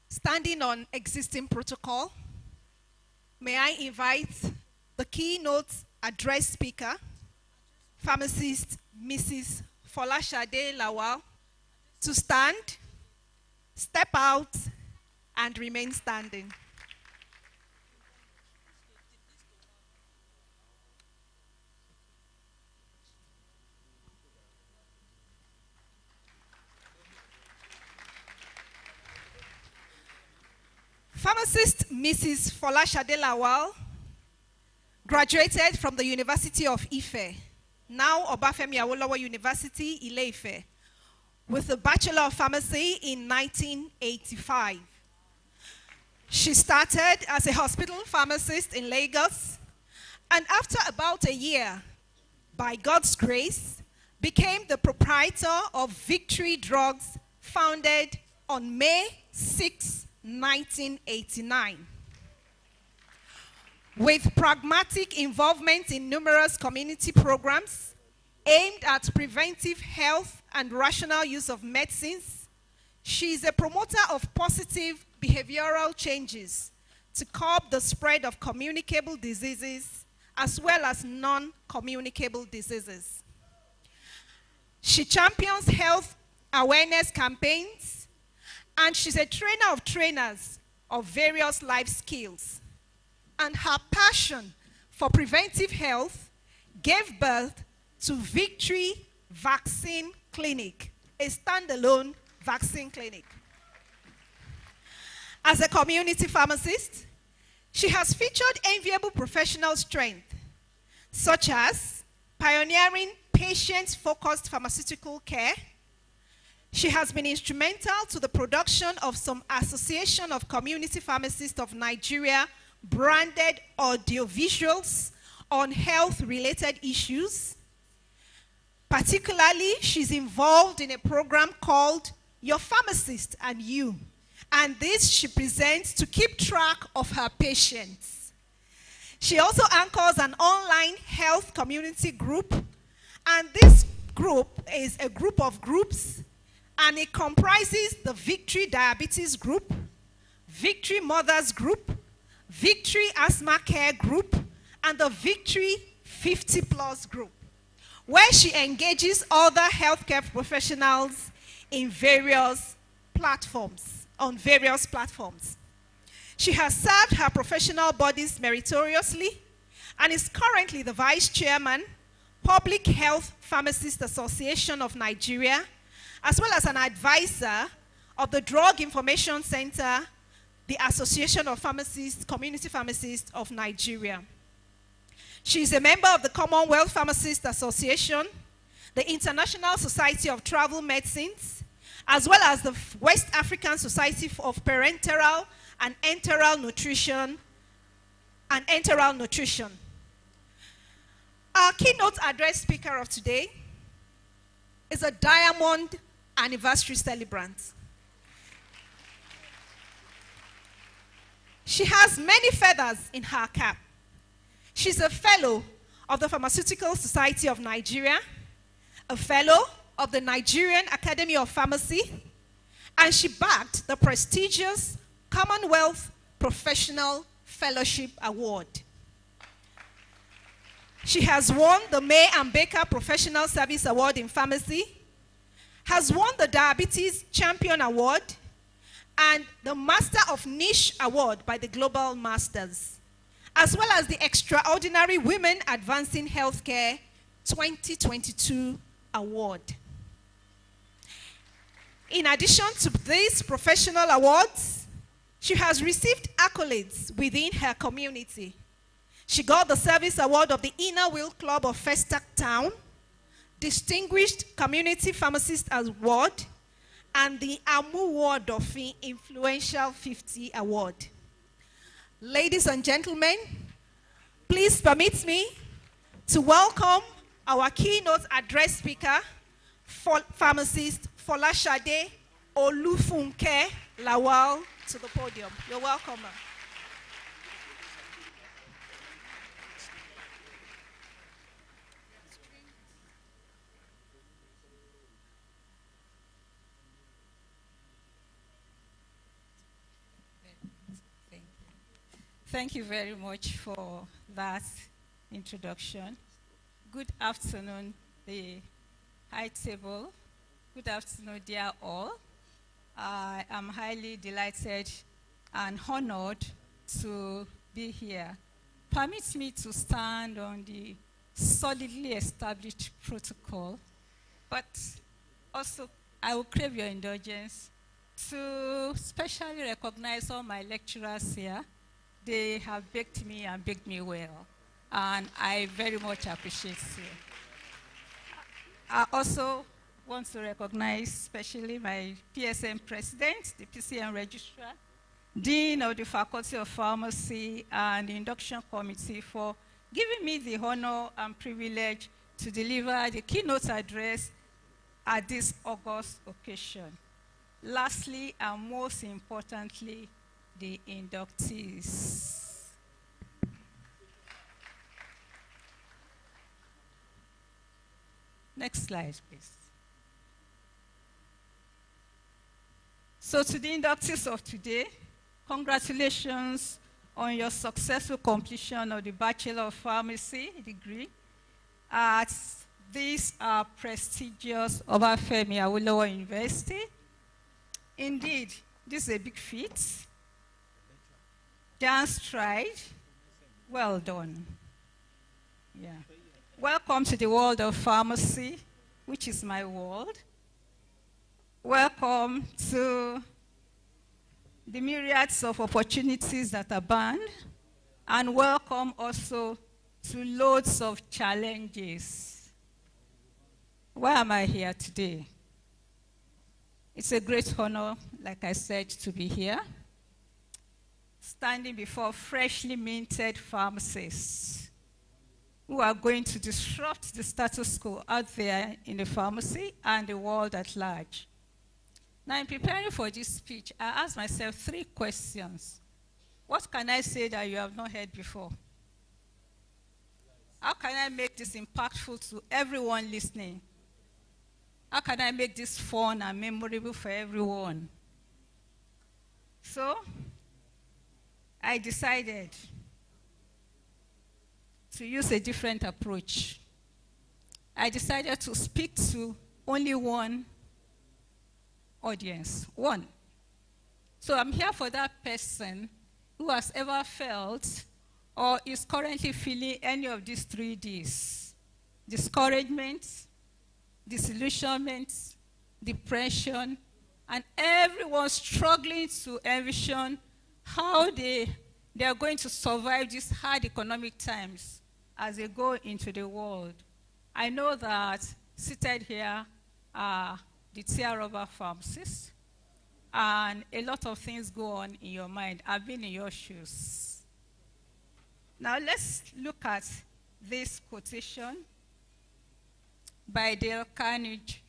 Standing on existing protocol, may I invite the keynote address speaker, pharmacist Mrs. Folashade Lawal, to stand, step out, and remain standing. Pharmacist Mrs. Folashade Lawal graduated from the University of Ife, now Obafemi Awolowo University, Ile-Ife, with a Bachelor of Pharmacy in 1985. She started as a hospital pharmacist in Lagos, and after about a year, by God's grace, became the proprietor of Victory Drugs, founded on May 6, 1989. With pragmatic involvement in numerous community programs aimed at preventive health and rational use of medicines, she is a promoter of positive behavioral changes to curb the spread of communicable diseases as well as non-communicable diseases. She champions health awareness campaigns, and she's a trainer of trainers of various life skills. And her passion for preventive health gave birth to Victory Vaccine Clinic, a standalone vaccine clinic. As a community pharmacist, she has featured enviable professional strength, such as pioneering patient-focused pharmaceutical care. She has been instrumental to the production of some Association of Community Pharmacists of Nigeria branded audiovisuals on health-related issues. Particularly, she's involved in a program called Your Pharmacist and You, and this she presents to keep track of her patients. She also anchors an online health community group, and this group is a group of groups, and it comprises the Victory Diabetes Group, Victory Mothers Group, Victory Asthma Care Group, and the Victory 50 Plus Group, where she engages other healthcare professionals in various platforms, on various platforms. She has served her professional bodies meritoriously and is currently the Vice Chairman, Public Health Pharmacists Association of Nigeria, as well as an advisor of the Drug Information Center, the Association of Pharmacists, Community Pharmacists of Nigeria. She is a member of the Commonwealth Pharmacists Association, the International Society of Travel Medicines, as well as the West African Society of Parenteral and Enteral Nutrition Our keynote address speaker of today is a Diamond Anniversary celebrant. She has many feathers in her cap. She's a fellow of the Pharmaceutical Society of Nigeria, a fellow of the Nigerian Academy of Pharmacy, and she bagged the prestigious Commonwealth Professional Fellowship Award. She has won the May and Baker Professional Service Award in Pharmacy, has won the Diabetes Champion Award, and the Master of Niche Award by the Global Masters, as well as the Extraordinary Women Advancing Healthcare 2022 Award. In addition to these professional awards, she has received accolades within her community. She got the Service Award of the Inner Wheel Club of Festac Town, Distinguished Community Pharmacist Award, and the Amu Dofi Influential 50 Award. Ladies and gentlemen, please permit me to welcome our keynote address speaker, pharmacist Folashade Olufunke Lawal, to the podium. You're welcome, ma'am. Thank you very much for that introduction. Good afternoon, the high table. Good afternoon, dear all. I am highly delighted and honored to be here. Permit me to stand on the solidly established protocol, but also I will crave your indulgence to specially recognize all my lecturers here. They have baked me and baked me well, and I very much appreciate it. I also want to recognize especially my PSM president, the PCM registrar, dean of the Faculty of Pharmacy, and the Induction Committee for giving me the honor and privilege to deliver the keynote address at this August occasion. Lastly, and most importantly, the inductees. Next slide, please. So to the inductees of today, congratulations on your successful completion of the Bachelor of Pharmacy degree at this prestigious Obafemi Awolowo University. Indeed, this is a big feat. Dance tried. Well done. Yeah. Welcome to the world of pharmacy, which is my world. Welcome to the myriads of opportunities that abound, and welcome also to loads of challenges. Why am I here today? It's a great honor, like I said, to be here, standing before freshly minted pharmacists who are going to disrupt the status quo out there in the pharmacy and the world at large. Now, in preparing for this speech, I asked myself 3 questions. What can I say that you have not heard before? How can I make this impactful to everyone listening? How can I make this fun and memorable for everyone? So, I decided to use a different approach. I decided to speak to only one audience, one. So I'm here for that person who has ever felt or is currently feeling any of these 3 Ds: discouragement, disillusionment, depression, and everyone struggling to envision how they are going to survive these hard economic times as they go into the world. I know that seated here are the tear-over pharmacists, and a lot of things go on in your mind. I've been in your shoes. Now let's look at this quotation by Dale Carnegie.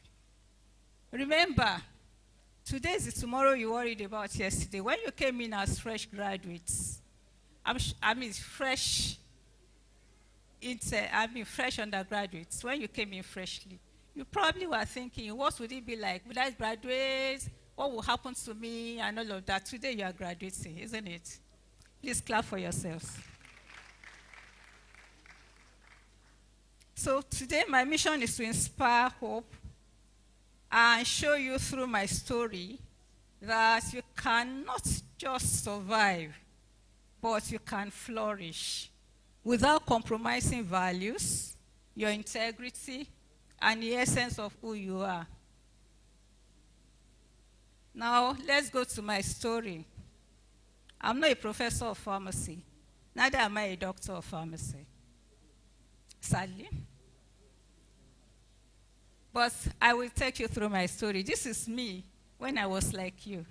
Remember, Today is the tomorrow you worried about yesterday. When you came in as fresh graduates, fresh undergraduates, when you came in freshly, you probably were thinking, what would it be like? Would I graduate? What will happen to me? And all of that. Today you are graduating, isn't it? Please clap for yourselves. So today my mission is to inspire hope and show you through my story that you cannot just survive, but you can flourish without compromising values, your integrity, and the essence of who you are. Now, let's go to my story. I'm not a professor of pharmacy, neither am I a doctor of pharmacy, sadly. But I will take you through my story. This is me when I was like you.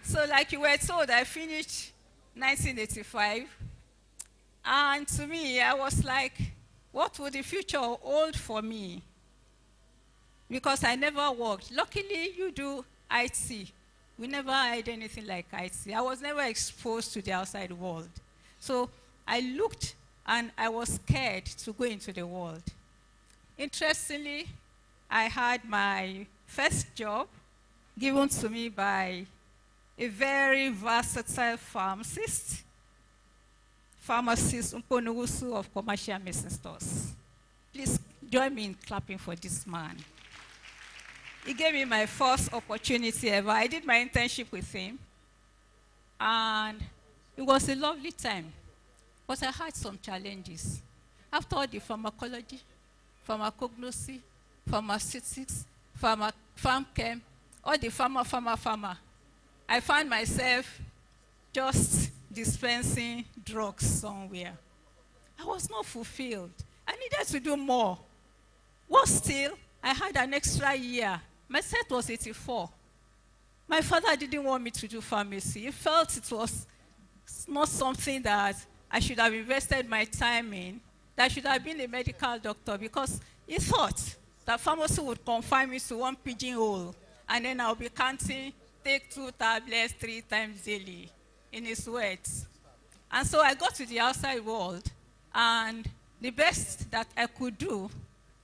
So like you were told, I finished 1985. And to me, I was like, what would the future hold for me? Because I never worked. Luckily, you do IT. We never had anything like IT. I was never exposed to the outside world. So I looked and I was scared to go into the world. Interestingly, I had my first job given to me by a very versatile pharmacist Mponugusu of Commercial Medicine Stores. Please join me in clapping for this man. He gave me my first opportunity ever. I did my internship with him, and it was a lovely time. But I had some challenges. After all the pharmacology, pharmacognosy, pharmaceutics, pharmchem, all the pharma, I found myself just dispensing drugs somewhere. I was not fulfilled. I needed to do more. Worse still, I had an extra year. My set was 84. My father didn't want me to do pharmacy. He felt it was not something that I should have invested my time in, that I should have been a medical doctor, because he thought that pharmacy would confine me to one pigeonhole, and then I'll be counting, take 2 tablets 3 times daily, in his words. And so I got to the outside world, and the best that I could do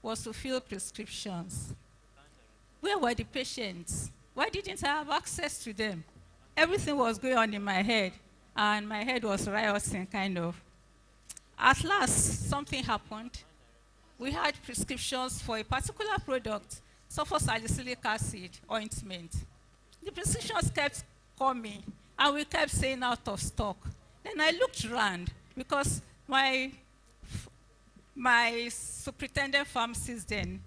was to fill prescriptions. Where were the patients? Why didn't I have access to them? Everything was going on in my head, and my head was rioting, kind of. At last, something happened. We had prescriptions for a particular product, sulfur-salicylic acid ointment. The prescriptions kept coming, and we kept saying out of stock. Then I looked around, because my superintendent pharmacist then,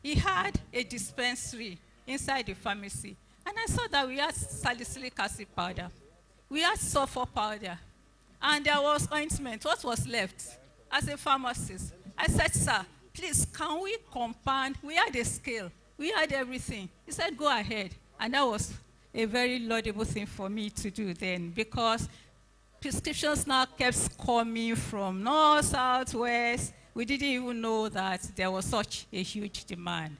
he had a dispensary inside the pharmacy. And I saw that we had salicylic acid powder. We had sulfur powder. And there was ointment. What was left? As a pharmacist, I said, sir, please, can we compound? We had a scale. We had everything. He said, go ahead. And that was a very laudable thing for me to do then, because prescriptions now kept coming from north, south, west. We didn't even know that there was such a huge demand.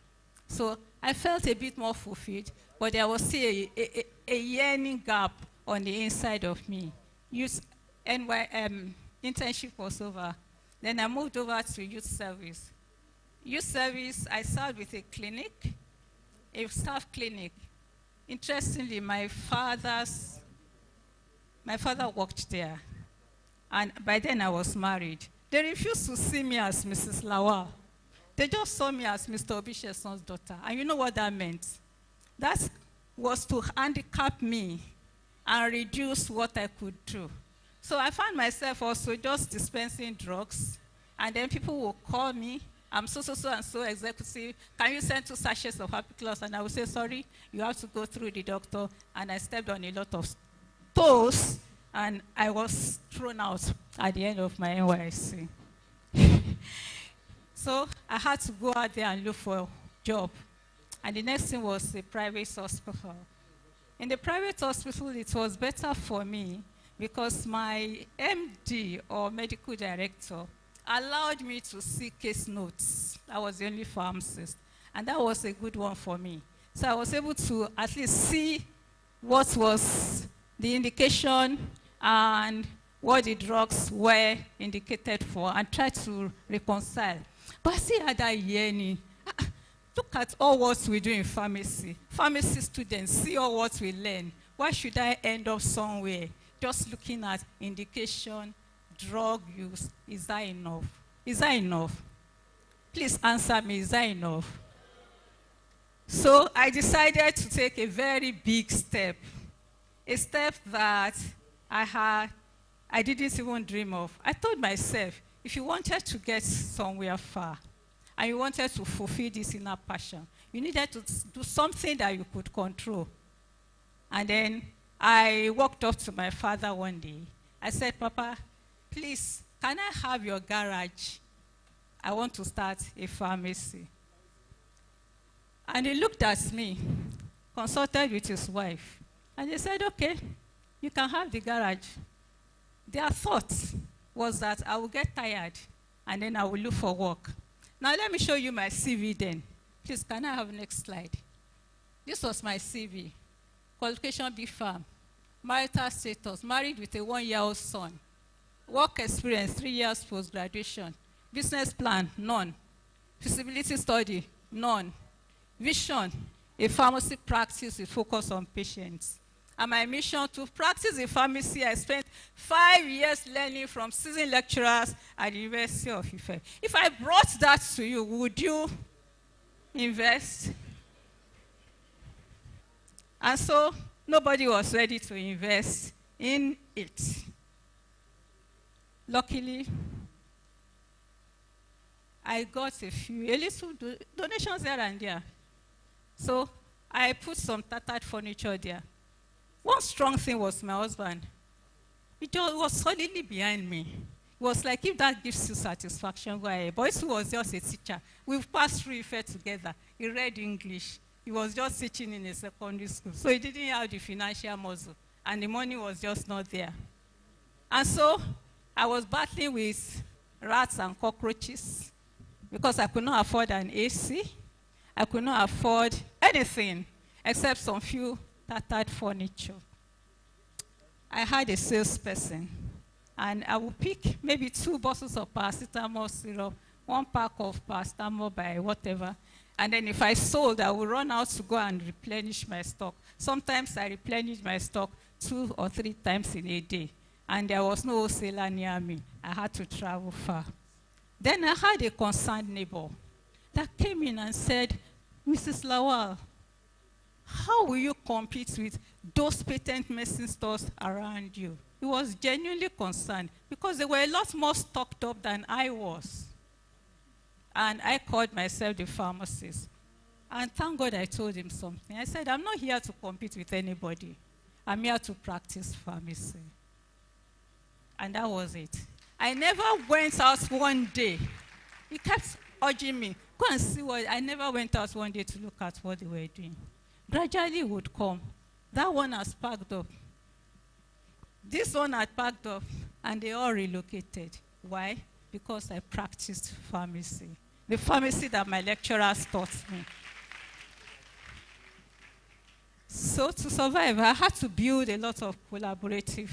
So I felt a bit more fulfilled, but there was still a yearning gap on the inside of me. Internship was over. Then I moved over to youth service. Youth service, I served with a clinic, a staff clinic. Interestingly, my father worked there, and by then I was married. They refused to see me as Mrs. Lawal. They just saw me as Mr. Obisheson's daughter, and you know what that meant? That was to handicap me and reduce what I could do. So I found myself also just dispensing drugs, and then people will call me, I'm so and so executive, can you send 2 sachets of Happy Claus? And I would say, sorry, you have to go through the doctor. And I stepped on a lot of toes, and I was thrown out at the end of my NYSC. So I had to go out there and look for a job. And the next thing was a private hospital. In the private hospital, it was better for me because my MD, or medical director, allowed me to see case notes. I was the only pharmacist. And that was a good one for me. So I was able to at least see what was the indication and what the drugs were indicated for and try to reconcile. But see how that yearning. Look at all what we do in pharmacy. Pharmacy students, see all what we learn. Why should I end up somewhere just looking at indication, drug use? Is that enough? Is that enough? Please answer me, is that enough? So I decided to take a very big step. A step that I didn't even dream of. I told myself, if you wanted to get somewhere far, and you wanted to fulfill this inner passion, you needed to do something that you could control. And then I walked up to my father one day. I said, Papa, please, can I have your garage? I want to start a pharmacy. And he looked at me, consulted with his wife, and he said, okay, you can have the garage. Their thought was that I will get tired, and then I will look for work. Now let me show you my CV then. Please, can I have the next slide? This was my CV. Qualification B Farm. Marital status, married with a 1-year-old son. Work experience, 3 years post-graduation. Business plan, none. Feasibility study, none. Vision, a pharmacy practice with focus on patients. And my mission to practice in pharmacy, I spent 5 years learning from seasoned lecturers at the University of Ife. If I brought that to you, would you invest? And so nobody was ready to invest in it. Luckily, I got a little donations there and there. So I put some tattered furniture there. One strong thing was my husband. He just was solidly behind me. It was like, if that gives you satisfaction, go ahead. But he was just a teacher. We've passed through Ife together. He read English. He was just teaching in a secondary school. So he didn't have the financial muscle. And the money was just not there. And so I was battling with rats and cockroaches because I could not afford an AC. I could not afford anything except some few tattered furniture. I had a salesperson, and I would pick maybe 2 bottles of paracetamol syrup, 1 pack of paracetamol by whatever, and then if I sold, I would run out to go and replenish my stock. Sometimes I replenished my stock 2 or 3 times in a day, and there was no wholesaler near me. I had to travel far. Then I had a concerned neighbor that came in and said, Mrs. Lawal, how will you compete with those patent medicine stores around you? He was genuinely concerned because they were a lot more stocked up than I was. And I called myself the pharmacist. And thank God I told him something. I said, I'm not here to compete with anybody. I'm here to practice pharmacy. And that was it. I never went out one day. He kept urging me, go and see what. I never went out one day to look at what they were doing. Gradually it would come. That one has packed up. This one had packed up, and they all relocated. Why? Because I practiced pharmacy. The pharmacy that my lecturers taught me. So to survive, I had to build a lot of collaborative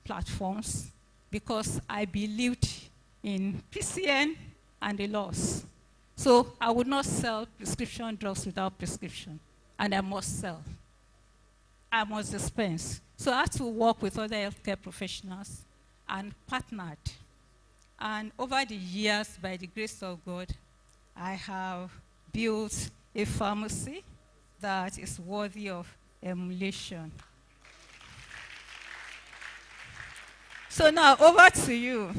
platforms because I believed in PCN and the laws. So I would not sell prescription drugs without prescription. And I must sell. I must dispense. So I had to work with other healthcare professionals and partnered. And over the years, by the grace of God, I have built a pharmacy that is worthy of emulation. So now, over to you.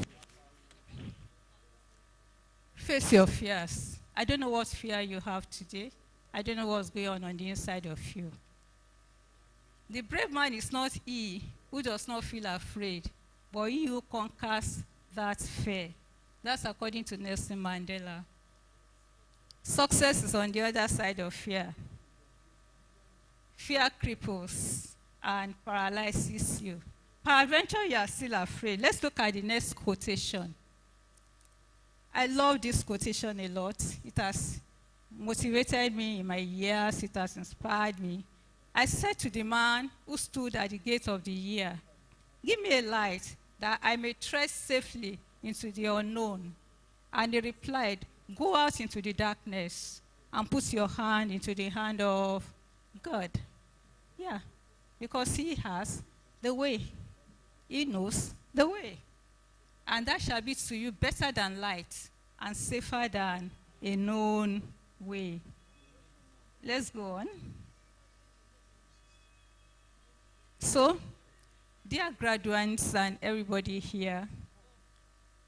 Face your fears. I don't know what fear you have today. I don't know what's going on the inside of you. The brave man is not he who does not feel afraid, but he who conquers that fear. That's according to Nelson Mandela. Success is on the other side of fear. Fear cripples and paralyzes you. Peradventure, you are still afraid. Let's look at the next quotation. I love this quotation a lot. It has motivated me in my years. It has inspired me. I said to the man who stood at the gate of the year, "Give me a light that I may tread safely into the unknown." And he replied, "Go out into the darkness and put your hand into the hand of God." Yeah, because he has the way. He knows the way. And that shall be to you better than light and safer than a known way. Let's go on. So, dear graduates and everybody here,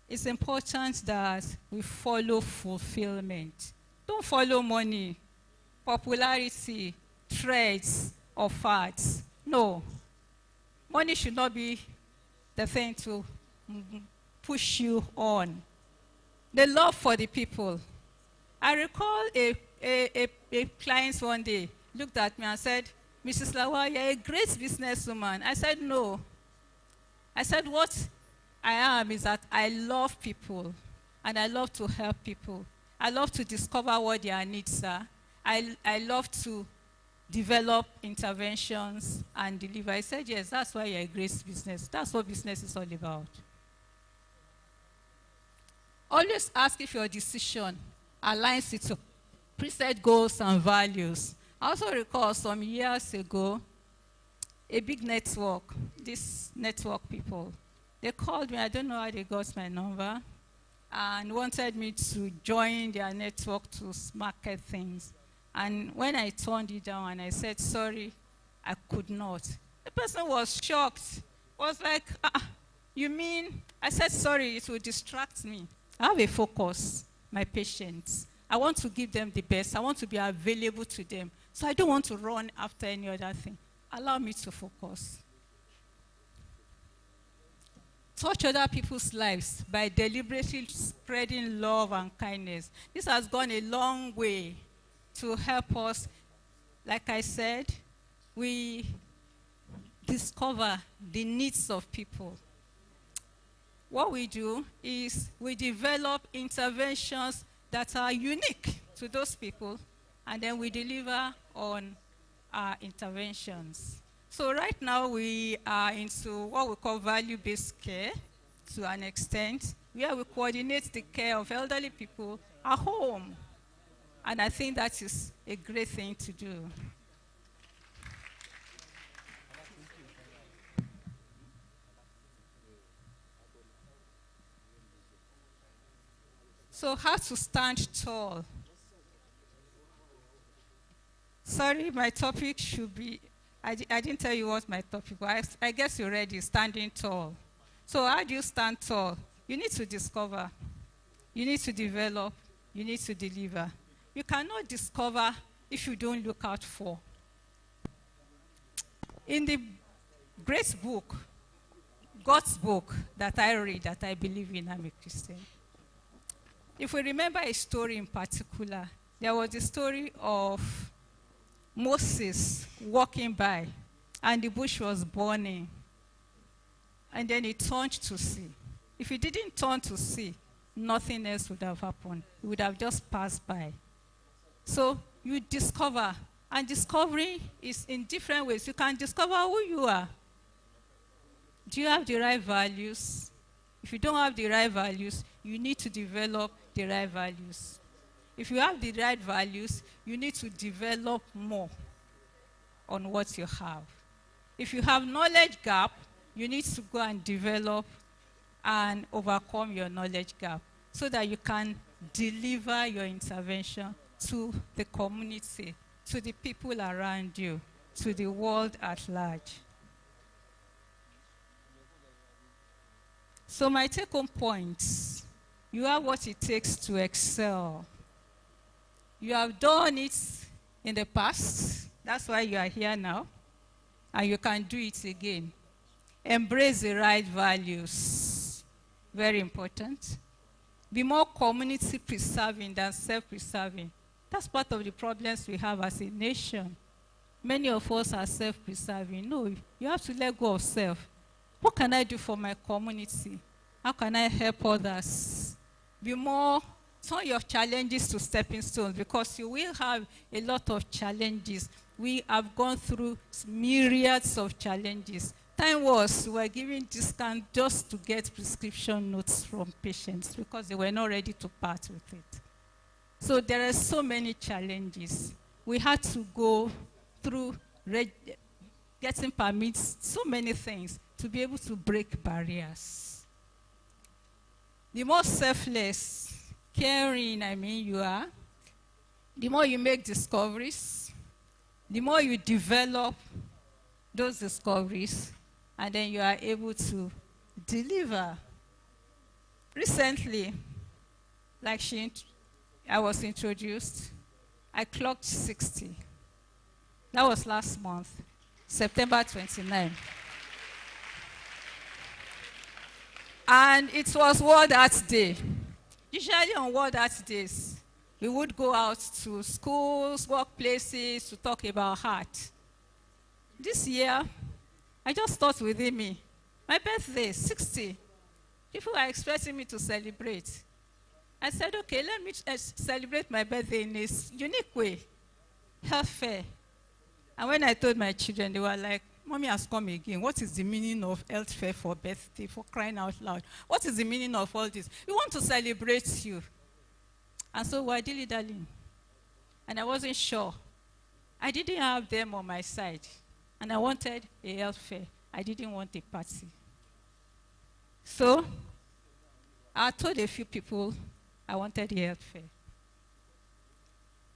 it's important that we follow fulfillment. Don't follow money, popularity, trends, or fads. No. Money should not be the thing to push you on. The love for the people. I recall a client one day looked at me and said, "Mrs. Lawa, you're a great businesswoman." I said, "No." I said, "What I am is that I love people, and I love to help people. I love to discover what their needs are. I love to develop interventions and deliver." I said, "Yes, that's why you're a great business. That's what business is all about." Always ask if your decision aligns with your preset goals and values. I also recall some years ago, a big network, these network people, they called me, I don't know how they got my number, and wanted me to join their network to market things. And when I turned it down and I said, "Sorry, I could not," the person was shocked. Was like, "You mean?" I said, "Sorry, it will distract me. I have a focus, my patients. I want to give them the best. I want to be available to them. So I don't want to run after any other thing. Allow me to focus." Touch other people's lives by deliberately spreading love and kindness. This has gone a long way to help us. Like I said, we discover the needs of people. What we do is we develop interventions that are unique to those people, and then we deliver on our interventions. So right now we are into what we call value-based care to an extent, where we coordinate the care of elderly people at home. And I think that is a great thing to do. So how to stand tall? Sorry, my topic should be, I didn't tell you what my topic was. I guess you read it, standing tall. So how do you stand tall? You need to discover. You need to develop. You need to deliver. You cannot discover if you don't look out for. In the great book, God's book that I read, that I believe in, I'm a Christian. If we remember a story in particular, there was a story of Moses walking by, and the bush was burning. And then he turned to see. If he didn't turn to see, nothing else would have happened. He would have just passed by. So you discover, and discovery is in different ways. You can discover who you are. Do you have the right values? If you don't have the right values, you need to develop the right values. If you have the right values, you need to develop more on what you have. If you have knowledge gap, you need to go and develop and overcome your knowledge gap so that you can deliver your intervention to the community, to the people around you, to the world at large. So my take-home points, you have what it takes to excel. You have done it in the past. That's why you are here now. And you can do it again. Embrace the right values. Very important. Be more community preserving than self-preserving. That's part of the problems we have as a nation. Many of us are self-preserving. No, you have to let go of self. What can I do for my community? How can I help others? turn your challenges to stepping stones, because you will have a lot of challenges. We have gone through myriads of challenges. Time was, we were giving discount just to get prescription notes from patients because they were not ready to part with it. So there are so many challenges. We had to go through getting permits, so many things to be able to break barriers. The more selfless, caring, you are, the more you make discoveries, the more you develop those discoveries, and then you are able to deliver. Recently, like I was introduced, I clocked 60. That was last month, September 29. And it was World Arts Day. Usually on World Arts Days, we would go out to schools, workplaces to talk about art. This year, I just thought within me, my birthday, 60. People are expecting me to celebrate. I said, okay, let me celebrate my birthday in a unique way, health fair. And when I told my children, they were like, Mommy has come again. What is the meaning of health fair for birthday, for crying out loud? What is the meaning of all this? We want to celebrate you. And so we're dilly-dallying. And I wasn't sure. I didn't have them on my side. And I wanted a health fair. I didn't want a party. So I told a few people I wanted a health fair.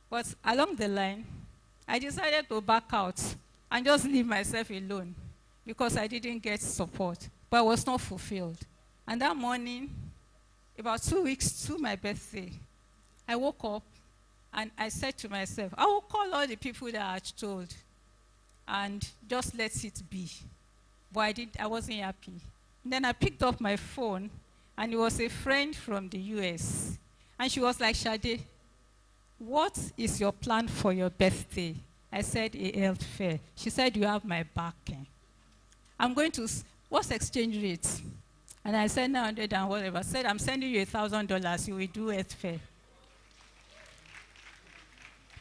But along the line, I decided to back out and just leave myself alone because I didn't get support, but I was not fulfilled. And that morning, about 2 weeks to my birthday, I woke up and I said to myself, I will call all the people that I had told and just let it be. But I wasn't happy. And then I picked up my phone, and it was a friend from the US. And she was like, Shade, what is your plan for your birthday? I said, a health fair. She said, you have my backing. I'm going to, what's exchange rate? And I said, 900 and whatever. I said, I'm sending you $1,000. You will do health fair.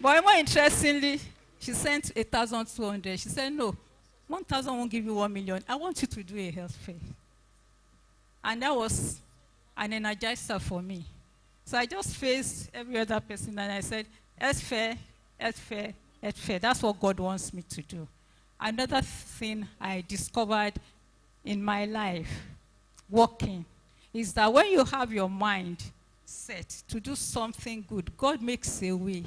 But more interestingly, she sent 1,200. She said, no, 1,000 won't give you 1 million. I want you to do a health fair. And that was an energizer for me. So I just faced every other person and I said, health fair, health fair, health fair. That's what God wants me to do. Another thing I discovered in my life, working, is that when you have your mind set to do something good, God makes a way.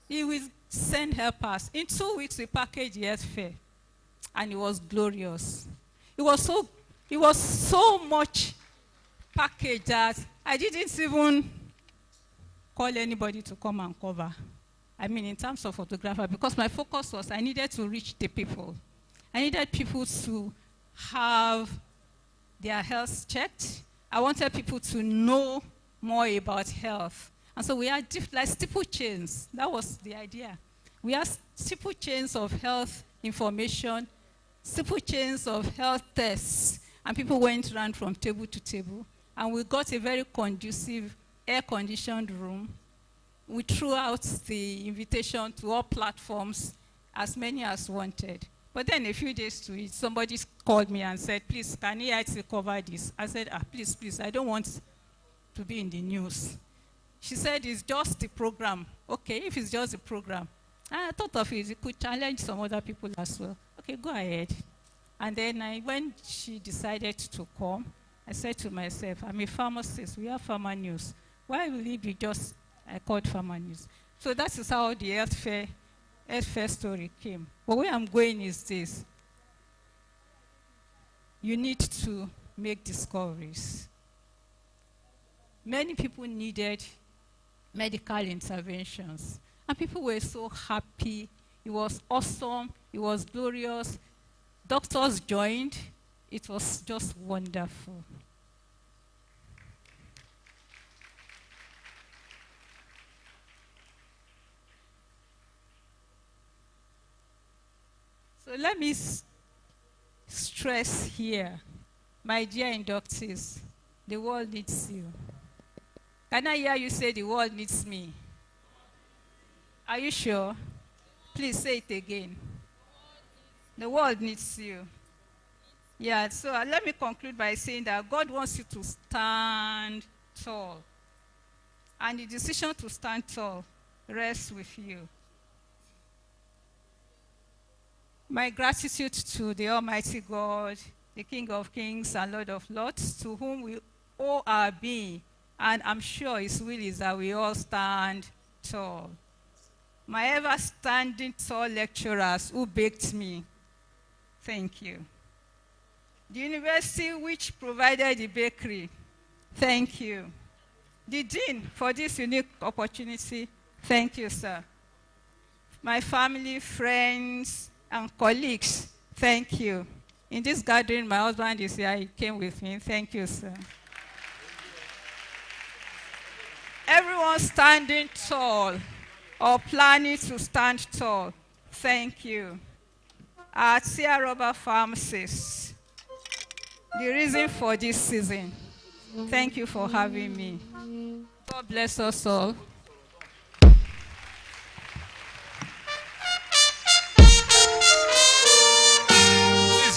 He will send helpers. In 2 weeks, we packaged the health fair, and it was glorious. It was so much packaged that I didn't even call anybody to come and cover. I mean, in terms of photographer, because my focus was I needed to reach the people. I needed people to have their health checked. I wanted people to know more about health. And so we had like steeple chains. That was the idea. We had steeple chains of health information, steeple chains of health tests, and people went around from table to table. And we got a very conducive, air-conditioned room. We threw out the invitation to all platforms, as many as wanted. But then a few days to it, somebody called me and said, please, can EIT cover this? I said, please, I don't want to be in the news. She said, it's just the program. Okay, if it's just the program. And I thought of it could challenge some other people as well. Okay, go ahead. And then when she decided to come, I said to myself, I'm a pharmacist. We have pharma news. Why will it be just, I called pharma news. So that is how the health fair story came. But where I'm going is this. You need to make discoveries. Many people needed medical interventions. And people were so happy. It was awesome. It was glorious. Doctors joined. It was just wonderful. So let me stress here, my dear inductees, the world needs you. Can I hear you say the world needs me? Are you sure? Please say it again. The world needs you. Yeah, so let me conclude by saying that God wants you to stand tall. And the decision to stand tall rests with you. My gratitude to the Almighty God, the King of Kings and Lord of Lords, to whom we owe our being, and I'm sure His will is that we all stand tall. My ever-standing tall lecturers who baked me, thank you. The university which provided the bakery, thank you. The dean for this unique opportunity, thank you, sir. My family, friends, and colleagues, thank you. In this gathering, my husband is here, he came with me, thank you, sir. Everyone standing tall or planning to stand tall, thank you. Our Tia Rubber Pharmacists, the reason for this season, thank you for having me. God bless us all.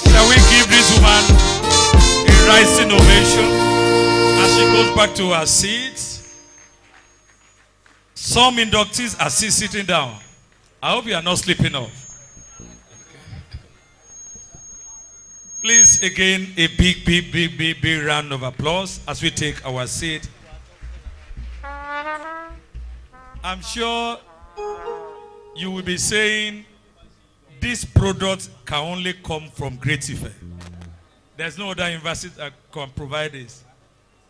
Shall we give this woman a rising ovation as she goes back to her seat? Some inductees are still sitting down. I hope you are not sleeping off. Please, again, a big round of applause as we take our seat. I'm sure you will be saying, this product can only come from Great Ife. There's no other university that can provide this.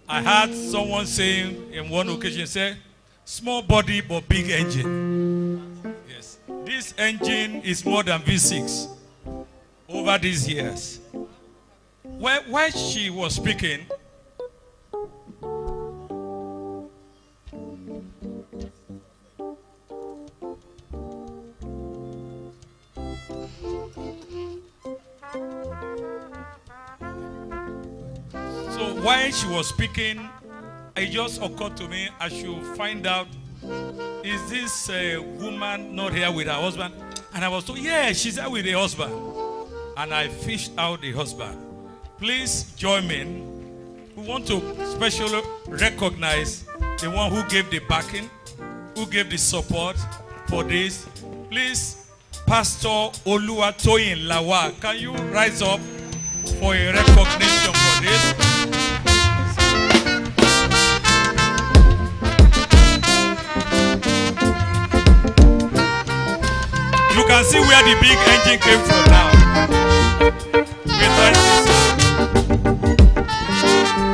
I heard someone saying in one occasion, say, small body but big engine. Yes. This engine is more than V6 over these years. While she was speaking, it just occurred to me I should find out, is this woman not here with her husband? And I was told, yeah, she's here with her husband. And I fished out the husband. Please join me. We want to specially recognize the one who gave the backing, who gave the support for this. Please, Pastor Oluwatoyin Lawa, can you rise up for a recognition for this? You can see where the big engine came from now.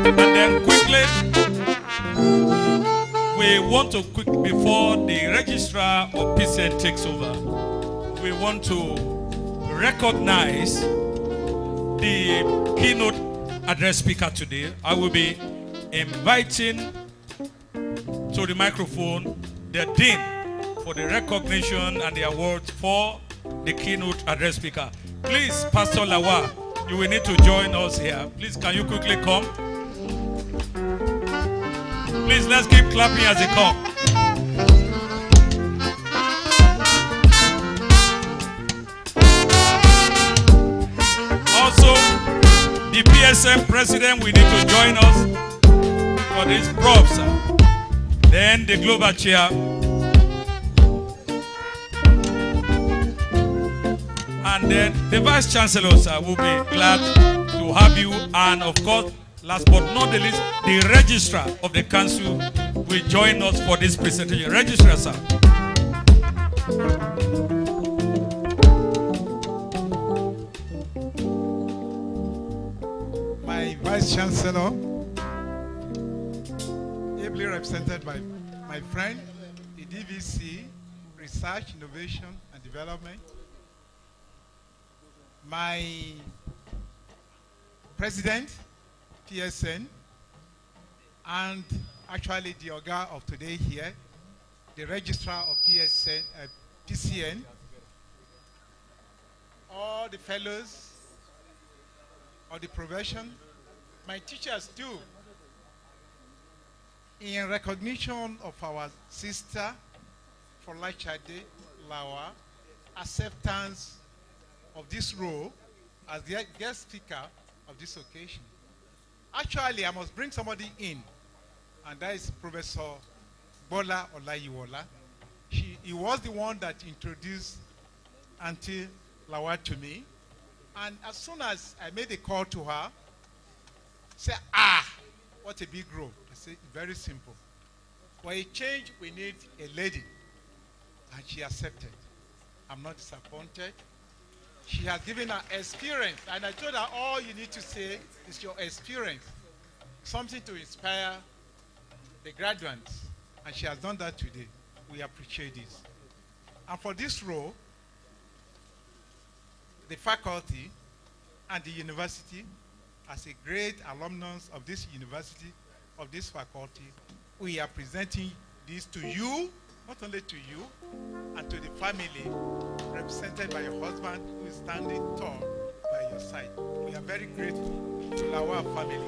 And then quickly, we want to before the registrar of PCN takes over, we want to recognize the keynote address speaker today. I will be inviting to the microphone the dean for the recognition and the award for the keynote address speaker. Please, Pastor Lawa, you will need to join us here. Please, can you quickly come? Please, let's keep clapping as they come. Also, the PSM president will need to join us for this props. Then the global chair. And then the Vice Chancellor, sir, will be glad to have you. And of course, last but not the least, the Registrar of the Council will join us for this presentation. Registrar, sir. My Vice Chancellor, ably represented by my friend, the DVC, Research, Innovation, and Development, my president, PSN, and actually the Oga of today here, the registrar of PCN, all the fellows of the profession, my teachers too, in recognition of our sister, Folashade Lawa, acceptance of this role as the guest speaker of this occasion. Actually, I must bring somebody in, and that is Professor Bola Olayiwola. He was the one that introduced Auntie Lawa to me. And as soon as I made a call to her, say, what a big role. I said, very simple. For a change, we need a lady. And she accepted. I'm not disappointed. She has given her experience. And I told her, all you need to say is your experience. Something to inspire the graduates. And she has done that today. We appreciate this. And for this role, the faculty and the university, as a great alumnus of this university, of this faculty, we are presenting this to you, not only to you, and to the family represented by your husband who is standing tall by your side. We are very grateful to our family.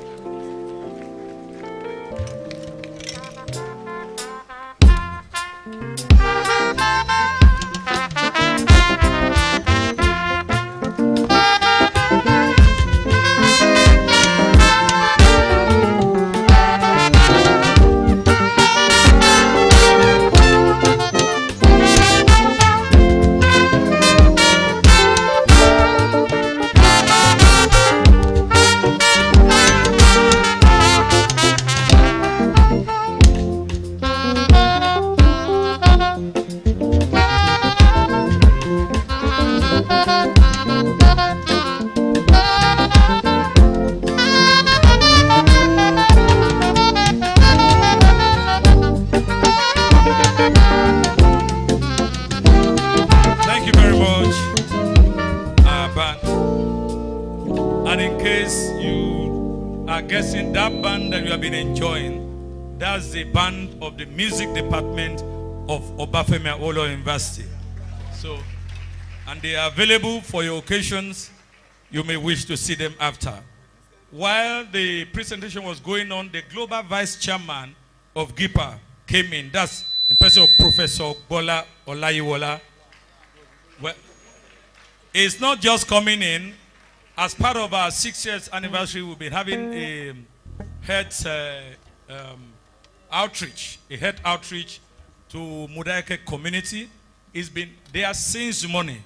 Guessing that band that you have been enjoying, that's the band of the music department of Obafemi Awolowo University. So, and they are available for your occasions. You may wish to see them after. While the presentation was going on, the global vice chairman of GIPA came in. That's in person of Professor Bola Olayiwola. Well, it's not just coming in. As part of our 6 years anniversary, we'll be having a health outreach to Mudaeke community. It's been there since morning.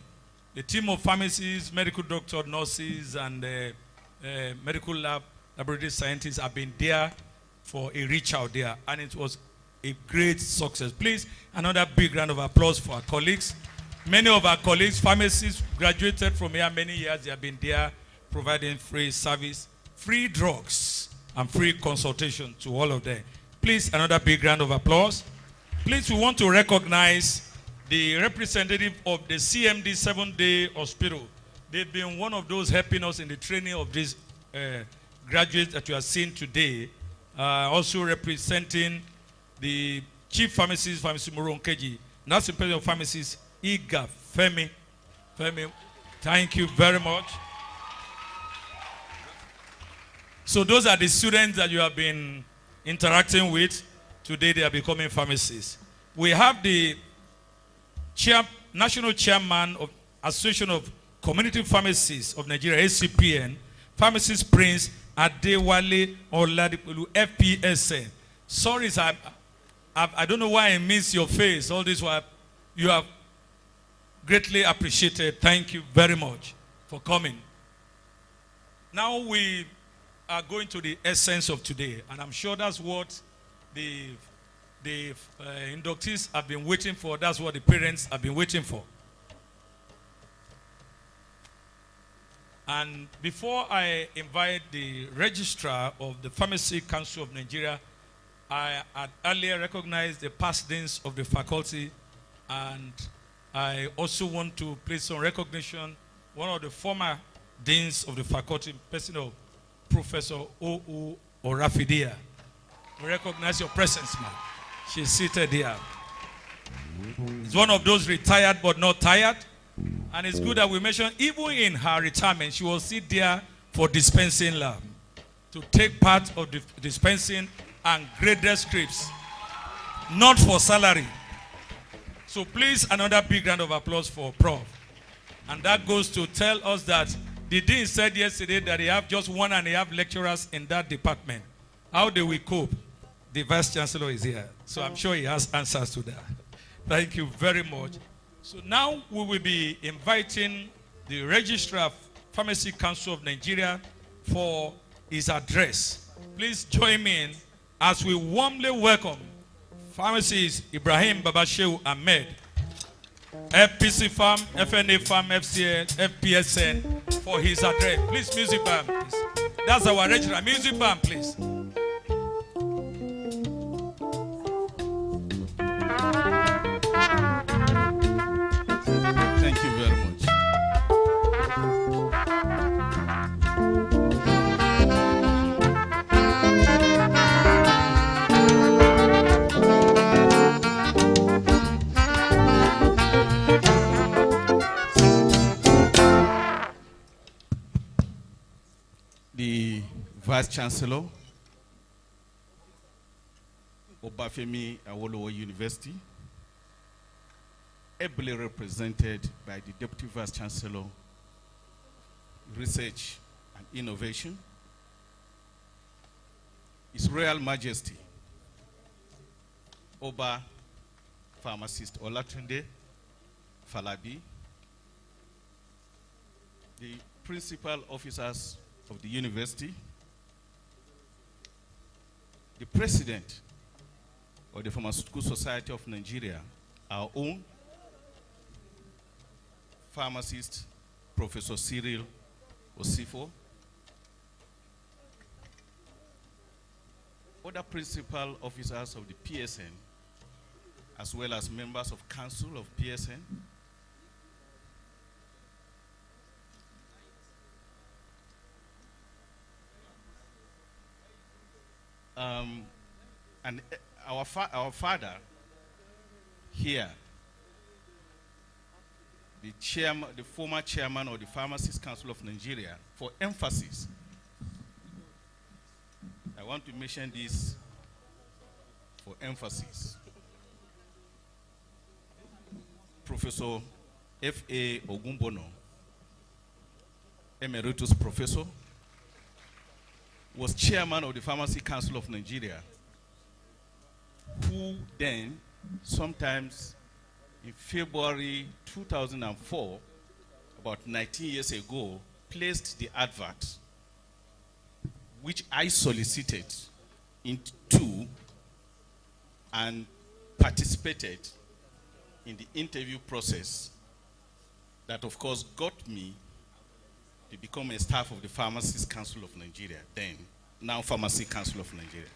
The team of pharmacists, medical doctors, nurses, and medical laboratory scientists have been there for a reach out there, and it was a great success. Please, another big round of applause for our colleagues. Many of our colleagues, pharmacists, graduated from here many years. They have been there providing free service, free drugs, and free consultation to all of them. Please, another big round of applause. Please, we want to recognize the representative of the CMD 7-day hospital. They've been one of those helping us in the training of these graduates that you are seeing today. Also representing the chief pharmacist, Pharmacy Moronkeji, nursing president of pharmacists, Iga Femi. Femi, thank you very much. So those are the students that you have been interacting with. Today they are becoming pharmacists. We have the national chairman of Association of Community Pharmacists of Nigeria, ACPN, Pharmacist Prince Adewale Oladipulu, FPSN. Sorry, sir, I don't know why I miss your face. All this while you have greatly appreciated. Thank you very much for coming. Now we are going to the essence of today, and I'm sure that's what the inductees have been waiting for. That's what the parents have been waiting for. And before I invite the registrar of the Pharmacy Council of Nigeria, I had earlier recognized the past deans of the faculty, and I also want to place on recognition one of the former deans of the faculty, person of Professor O.U. Orafidia. We recognize your presence, ma'am. She's seated here. It's one of those retired but not tired. And it's good that we mention, even in her retirement, she will sit there for dispensing lab, to take part of the dispensing and graded scripts, not for salary. So please, another big round of applause for Prof. And that goes to tell us that the dean said yesterday that they have just 1.5 lecturers in that department. How they will cope? The Vice Chancellor is here. So I'm sure he has answers to that. Thank you very much. So now we will be inviting the Registrar of Pharmacy Council of Nigeria for his address. Please join me in as we warmly welcome Pharmacist Ibrahim Babashew Ahmed, FPC Farm, FNA Farm, FCN, FPSN, for his address. Please, music band, please. That's our registrar. Music band, please. Thank you very much. The Vice Chancellor, Obafemi Awolowo University, ably represented by the Deputy Vice Chancellor, Research and Innovation, His Royal Majesty, Oba Pharmacist Olatunde Falabi, the principal officers of the university, the president of the Pharmaceutical Society of Nigeria, our own pharmacist, Professor Cyril Osifo, other principal officers of the PSN, as well as members of council of PSN, and our father here, the former chairman of the Pharmacist Council of Nigeria, for emphasis. I want to mention this for emphasis. Professor F.A. Ogumbono, Emeritus Professor, was chairman of the Pharmacy Council of Nigeria, who then, sometimes in February 2004, about 19 years ago, placed the advert, which I solicited into and participated in the interview process that, of course, got me to become a staff of the Pharmacist Council of Nigeria, then, now Pharmacy Council of Nigeria.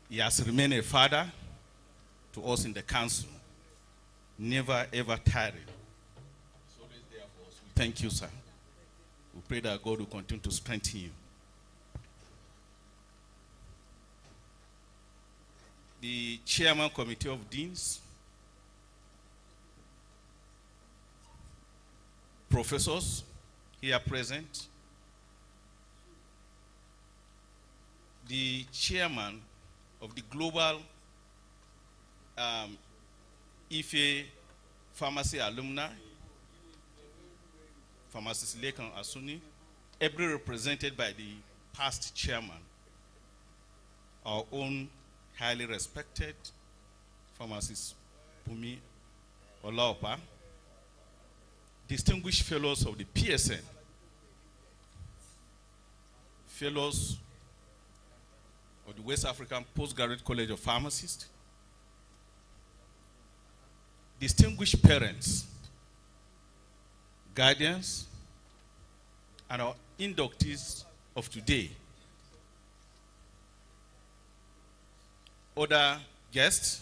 He has remained a father to us in the council, never ever tiring. He's always there for us. Thank you, sir. We pray that God will continue to strengthen you. The Chairman Committee of Deans, professors here present, the chairman of the Global Ile-Ife Pharmacy Alumni, Pharmacist Lekan Asuni, ably represented by the past chairman, our own highly respected Pharmacist Pumi Olaopa, distinguished fellows of the PSN, fellows of the West African Postgraduate College of Pharmacists, distinguished parents, guardians, and our inductees of today, other guests,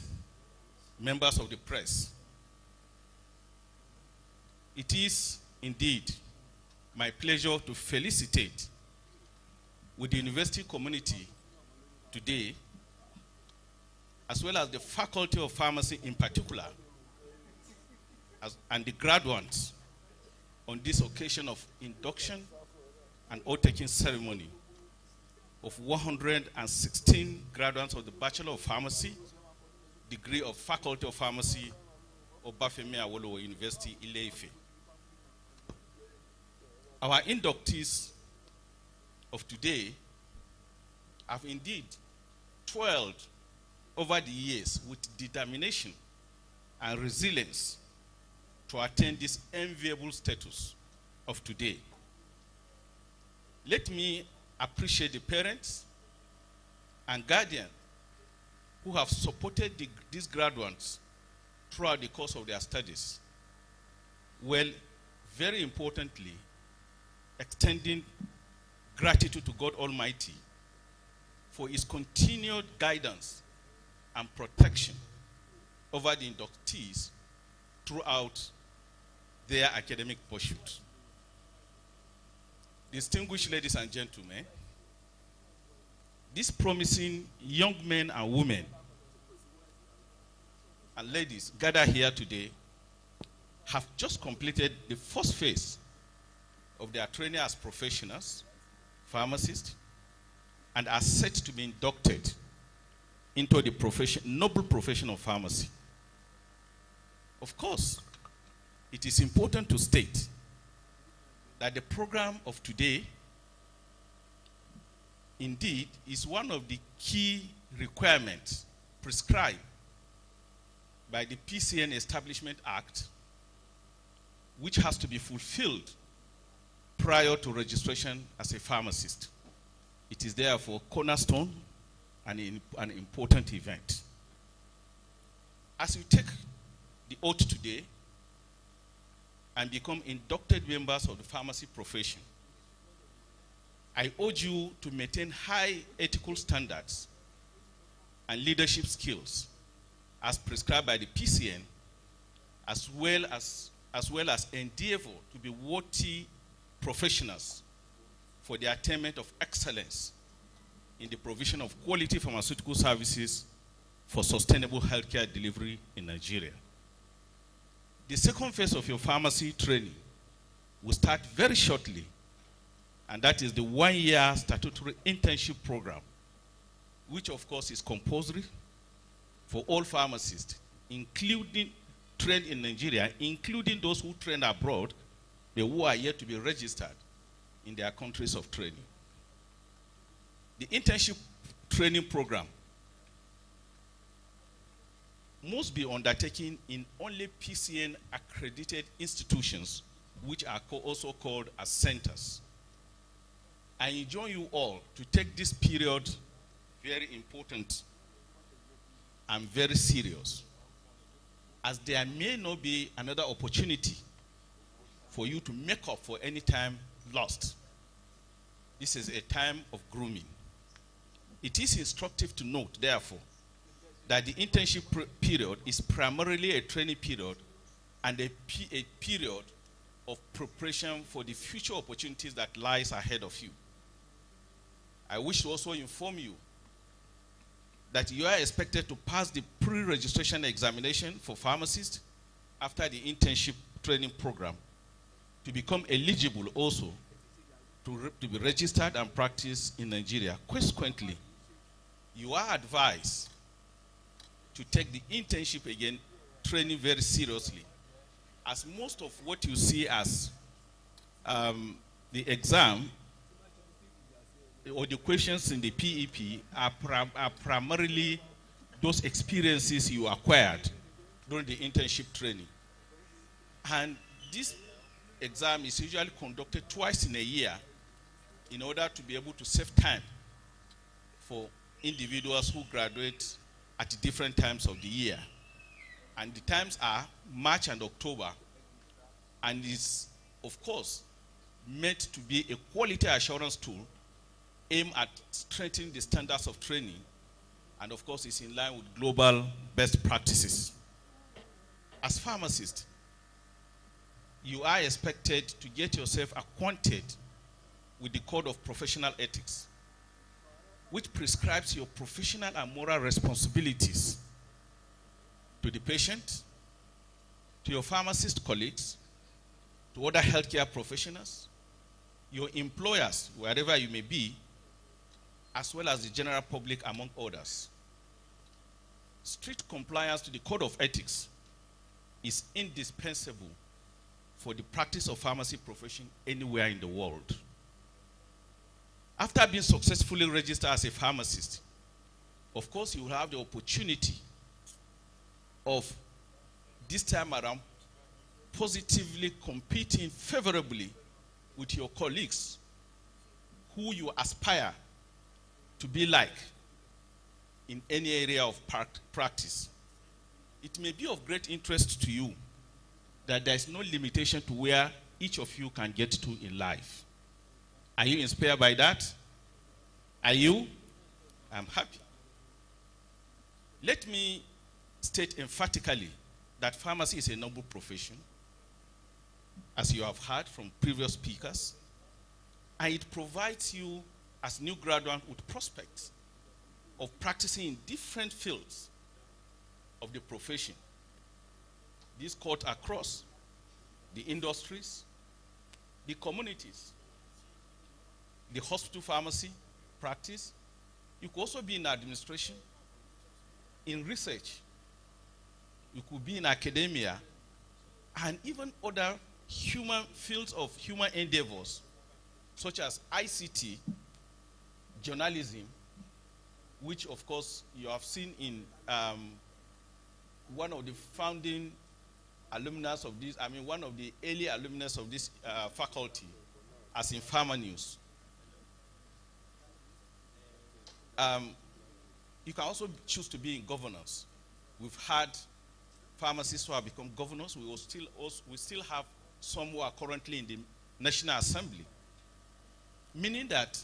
members of the press. It is indeed my pleasure to felicitate with the university community today, as well as the Faculty of Pharmacy in particular, and the graduates on this occasion of induction and oath-taking ceremony. of 116 graduates of the Bachelor of Pharmacy, degree of Faculty of Pharmacy, Obafemi Awolowo University, Ile-Ife. Our inductees of today have indeed toiled over the years with determination and resilience to attain this enviable status of today. Let me appreciate the parents and guardians who have supported these graduates throughout the course of their studies. Well, very importantly, extending gratitude to God Almighty for his continued guidance and protection over the inductees throughout their academic pursuit. Distinguished ladies and gentlemen, these promising young men and women and ladies gathered here today have just completed the first phase of their training as professionals, pharmacists, and are set to be inducted into the noble profession of pharmacy. Of course, it is important to state that the program of today indeed is one of the key requirements prescribed by the PCN Establishment Act, which has to be fulfilled prior to registration as a pharmacist. It is therefore cornerstone and an important event. As you take the oath today and become inducted members of the pharmacy profession, I urge you to maintain high ethical standards and leadership skills as prescribed by the PCN, as well as endeavor to be worthy professionals for the attainment of excellence in the provision of quality pharmaceutical services for sustainable healthcare delivery in Nigeria. The second phase of your pharmacy training will start very shortly, and that is the one-year statutory internship program, which of course is compulsory for all pharmacists, including trained in Nigeria, including those who train abroad, but who are yet to be registered in their countries of training. The internship training program must be undertaken in only PCN accredited institutions, which are also called as centers. I enjoin you all to take this period very important and very serious, as there may not be another opportunity for you to make up for any time lost. This is a time of grooming. It is instructive to note, therefore, that the internship period is primarily a training period and a period of preparation for the future opportunities that lies ahead of you. I wish to also inform you that you are expected to pass the pre-registration examination for pharmacists after the internship training program to become eligible also to be registered and practice in Nigeria. Consequently, you are advised to take the internship again training very seriously, as most of what you see as the exam or the questions in the PEP are primarily those experiences you acquired during the internship training. And this exam is usually conducted twice in a year in order to be able to save time for individuals who graduate at different times of the year. And the times are March and October, and is, of course, meant to be a quality assurance tool aimed at strengthening the standards of training, and of course is in line with global best practices. As pharmacists, you are expected to get yourself acquainted with the Code of Professional Ethics, which prescribes your professional and moral responsibilities to the patient, to your pharmacist colleagues, to other healthcare professionals, your employers, wherever you may be, as well as the general public, among others. Strict compliance to the code of ethics is indispensable for the practice of pharmacy profession anywhere in the world. After being successfully registered as a pharmacist, of course, you will have the opportunity of, this time around, positively competing favorably with your colleagues who you aspire to be like in any area of practice. It may be of great interest to you that there is no limitation to where each of you can get to in life. Are you inspired by that? Are you? I'm happy. Let me state emphatically that pharmacy is a noble profession, as you have heard from previous speakers, and it provides you as new graduates with prospects of practicing in different fields of the profession. These cut across the industries, the communities, the hospital pharmacy practice. You could also be in administration, in research. You could be in academia, and even other human fields of human endeavors, such as ICT, journalism, which of course you have seen in one of the founding alumnus of this, one of the early alumnus of this faculty, as in Pharma News. You can also choose to be in governance. We've had pharmacists who have become governors. We still have some who are currently in the National Assembly, meaning that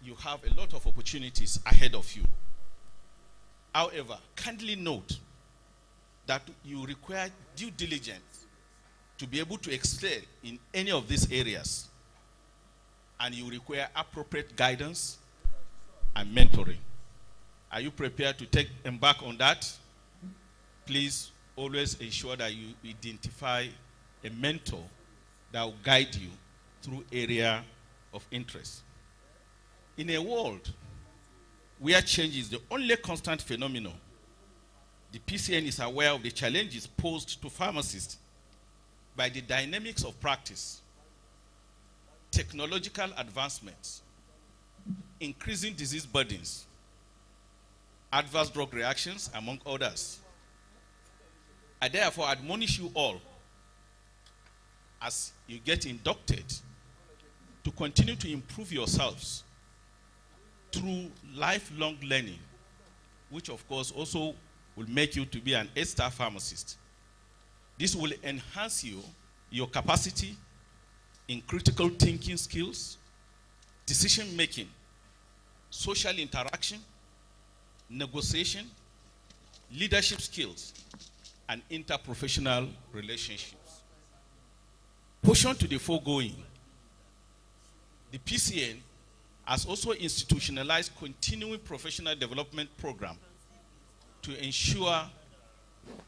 you have a lot of opportunities ahead of you. However, kindly note that you require due diligence to be able to excel in any of these areas, and you require appropriate guidance and mentoring. Are you prepared to embark on that? Please always ensure that you identify a mentor that will guide you through area of interest. In a world where change is the only constant phenomenon, the PCN is aware of the challenges posed to pharmacists by the dynamics of practice, technological advancements, increasing disease burdens, adverse drug reactions, among others. I therefore admonish you all, as you get inducted, to continue to improve yourselves through lifelong learning, which of course also will make you to be an 8-star pharmacist. This will enhance your capacity in critical thinking skills, decision making, social interaction, negotiation, leadership skills, and interprofessional relationships. Portion to the foregoing, the PCN has also institutionalized continuing professional development program to ensure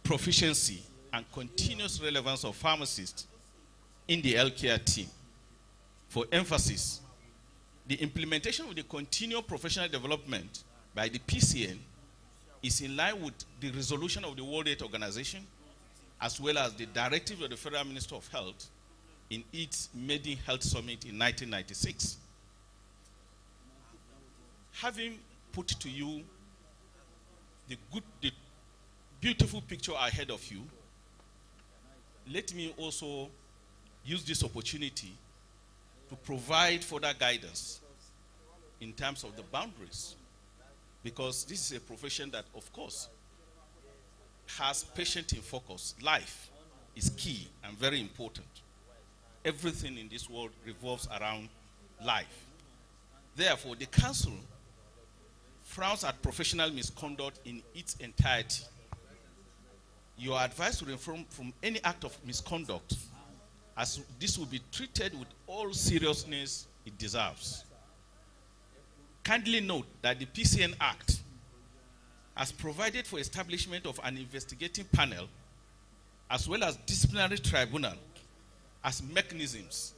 proficiency and continuous relevance of pharmacists in the healthcare team. For emphasis, the implementation of the continual professional development by the PCN is in line with the resolution of the World Health Organization, as well as the directive of the Federal Minister of Health in its Made Health Summit in 1996. Having put to you the beautiful picture ahead of you, let me also use this opportunity to provide further guidance in terms of the boundaries, because this is a profession that, of course, has patient in focus. Life is key and very important. Everything in this world revolves around life. Therefore, the Council frowns at professional misconduct in its entirety. You are advised to refrain from any act of misconduct, as this will be treated with all seriousness it deserves. Kindly note that the PCN Act has provided for establishment of an investigating panel as well as disciplinary tribunal as mechanisms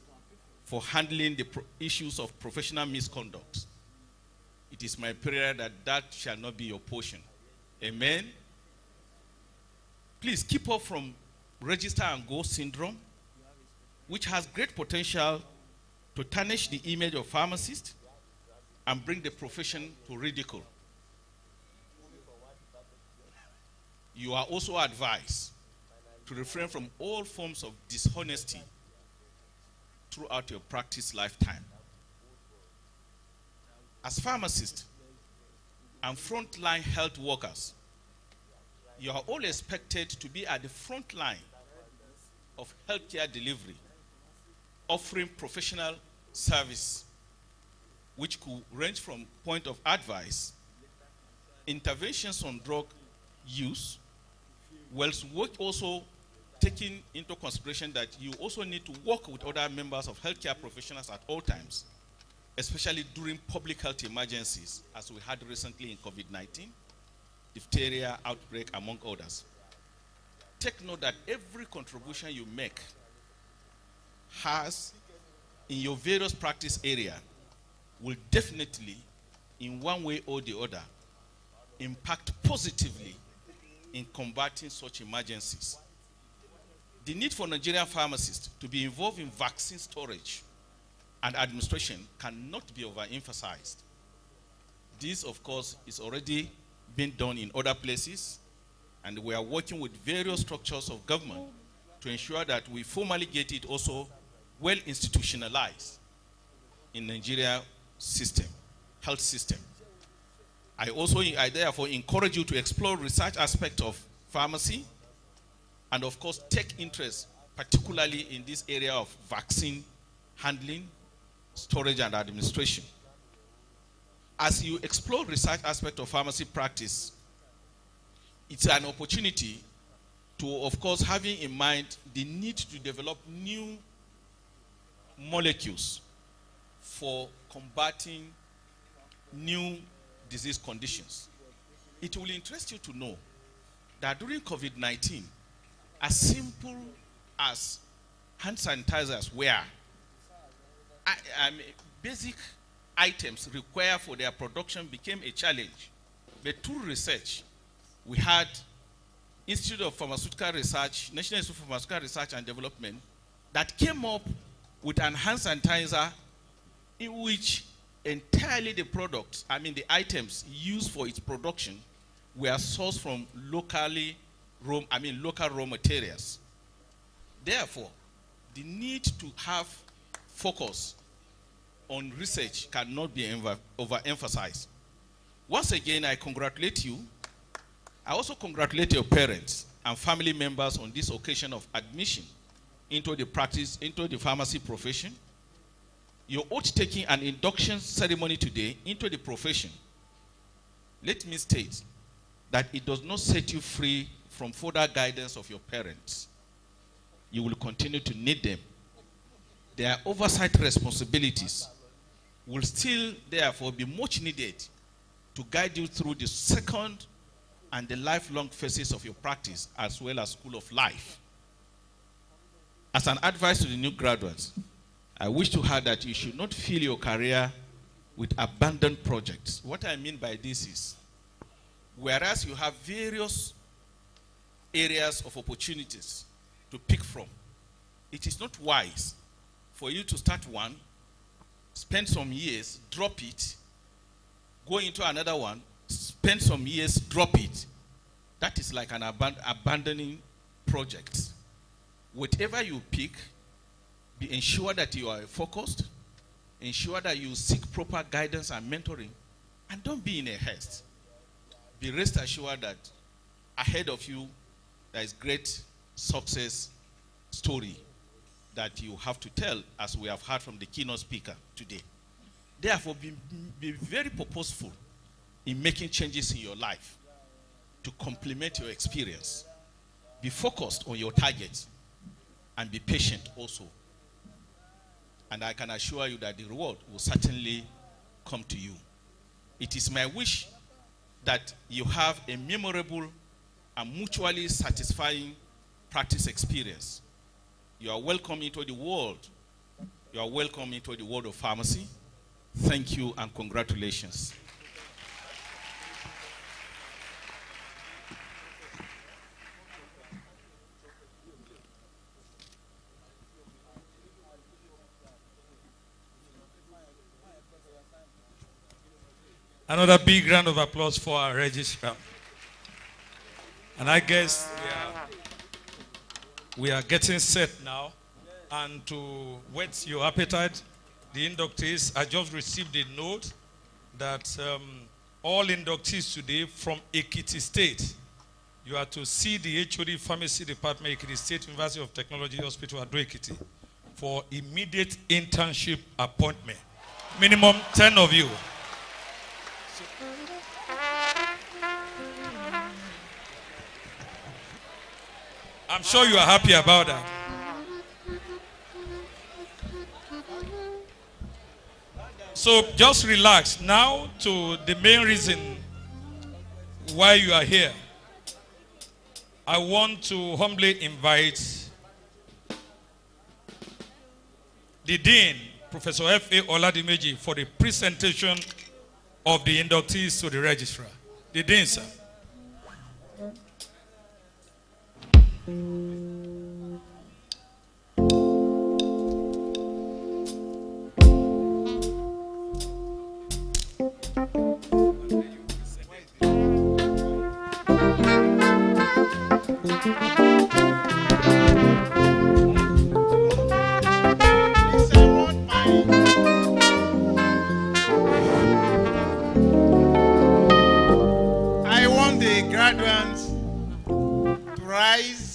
for handling the issues of professional misconduct. It is my prayer that that shall not be your portion. Amen. Please keep off from register and go syndrome, which has great potential to tarnish the image of pharmacists and bring the profession to ridicule. You are also advised to refrain from all forms of dishonesty throughout your practice lifetime. As pharmacists and frontline health workers, you are all expected to be at the front line of healthcare delivery, offering professional service, which could range from point of advice, interventions on drug use, whilst work also taking into consideration that you also need to work with other members of healthcare professionals at all times, especially during public health emergencies, as we had recently in COVID-19, diphtheria outbreak, among others. Take note that every contribution you make has, in your various practice area, will definitely, in one way or the other, impact positively in combating such emergencies. The need for Nigerian pharmacists to be involved in vaccine storage and administration cannot be overemphasized. This, of course, is already being done in other places, and we are working with various structures of government to ensure that we formally get it also well institutionalized in Nigeria system, health system. I therefore encourage you to explore research aspect of pharmacy and of course take interest particularly in this area of vaccine handling, storage and administration. As you explore research aspect of pharmacy practice, it's an opportunity to, of course, having in mind the need to develop new molecules for combating new disease conditions. It will interest you to know that during COVID-19, as simple as hand sanitizers were, basic items required for their production became a challenge. But through research, we had Institute of Pharmaceutical Research, National Institute of Pharmaceutical Research and Development, that came up with an hand sanitizer in which entirely the products, the items used for its production were sourced from local raw materials. Therefore, the need to have focus on research cannot be overemphasized. Once again, I congratulate you. I also congratulate your parents and family members on this occasion of admission into the pharmacy profession. Your oath-taking and induction ceremony today into the profession, let me state that it does not set you free from further guidance of your parents. You will continue to need them. Their oversight responsibilities will still, therefore, be much needed to guide you through the second and the lifelong phases of your practice, as well as school of life. As an advice to the new graduates, I wish to add that you should not fill your career with abandoned projects. What I mean by this is, whereas you have various areas of opportunities to pick from, it is not wise for you to start one, spend some years, drop it, go into another one, spend some years, drop it. That is like an abandoning project. Whatever you pick, ensure that you are focused, ensure that you seek proper guidance and mentoring, and don't be in a haste. Be rest assured that ahead of you, there is great success story that you have to tell, as we have heard from the keynote speaker today. Therefore, be very purposeful in making changes in your life to complement your experience. Be focused on your targets and be patient also. And I can assure you that the reward will certainly come to you. It is my wish that you have a memorable and mutually satisfying practice experience. You are welcome into the world. You are welcome into the world of pharmacy. Thank you and congratulations. Another big round of applause for our registrar. And I guess we are getting set now. And to whet your appetite, the inductees, I just received a note that all inductees today from Ekiti State, you are to see the HOD Pharmacy Department, Ekiti State University of Technology Hospital, Ado Ekiti, for immediate internship appointment. Minimum 10 of you. I'm sure you are happy about that. So just relax. Now to the main reason why you are here. I want to humbly invite the Dean, Professor F.A. Oladimeji, for the presentation of the inductees to the registrar. The Dean, sir. I want the graduates to rise.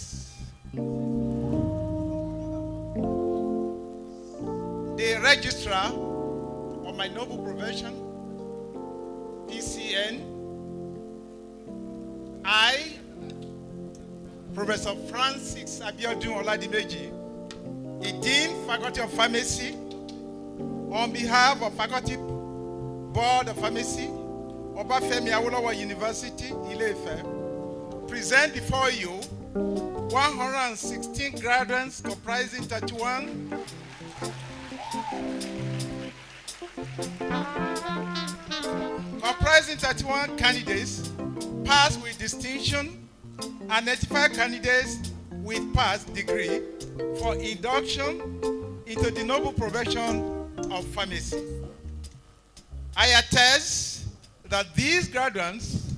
The registrar of my noble profession, PCN, I, Professor Francis Abiodun Oladimeji, the Dean, Faculty of Pharmacy, on behalf of Faculty Board of Pharmacy, Obafemi Awolowo University, Ile-Ife, present before you 116 graduates comprising 31 candidates passed with distinction and 95 candidates with pass degree for induction into the noble profession of pharmacy. I attest that these graduates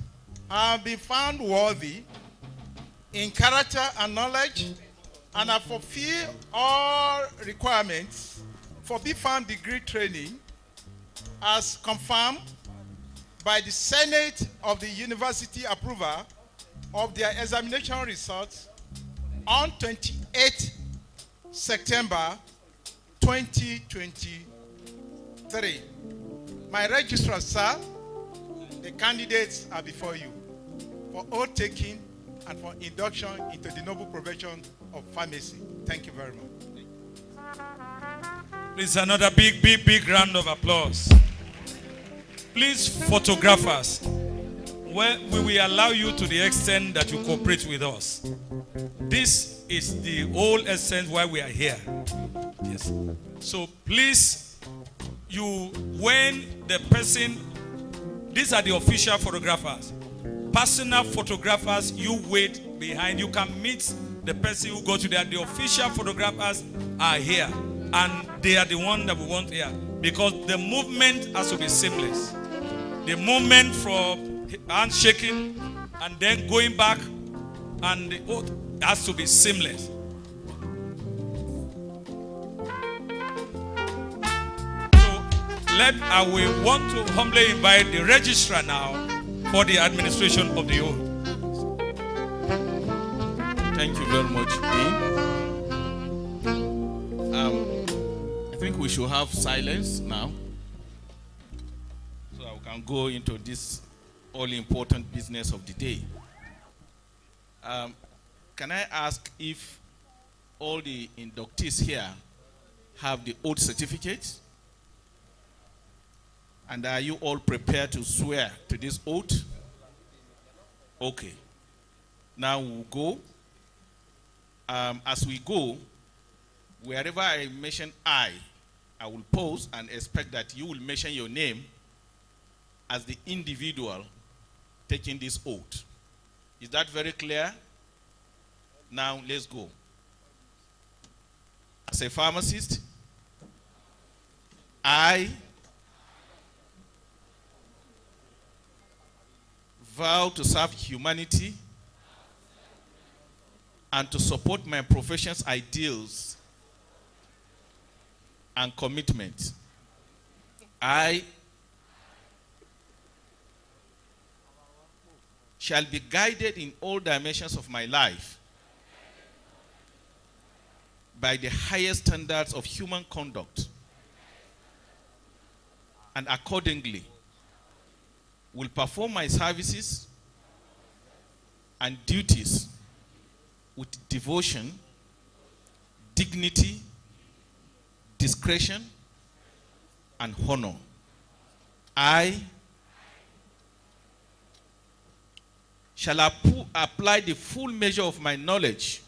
have been found worthy in character and knowledge and have fulfilled all requirements for BPharm degree training as confirmed by the Senate of the University approval of their examination results on 28 September 2023. My registrar, sir, the candidates are before you for oath taking and for induction into the noble profession of pharmacy. Thank you very much. Please, another big round of applause. Please, photographers, we will allow you to the extent that you cooperate with us. This is the whole essence why we are here. Yes. So please, when the person, these are the official photographers. Personal photographers, you wait behind. You can meet the person who go to there. The official photographers are here. And they are the one that we want here. Because the movement has to be seamless. The movement from handshaking and then going back and the oath has to be seamless. I will want to humbly invite the registrar now for the administration of the oath. Thank you very much, Dean. I think we should have silence now, so I can go into this all-important business of the day. Can I ask if all the inductees here have the oath certificates? And are you all prepared to swear to this oath? Okay. Now we'll go. As we go, wherever I mention I will pause and expect that you will mention your name as the individual taking this oath. Is that very clear? Now let's go. As a pharmacist, vow to serve humanity and to support my profession's ideals and commitment. I shall be guided in all dimensions of my life by the highest standards of human conduct, and accordingly will perform my services and duties with devotion, dignity, discretion, and honor. I shall apply the full measure of my knowledge,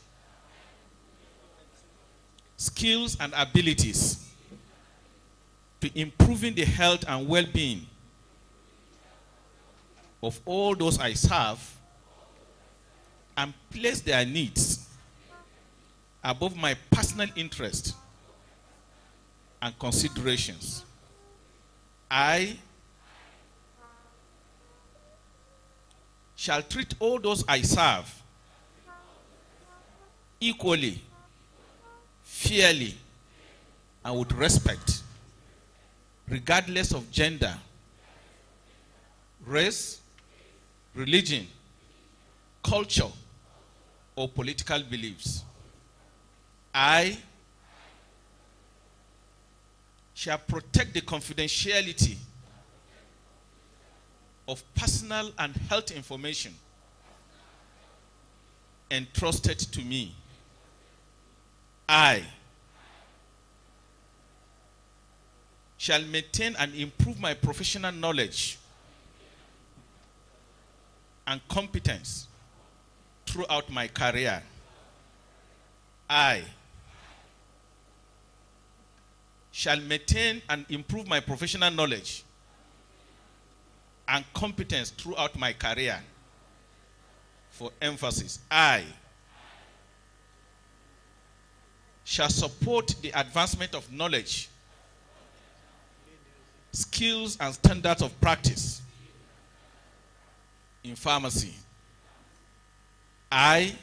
skills, and abilities to improving the health and well-being of all those I serve, and place their needs above my personal interest and considerations. I shall treat all those I serve equally, fairly, and with respect, regardless of gender, race, religion, culture, or political beliefs. I shall protect the confidentiality of personal and health information entrusted to me. I shall maintain and improve my professional knowledge and competence throughout my career. I shall maintain and improve my professional knowledge and competence throughout my career. For emphasis, I shall support the advancement of knowledge, skills, and standards of practice in pharmacy. I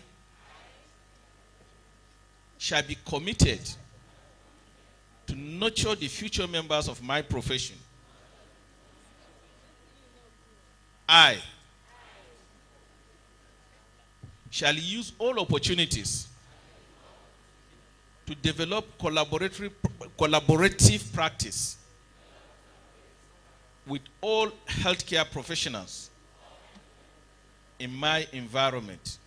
shall be committed to nurture the future members of my profession. I shall use all opportunities to develop collaborative practice with all healthcare professionals in my environment.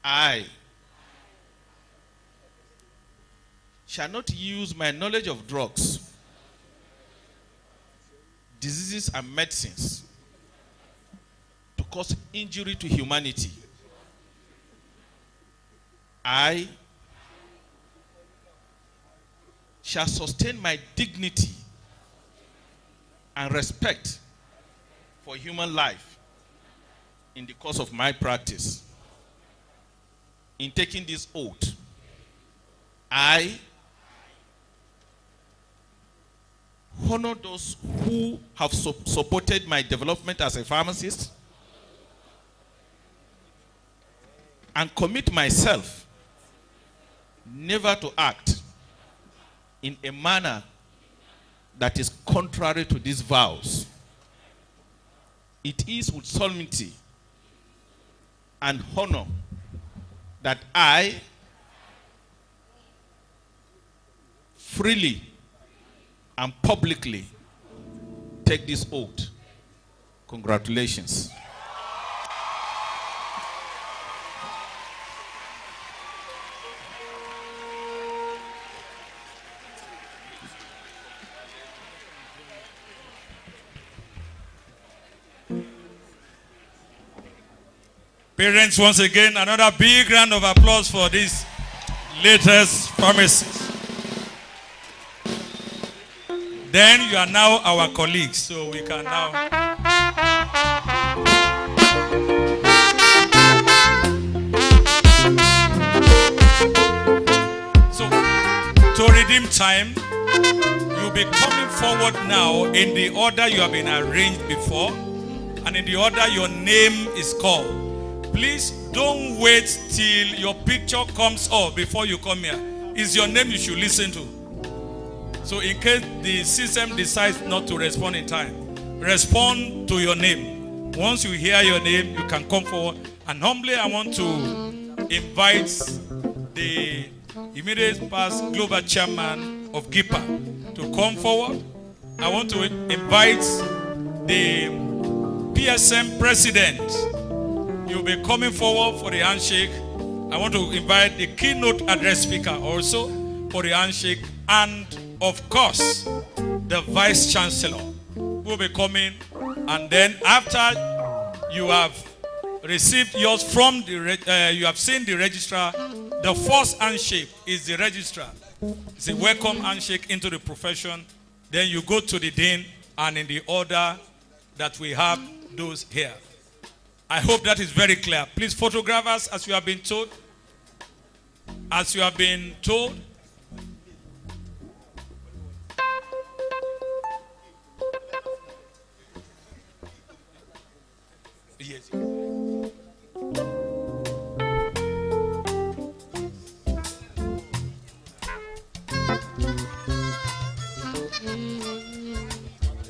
I shall not use my knowledge of drugs, diseases, and medicines to cause injury to humanity. I shall sustain my dignity and respect for human life in the course of my practice. In taking this oath, I honor those who have supported my development as a pharmacist and commit myself never to act in a manner that is contrary to these vows. It is with solemnity and honor that I freely and publicly take this oath. Congratulations. Parents, once again, another big round of applause for this latest pharmacist. Then you are now our colleagues, so we can now. So, to redeem time, you'll be coming forward now in the order you have been arranged before. and in the order your name is called. Please don't wait till your picture comes up before you come here. It's your name you should listen to. So in case the system decides not to respond in time, respond to your name. Once you hear your name, you can come forward. And humbly, I want to invite the immediate past global chairman of GIPA to come forward. I want to invite the PSM president. You'll be coming forward for the handshake. I want to invite the keynote address speaker also for the handshake. And of course, the vice chancellor will be coming. And then after you have received yours from the, you have seen the registrar, the first handshake is the registrar. It's a welcome handshake into the profession. Then you go to the dean, and in the order that we have those here. I hope that is very clear. Please photograph us as you have been told. As you have been told. Yes.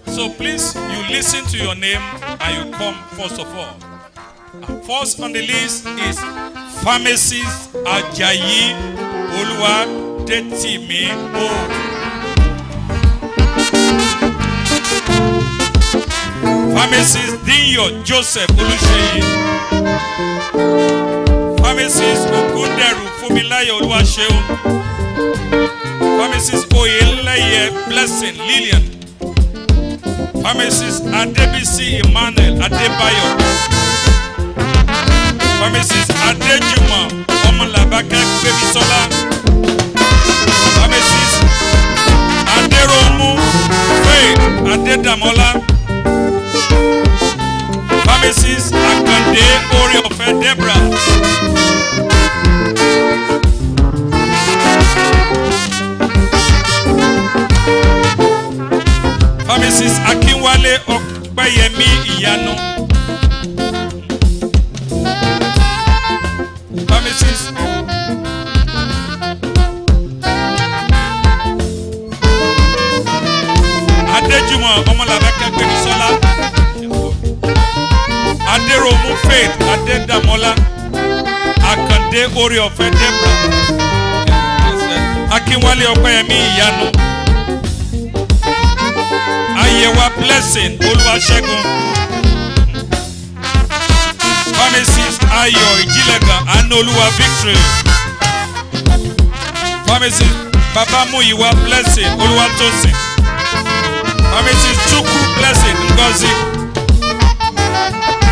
So please, you listen to your name and you come first of all. And first on the list is Pharmacist Ajayi Oluwadetimi O. Pharmacist Dinyo Joseph Oluseyi. Pharmacist Ogunderu Fumilayo Oluwaseun. Pharmacist Oyeleye Blessing Lillian. Pharmacist Adebisi Emmanuel Adebayo. Pharmacist Adejuma Omolabake Bebisola. Pharmacist Aderomu Faith Adedamola. Pharmacist Akande Oriofe Debra. Pharmacist Akinwale Okpeyemi Iyanu. Pharmacist Adejuma Omolabake Bebisola. Aderomu Faith Adedamola. Akande Oriofe Debra. Akinwale Okpeyemi Iyanu. Ayewa Blessing Oluwasegun. Pharmacist Ayo Ijilega Anoluwa Victory. Pharmacist Baba Muyiwa Blessing Oluwatosin. Pharmacist Chukwu Blessing Ngozi.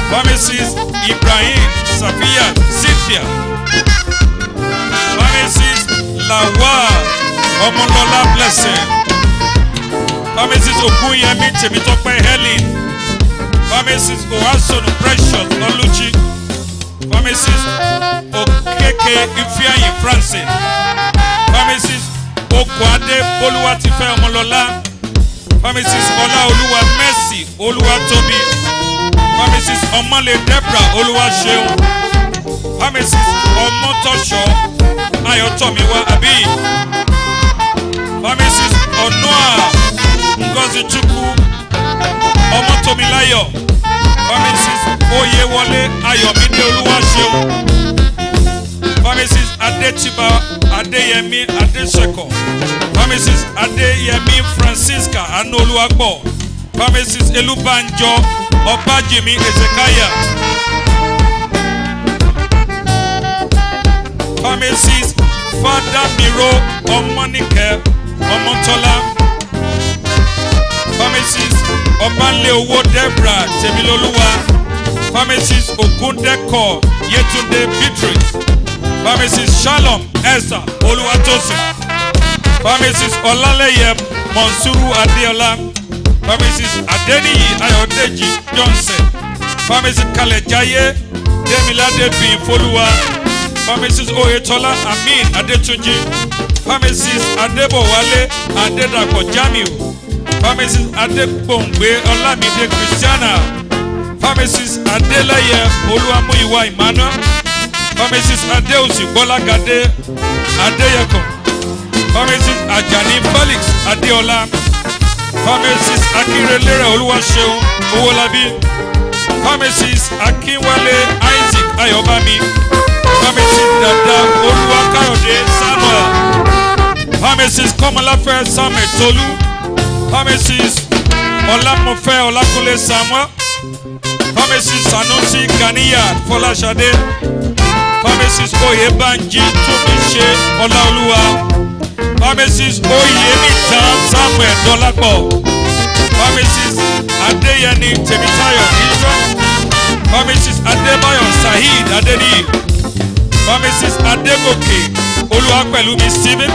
Pharmacist Ibrahim Safiya Cynthia. Pharmacist Lawal Omolola Blessing. Pharmacist Okunyemi Temitope Helen. Pharmacist Oasonu Precious Oluchi. Pharmacist Okeke Ifeanyi Francis. Pharmacist Okwade Boluwatife Omolola. Pharmacist Olaoluwa Mercy Oluwatobi. Pharmacist Omale Debra Oluwaseun. Pharmacist Omotosho Ayotomiwa Abi. Pharmacist Onoa Ngozi Chukwu Omotomilayo. Pharmacist Oyewole Ayomide Oluwaseun. Pharmacist Adechiba Adeyemi Adeseko. Pharmacist Adeyemi Francisca Anoluwagbo. Pharmacist Elubanjo Obajimi Ezekiah. Pharmacist Father Miro Omonike Omotola. Pharmacist Obanle Owo Debra Temiloluwa. Pharmacist Ogundeko Yetunde Beatrice. Pharmacist Shalom Esther Oluwatosin. Pharmacist Olaleye Monsuru Adeola. Pharmacist Adeniyi Ayodeji Johnson. Pharmacist Kalejaye Demilade Binfoluwa. Pharmacist Oyetola Amin Adetunji. Pharmacist Adebowale Adedapo Jamiu. Pharmacist Adebongwe Olamide Christiana. Pharmacist Adeleye Oluwamuyiwa Emmanuel. Pharmacist Adeosi Bolagade Adeyeko. Pharmacist Ajani Felix Adeola. Pharmacist Akinrelere Oluwaseun Owolabi. Pharmacist Akinwale Isaac Ayobami. Pharmacist Dada Oluwakayode Samuel. Pharmacist Komalafe Samuel Tolu. Pharmacist Olamofe Olakunle Samuel. Pharmacist Sanusi Ganiya Folashade. Pharmacist Oyebanji Tumise Olaoluwa. Pharmacist Oyemita Samuel Dolapo. Pharmacist Adeyeni Temitayo Israel. Pharmacist Adebayo Sahid Adeni. Pharmacist Adegoke Oluwapelumi Stephen.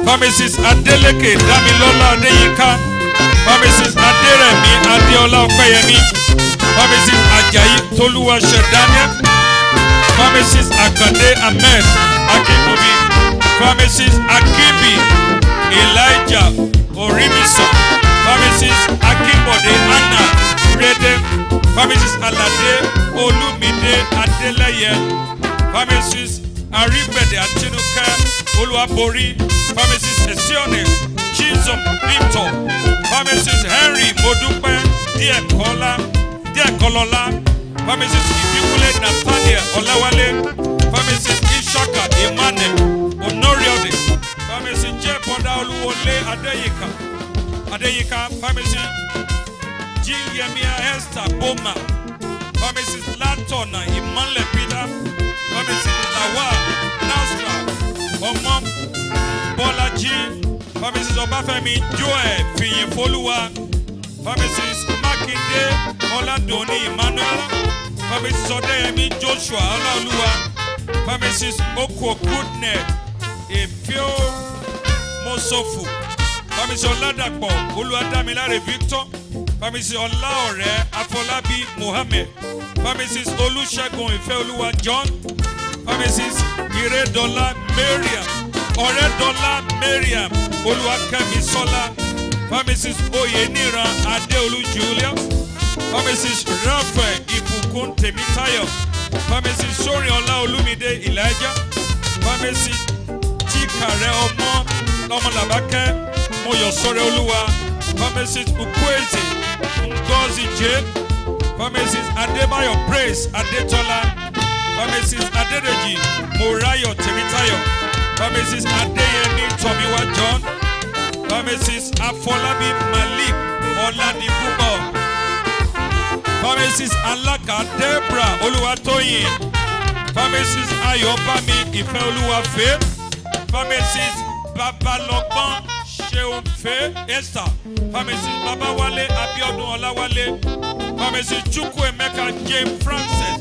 Pharmacist Adeleke Damilola Adeyinka. Pharmacist Aderemi Adeola Opeyemi. Pharmacist Ajayi Toluwase Daniel. Pharmacist Akande Ahmed Akinbubi. Pharmacist Akibi Elijah Orimisa. Pharmacist Akimbode Anna Rede. Pharmacist Alade Olumide Adeleye. Pharmacist Aribede Atinuka Oluwabori. Pharmacist Esione Chizom Victor. Pharmacist Henry Modupe Diekolola. Pharmacist Ibikule Nathaniel Olawale. Pharmacist Ishaka Emmanuel Honoriode. Pharmacist Jepoda Oluwole Adeyika. Pharmacist Jiyemia Esther Boma. Pharmacist Latona Imale Peter. Pharmacist Lawa Nasra Omom Bolaji. Pharmacist Obafemi Joe Fiyefoluwa. Pharmacist Makinde Oladoni Emmanuel. Pharmacist Odeyemi Joshua Olaoluwa. Pharmacist Oko Goodnet Efio Mosofu. Pharmacist Oladapo Oluwadamilare Victor. Pharmacist Olaore Afolabi Mohammed. Pharmacist Olusegun Ifeoluwa John. Pharmacist Iredola Mariam. Oredola Mariam Oluwakemi Sola. Pharmacist Oyeniran Adeolu Julius. Pharmacist Raphael Ibukun Temitayo. Pharmacist Soriola Olumide Elijah. Pharmacist Chikare Omolabake Moyosore Oluwa. Pharmacist Ukwezi Ngozi J. Pharmacist Adebayo Praise Adetola. Pharmacist Adedeji Morayo Temitayo. Pharmacist Adeyemi Tomiwa John. Pharmacist Afolabi Malik Oladipupo. Pharmacist Alaka Debra Oluwatoyin. Pharmacist Ayobami Ifeoluwafe. Pharmacist Babalokban Sheunfe Esther. Pharmacist Babawale Abiodun Olawale. Pharmacist Chukwuemeka James Francis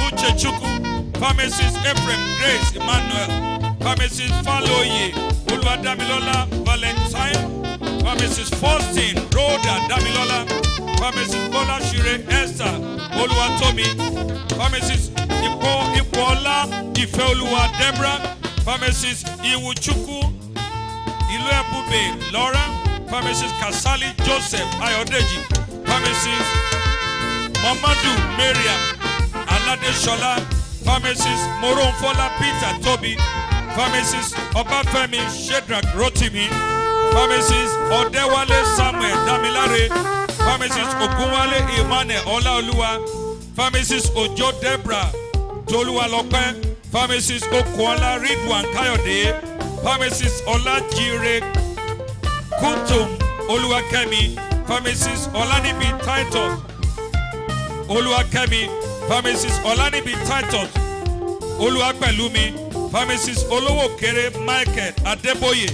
Uche Chukwu. Pharmacist Ephraim Grace Emmanuel. Pharmacist Faloye Oluwadamilola Valentine. Pharmacist Faustin Rhoda Damilola. Pharmacist Bola Shire Esther Oluwatomi. Pharmacist Ipola Ifeoluwa Deborah. Pharmacist Iwuchukwu Iluebube Laura. Pharmacist Kasali Joseph Ayodeji. Pharmacist Mamadu Mariam Aladeshola. Pharmacist Moronfola Peter Toby. Pharmacist Obafemi Shedrack Rotimi. Pharmacist Odewale Samuel Damilare. Pharmacist Ogunwale Emmanuel Olaoluwa. Pharmacist Ojo Debra Toluwalope. Pharmacist Okuola Ridwan Kayode. Pharmacist Olajire Kuntum Oluwakemi. Pharmacist Olanibi Titus Oluwakemi. Pharmacist Olanibi Titus Oluwapelumi. Pharmacist Olowokere Michael Adeboye.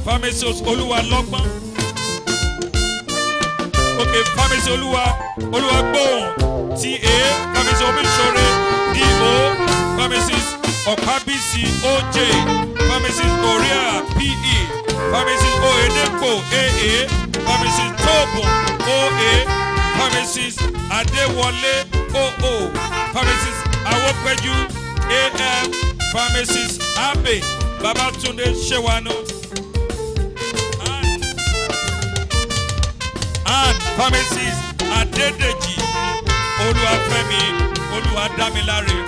Pharmacist Oluwalogban. Okay, Pharmacist Oluwagbon TA. Pharmacist Omishore DO. Pharmacist Okabisi OJ. Pharmacist Oria PE. Pharmacist Oedepo AA. Pharmacist Tobo OA. Pharmacist Adewale OO. Pharmacist Awopeju AM. Pharmacist Abe Babatunde Shewano. And Pharmacist Adedeji Olúwafẹ́mi Olúwadámiláre.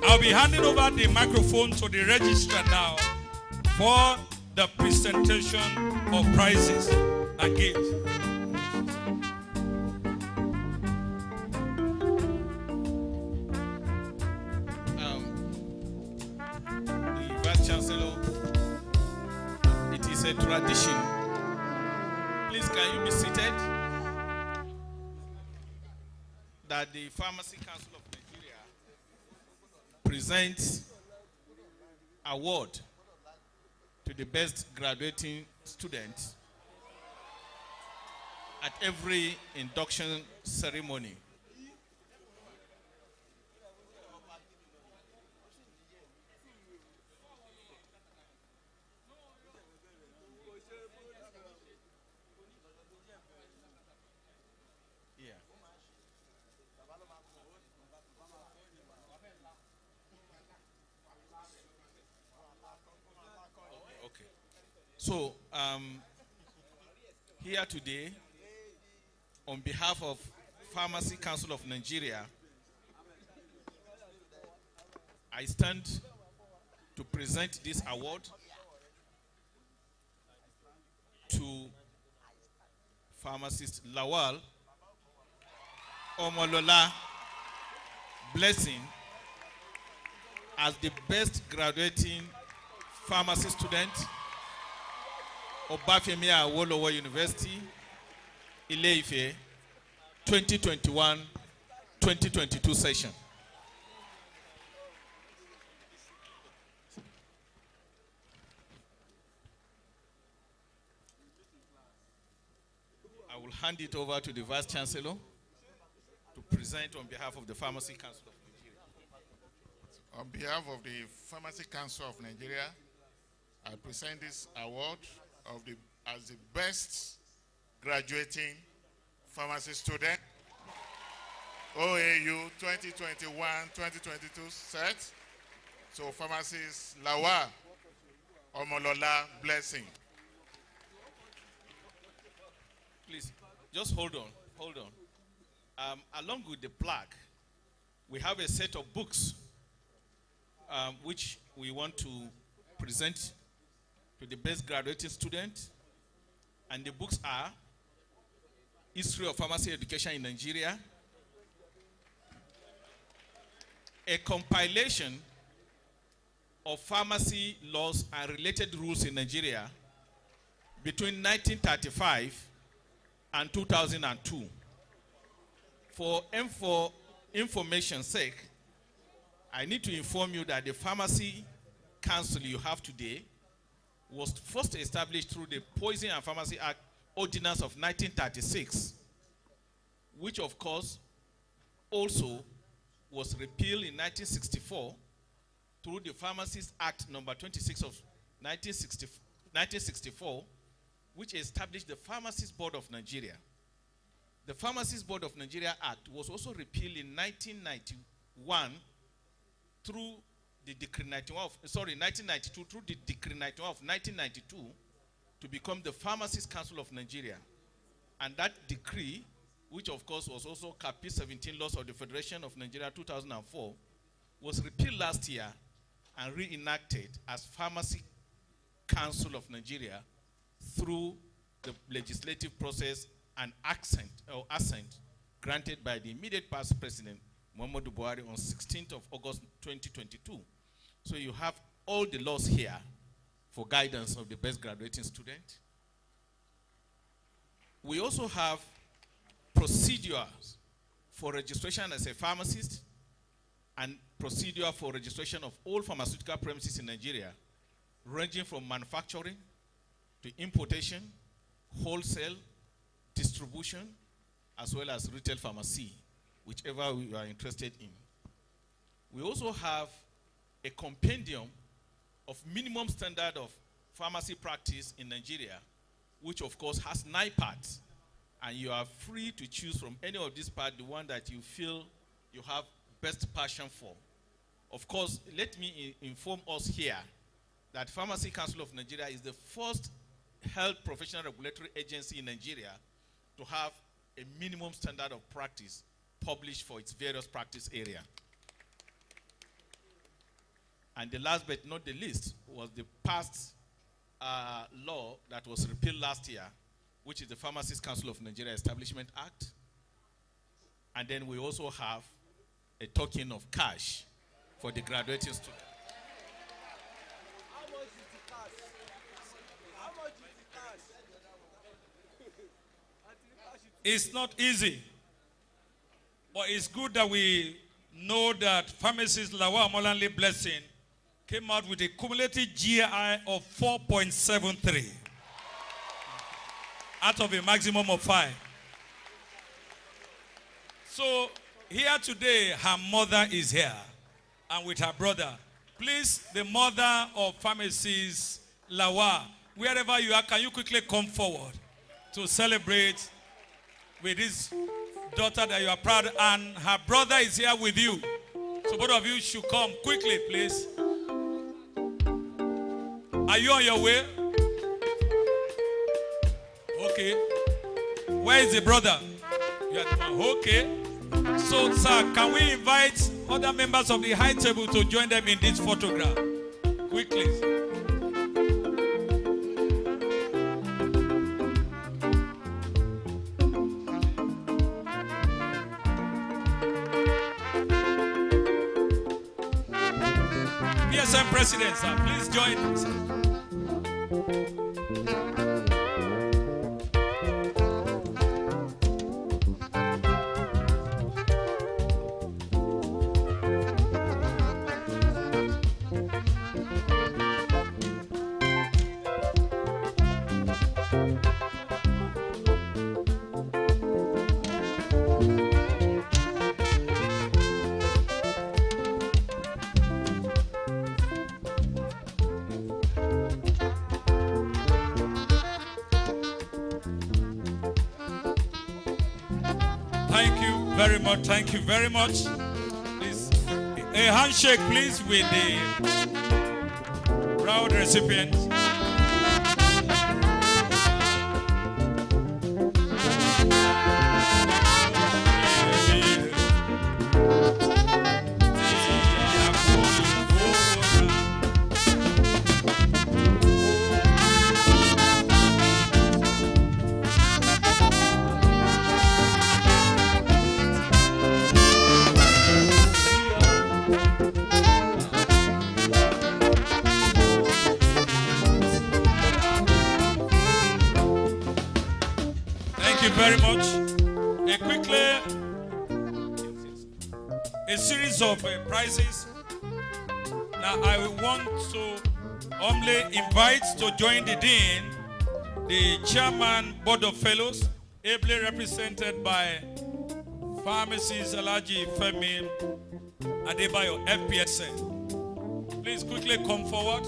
I'll be handing over the microphone to the registrar now for the presentation of prizes and gifts. The Vice Chancellor, it is a tradition. Please, can you be seated? That the Pharmacy Council of Nigeria presents award to the best graduating student at every induction ceremony. Yeah. Okay. So, here today, on behalf of Pharmacy Council of Nigeria, I stand to present this award to pharmacist Lawal Omolola Blessing as the best graduating pharmacy student, Obafemi Awolowo University, Ile-Ife, 2021-2022 session. I will hand it over to the Vice Chancellor to present on behalf of the Pharmacy Council of Nigeria. On behalf of the Pharmacy Council of Nigeria, I present this award as the best graduating pharmacy student, OAU 2021-2022 set. So pharmacist Lawal Omolola Blessing. Please, just hold on. Along with the plaque, we have a set of books which we want to present to the best graduating student. And the books are History of Pharmacy Education in Nigeria, a compilation of pharmacy laws and related rules in Nigeria between 1935 and 2002. For information's sake, I need to inform you that the Pharmacy Council you have today was first established through the Poison and Pharmacy Act Ordinance of 1936, which of course also was repealed in 1964 through the Pharmacists Act number 26 of 1964, which established the Pharmacists Board of Nigeria. The Pharmacists Board of Nigeria Act was also repealed in 1991 through the Decree 1992 through the Decree 91 of 1992 to become the Pharmacists Council of Nigeria. And that decree, which of course was also Capi 17 Laws of the Federation of Nigeria 2004, was repealed last year and reenacted as Pharmacy Council of Nigeria through the legislative process and assent granted by the immediate past president, Muhammadu Buhari, on 16th of August 2022. So you have all the laws here for guidance of the best graduating student. We also have procedures for registration as a pharmacist and procedure for registration of all pharmaceutical premises in Nigeria, ranging from manufacturing to importation, wholesale, distribution, as well as retail pharmacy, whichever we are interested in. We also have a compendium of minimum standard of pharmacy practice in Nigeria, which of course has 9 parts, and you are free to choose from any of these parts, the one that you feel you have best passion for. Of course, let me inform us here that Pharmacy Council of Nigeria is the first health professional regulatory agency in Nigeria to have a minimum standard of practice published for its various practice area. And the last but not the least was the past law that was repealed last year, which is the Pharmacists Council of Nigeria Establishment Act. And then we also have a token of cash for the graduating student. How much is the cash? How much is the cash? It's not easy, but it's good that we know that pharmacist Lawal Molanle Blessing came out with a cumulative GI of 4.73 out of a maximum of 5. So here today, her mother is here and with her brother. Please, the mother of pharmacist Lawal, wherever you are, can you quickly come forward to celebrate with this daughter that you are proud, and her brother is here with you. So both of you should come quickly, please. Are you on your way? Okay. Where is the brother? You are the one. Okay. So, sir, can we invite other members of the high table to join them in this photograph? Quickly. PSM President, sir, please join, sir. Thank you very much. Please, a handshake, please, with the proud recipient. Very much. A series of prizes. Now I want to humbly invite to join the Dean, the Chairman Board of Fellows, ably represented by Pharmacist Ile-Ife Adebayo, FPSN. Please quickly come forward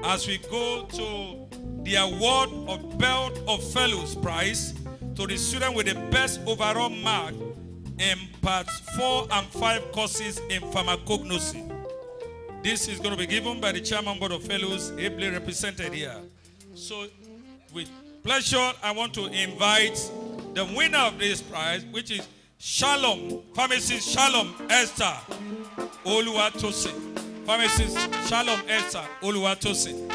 as we go to the award of Belt of Fellows Prize to the student with the best overall mark in parts 4 and 5 courses in pharmacognosy. This is going to be given by the Chairman Board of Fellows, ably represented here. So, with pleasure, I want to invite the winner of this prize, which is Shalom, Pharmacist Shalom Esther Oluwatosin. Pharmacist Shalom Esther Oluwatosin.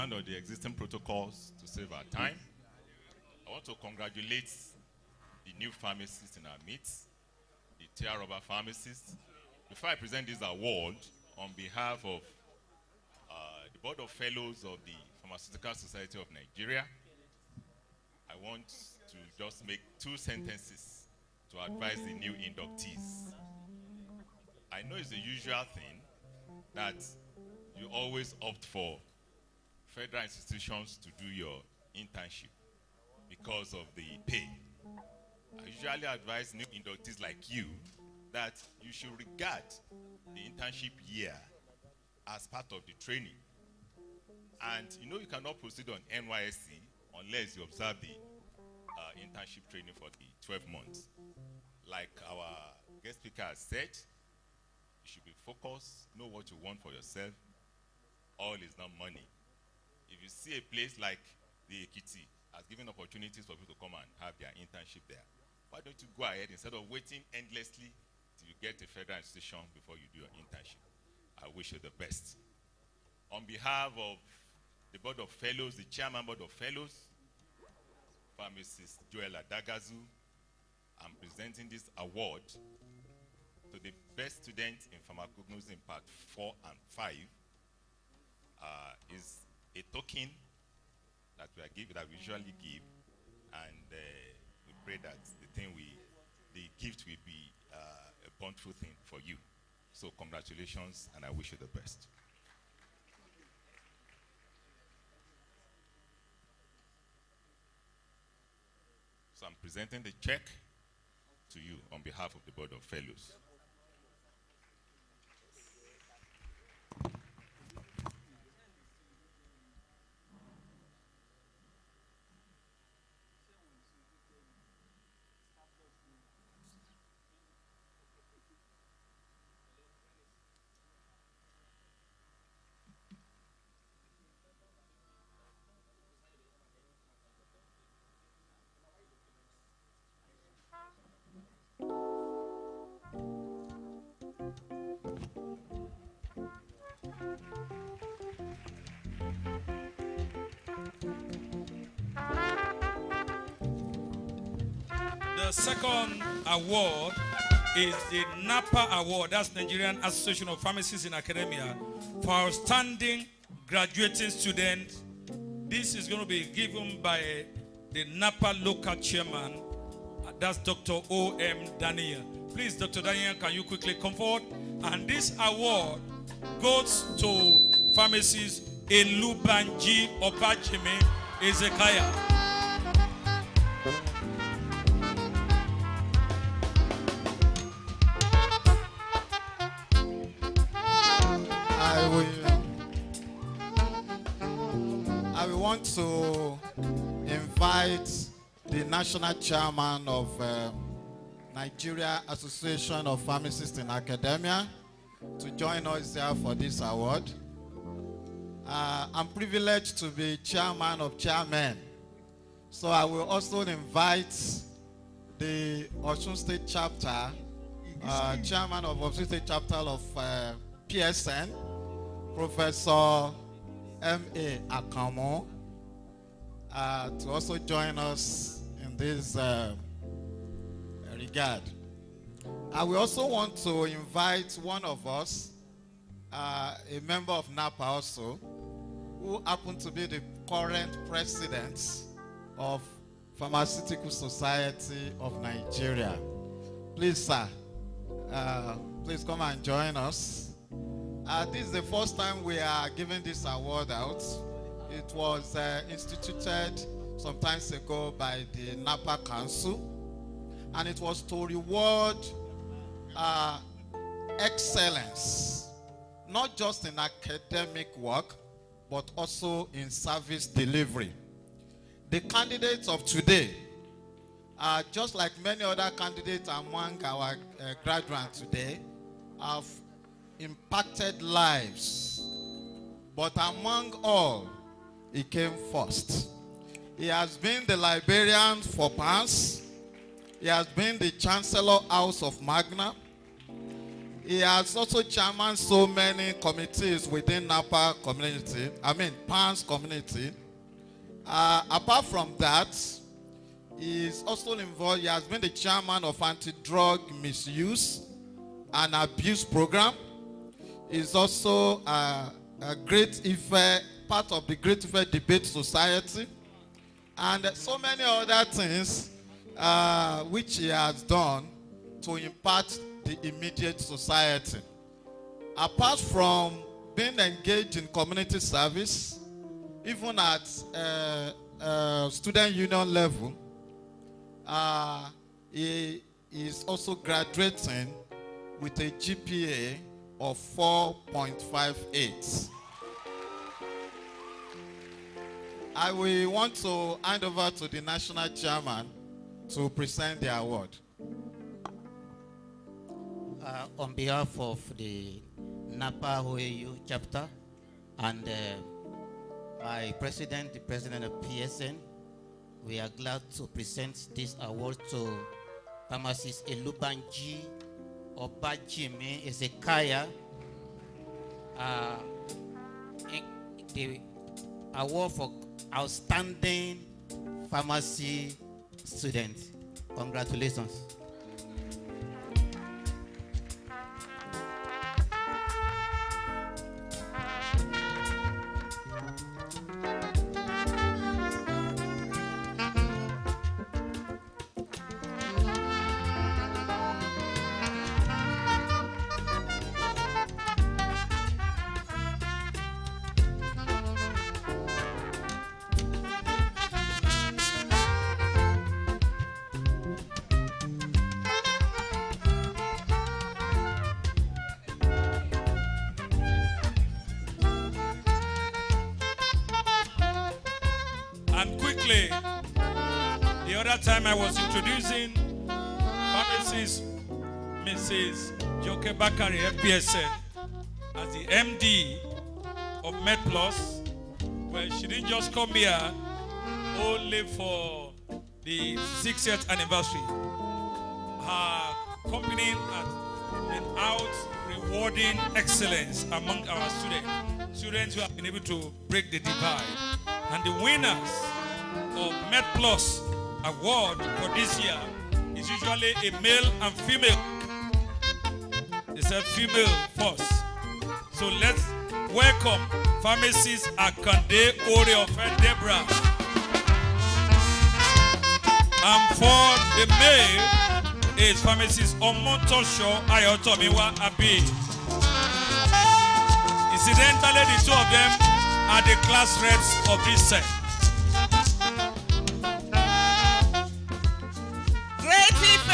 stand on the existing protocols to save our time. I want to congratulate the new pharmacists in our midst, the tier rubber pharmacists. Before I present this award, on behalf of the Board of Fellows of the Pharmaceutical Society of Nigeria, I want to just make 2 sentences to advise the new inductees. I know it's the usual thing that you always opt for federal institutions to do your internship because of the pay. I usually advise new inductees like you that you should regard the internship year as part of the training. And you know you cannot proceed on NYSC unless you observe the internship training for the 12 months. Like our guest speaker has said, you should be focused, know what you want for yourself. All is not money. If you see a place like the Ekiti has given opportunities for people to come and have their internship there, why don't you go ahead instead of waiting endlessly till you get a federal institution before you do your internship? I wish you the best. On behalf of the Board of Fellows, the Chairman Board of Fellows, Pharmacist Joel Adagazu, I'm presenting this award to the best student in pharmacognosy in part 4 and 5. Is a token that we usually give, and we pray that the gift will be a bountiful thing for you. So congratulations, and I wish you the best. So I'm presenting the check to you on behalf of the Board of Fellows. The second award is the NAPA Award, that's Nigerian Association of Pharmacists in Academia, for outstanding graduating students. This is going to be given by the NAPA local chairman, that's Dr. O.M. Daniel. Please, Dr. Daniel, can you quickly come forward? And this award goes to pharmacist Elubanji Obajime Ezekiah. I will want to invite the national chairman of Nigeria Association of Pharmacists in Academia to join us here for this award. I'm privileged to be chairman of chairmen. So I will also invite the Osun State chapter, chairman of Osun State chapter of PSN, Professor M.A. Akamo, to also join us in this regard. I will also want to invite one of us, a member of NAPA also, who happen to be the current president of Pharmaceutical Society of Nigeria. Please, sir, please come and join us. This is the first time we are giving this award out. It was instituted some time ago by the NAPA Council, and it was to reward excellence, not just in academic work, but also in service delivery. The candidates of today are just like many other candidates among our graduates today, have impacted lives, but among all, he came first. He has been the librarian for PANS. He has been the Chancellor House of Magna. He has also chairman so many committees within Napa community, PANS community. Apart from that, he is also involved, he has been the chairman of anti-drug misuse and abuse program. He is also a part of the Great Ife Debate Society, and so many other things which he has done to impact the immediate society. Apart from being engaged in community service, even at student union level, he is also graduating with a GPA of 4.58. I will want to hand over to the national chairman to present the award. On behalf of the Napa OAU chapter and my president, the president of PSN, we are glad to present this award to pharmacist Elubanji Obajimi Ezekiah. The award for outstanding pharmacy student. Congratulations. And quickly, the other time I was introducing pharmacist Mrs. Joke Bakari, FPSN, as the MD of MedPlus. Well, she didn't just come here only for the 60th anniversary. Her company has been out rewarding excellence among our students who have been able to break the divide. And the winners of MedPlus award for this year is usually a male and female. They said female first. So let's welcome pharmacist Akande Oreofe Deborah. And for the male is pharmacist Omotosho Ayotomiwa Abi. Incidentally, the two of them are the class reps of this set. Great Ife!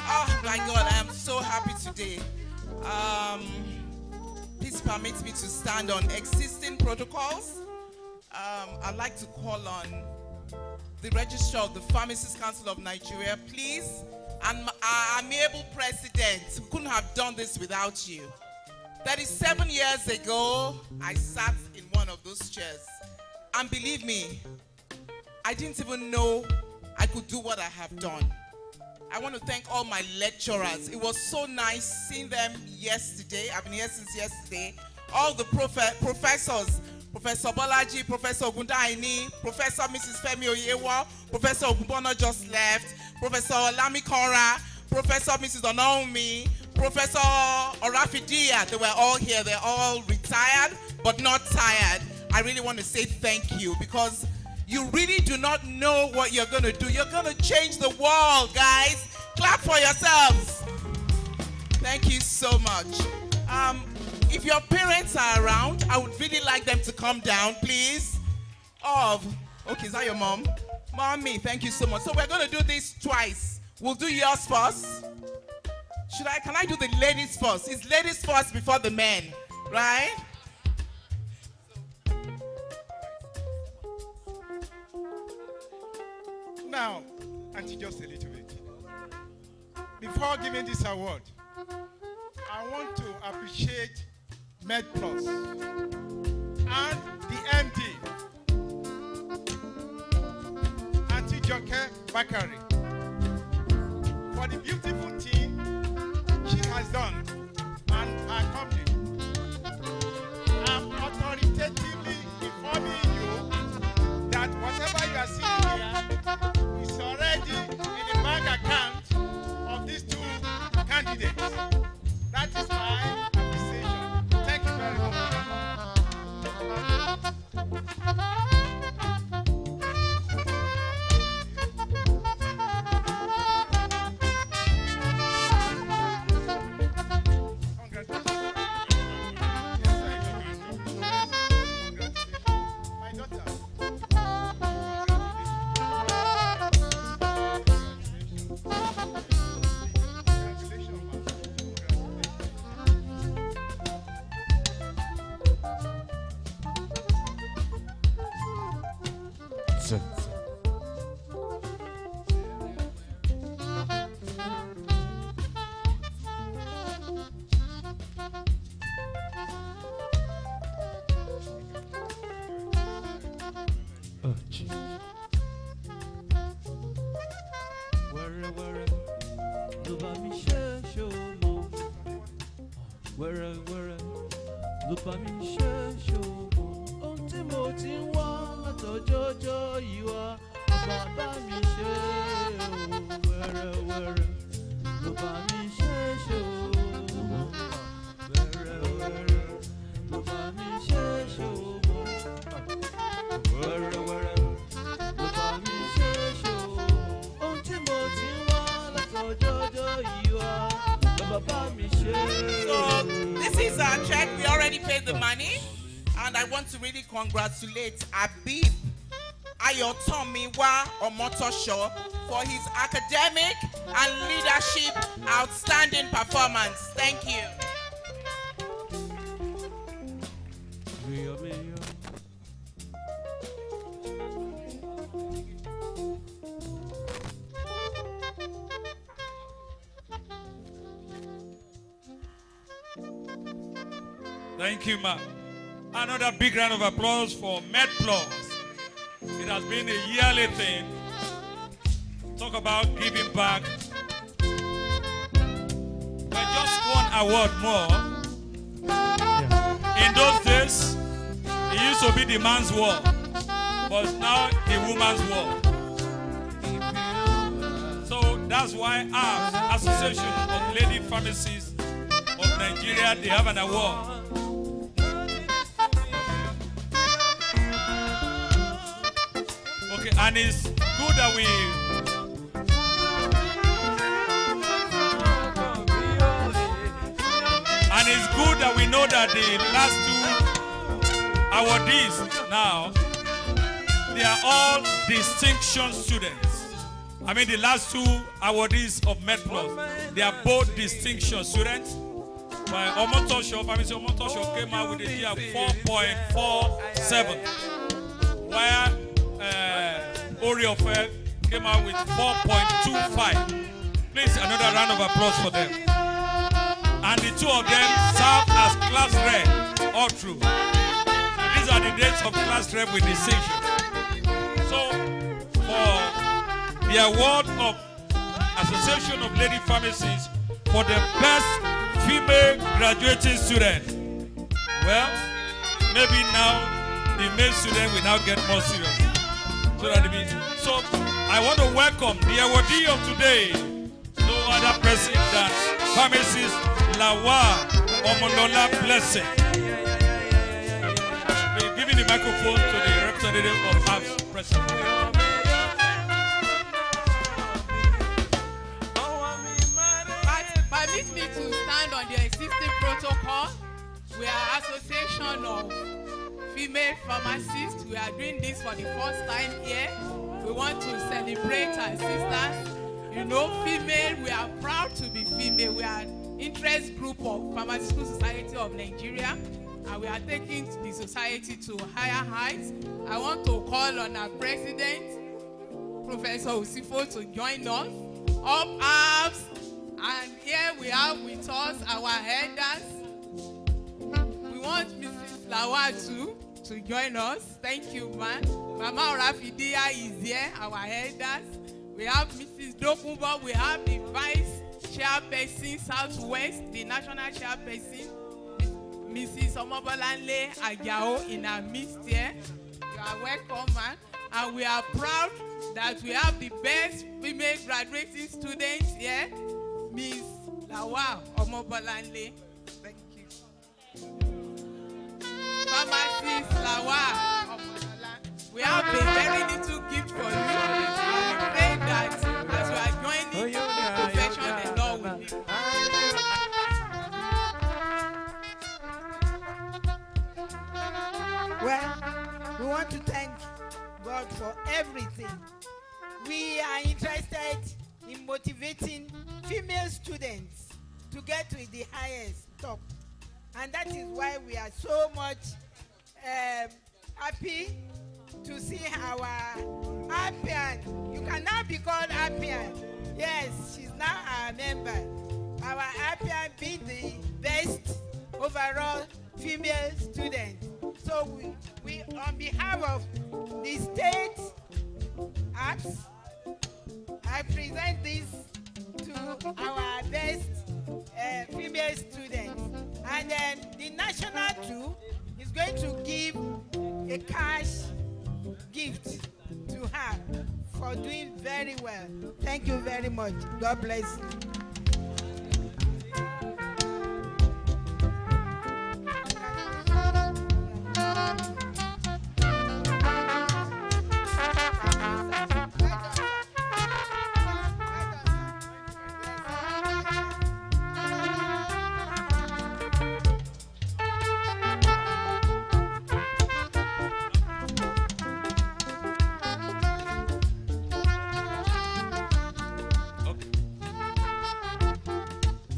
Oh my God, I am so happy today. Please permit me to stand on existing protocols. I'd like to call on the Registrar of the Pharmacists Council of Nigeria, please, and our amiable president, who couldn't have done this without you. 37 years ago, I sat in one of those chairs. And believe me, I didn't even know I could do what I have done. I want to thank all my lecturers. It was so nice seeing them yesterday. I've been here since yesterday. All the professors, Professor Bolaji, Professor Ogundaini, Professor Mrs. Femi Oyewa, Professor Ogunbono just left, Professor Lami Kora, Professor Mrs. Onaomi, Professor Orafidia, they were all here. They're all retired, but not tired. I really want to say thank you because you really do not know what you're going to do. You're going to change the world, guys. Clap for yourselves. Thank you so much. If your parents are around, I would really like them to come down, please. Okay, is that your mom? Mommy, thank you so much. So we're going to do this twice. We'll do yours first. Can I do the ladies first? It's ladies first before the men, right? Now, Auntie, just a little bit. Before giving this award, I want to appreciate MedPlus and the MD, Auntie Joke Bakari, for the beautiful team she confidence. That is my appreciation. Thank you very much. Congratulate Abib Ayotomiwa Omotosho for his academic and leadership outstanding performance. Thank you. Thank you, ma. Another big round of applause for MedPlus. It has been a yearly thing. Talk about giving back. But just one award more. In those days, it used to be the man's war, but now the woman's war. So that's why our Association of Lady Pharmacists of Nigeria, they have an award. And it's good that we know that the last two awardees now, they are all distinction students. I mean, the last two awardees of MedPlus, they are both distinction students. But Omotosho, Pharmacy Omotosho came out with a year 4.47, while Ile-Ife came out with 4.25. Please, another round of applause for them. And the two of them serve as class rep all through. So these are the dates of class rep with distinction. So, for the award of Association of Lady Pharmacists for the best female graduating student, well, maybe now the male student will now get more serious. So I want to welcome the awardee of today, no other person than Pharmacist Lawa Omolola Blessing. We're giving the microphone to the representative of House President. Permit me to stand on the existing protocol. We are Association of Female Pharmacists. We are doing this for the first time here. We want to celebrate our sisters. You know, female, we are proud to be female. We are an interest group of Pharmaceutical Society of Nigeria, and we are taking the society to higher heights. I want to call on our president, Professor Osifo, to join us. Up arms, and here we have with us our elders. We want Mrs. Lawal to join us. Thank you, man. Mama Orafidia is here, our elders. We have Mrs. Dokumbo, we have the Vice Chairperson Southwest, the National Chairperson, Mrs. Omobolanle Ajao in our midst here. You are welcome, man. And we are proud that we have the best female graduating students here, Ms. Lawal Omobolanle. Thank you. Pharmacist Lawal Omobola. We have a very little gift for you. We pray that as you are joining the profession, the Lord will be. Well, we want to thank God for everything. We are interested in motivating female students to get to the highest top. And that is why we are so much happy to see our Appian. You can now be called Appian. Yes, she's now our member. Our Appian being the best overall female student. So we on behalf of the state apps, I present this to our best female students. And then the national too is going to give a cash gift to her for doing very well. Thank you very much. God bless you.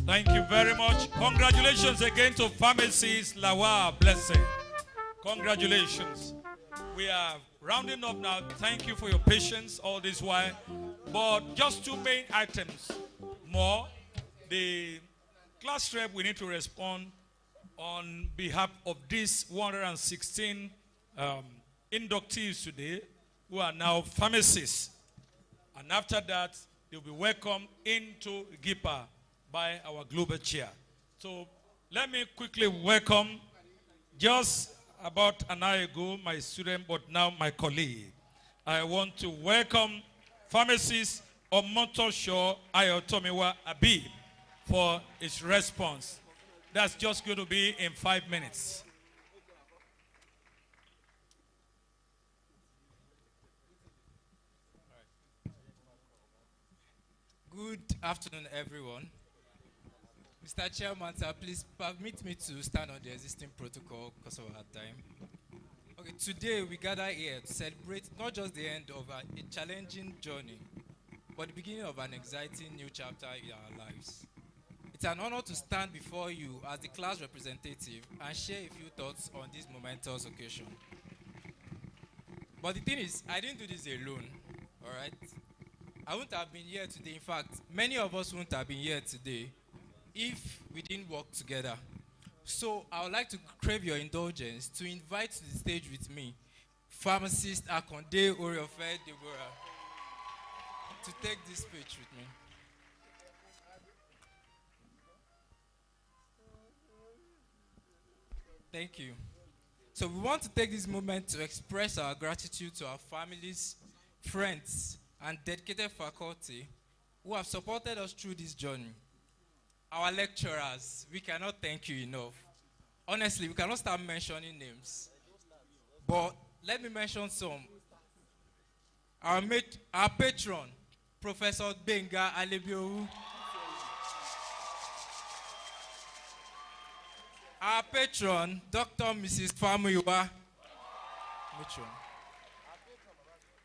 Thank you very much. Congratulations again to Pharmacist Lawal Blessing. Congratulations. We are rounding up now. Thank you for your patience all this while. But just two main items more. The class rep, we need to respond on behalf of these 116 inductees today who are now pharmacists. And after that, they'll be welcomed into GIPA by our global chair. So let me quickly welcome, just about an hour ago, my student, but now my colleague. I want to welcome pharmacist Omotosho Ayotomiwa Abib for his response. That's just going to be in 5 minutes. Good afternoon, everyone. Mr. Chairman, sir, please permit me to stand on the existing protocol because of our time. Okay, today we gather here to celebrate not just the end of a challenging journey, but the beginning of an exciting new chapter in our lives. It's an honor to stand before you as the class representative and share a few thoughts on this momentous occasion. But the thing is, I didn't do this alone, all right? I wouldn't have been here today. In fact, many of us wouldn't have been here today if we didn't work together. So I would like to crave your indulgence to invite to the stage with me pharmacist Akonde Oriofe Deborah to take this speech with me. Thank you. So we want to take this moment to express our gratitude to our families, friends, and dedicated faculty who have supported us through this journey. Our lecturers, we cannot thank you enough. Honestly, we cannot start mentioning names. But let me mention some. Our patron, Professor Benga Alebiowu. Our patron, Dr. Mrs. Famuyiwa. Matron.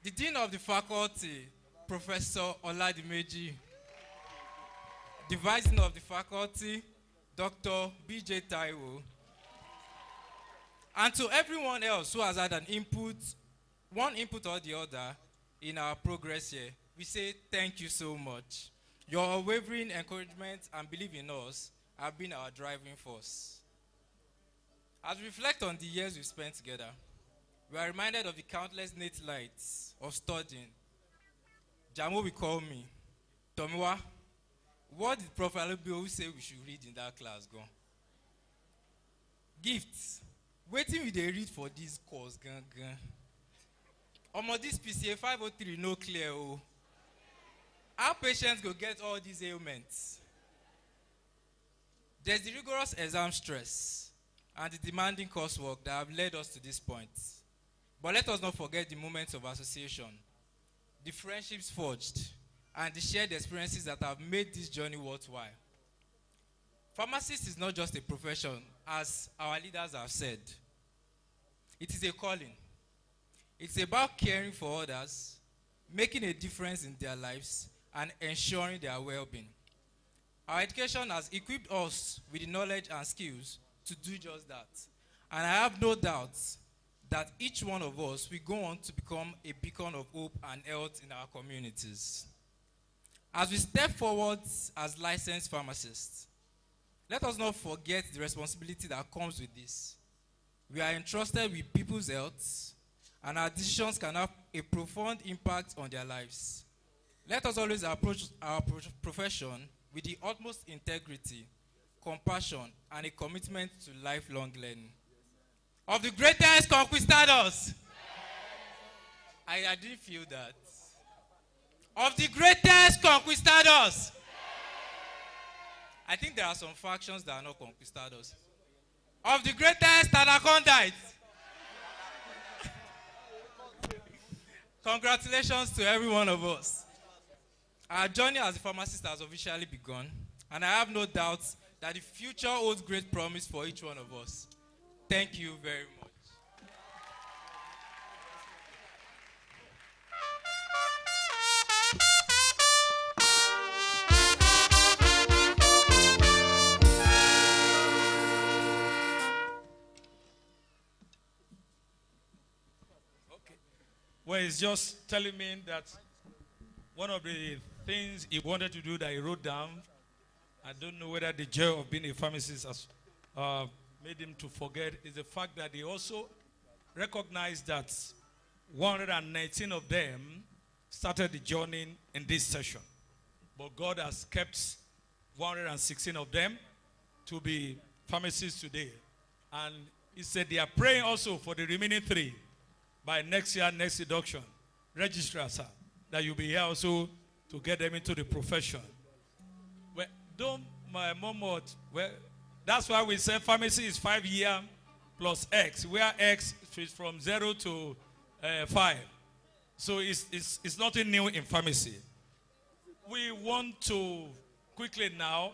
The Dean of the Faculty, Professor Oladimeji. The Vice Dean of the Faculty, Dr. B.J. Taiwo. And to everyone else who has had an input, one input or the other, in our progress here, we say thank you so much. Your unwavering encouragement and belief in us have been our driving force. As we reflect on the years we've spent together, we are reminded of the countless night lights of studying. Jamo will call me. Tomiwa, what did Prof. Alubio say we should read in that class? Go. Gifts. Waiting with they read for this course. This PCA 503 no clear. Our patients go get all these ailments. There's the rigorous exam stress and the demanding coursework that have led us to this point. But let us not forget the moments of association, the friendships forged, and the shared experiences that have made this journey worthwhile. Pharmacist is not just a profession, as our leaders have said. It is a calling. It's about caring for others, making a difference in their lives, and ensuring their well-being. Our education has equipped us with the knowledge and skills to do just that. And I have no doubt that each one of us will go on to become a beacon of hope and health in our communities. As we step forward as licensed pharmacists, let us not forget the responsibility that comes with this. We are entrusted with people's health, and our decisions can have a profound impact on their lives. Let us always approach our profession with the utmost integrity, compassion, and a commitment to lifelong learning. Of the greatest conquistadors, I didn't feel that. Of the greatest conquistadors, I think there are some factions that are not conquistadors. Of the greatest anacondites, congratulations to every one of us. Our journey as a pharmacist has officially begun, and I have no doubt that the future holds great promise for each one of us. Thank you very much. Well, he's just telling me that one of the things he wanted to do that he wrote down, I don't know whether the joy of being a pharmacist has made him to forget, is the fact that he also recognized that 119 of them started the journey in this session. But God has kept 116 of them to be pharmacists today. And he said they are praying also for the remaining 3 by next year, next induction. Register, sir, that you'll be here also to get them into the profession. Well, don't, my mom, well, that's why we say pharmacy is 5 years plus X, where X is from 0 to 5. So it's nothing new in pharmacy. We want to quickly now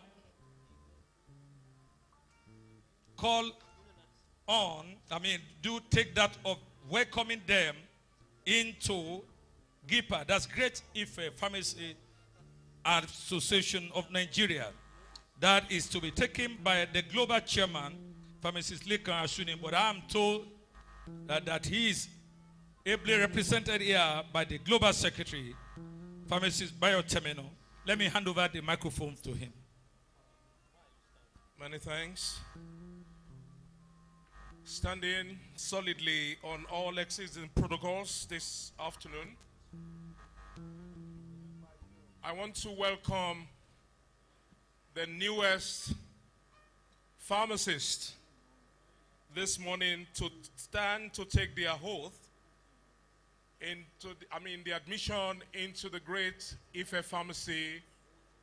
call on, take that of welcoming them into GIPA, that's Great Ife Pharmacy Association of Nigeria. That is to be taken by the global chairman, Pharmacist Lekan Asuni, but I am told that he is ably represented here by the global secretary, Pharmacist Biotermino. Let me hand over the microphone to him. Many thanks. Standing solidly on all existing protocols this afternoon, I want to welcome the newest pharmacist this morning to stand to take their oath into the admission into the Great Ife Pharmacy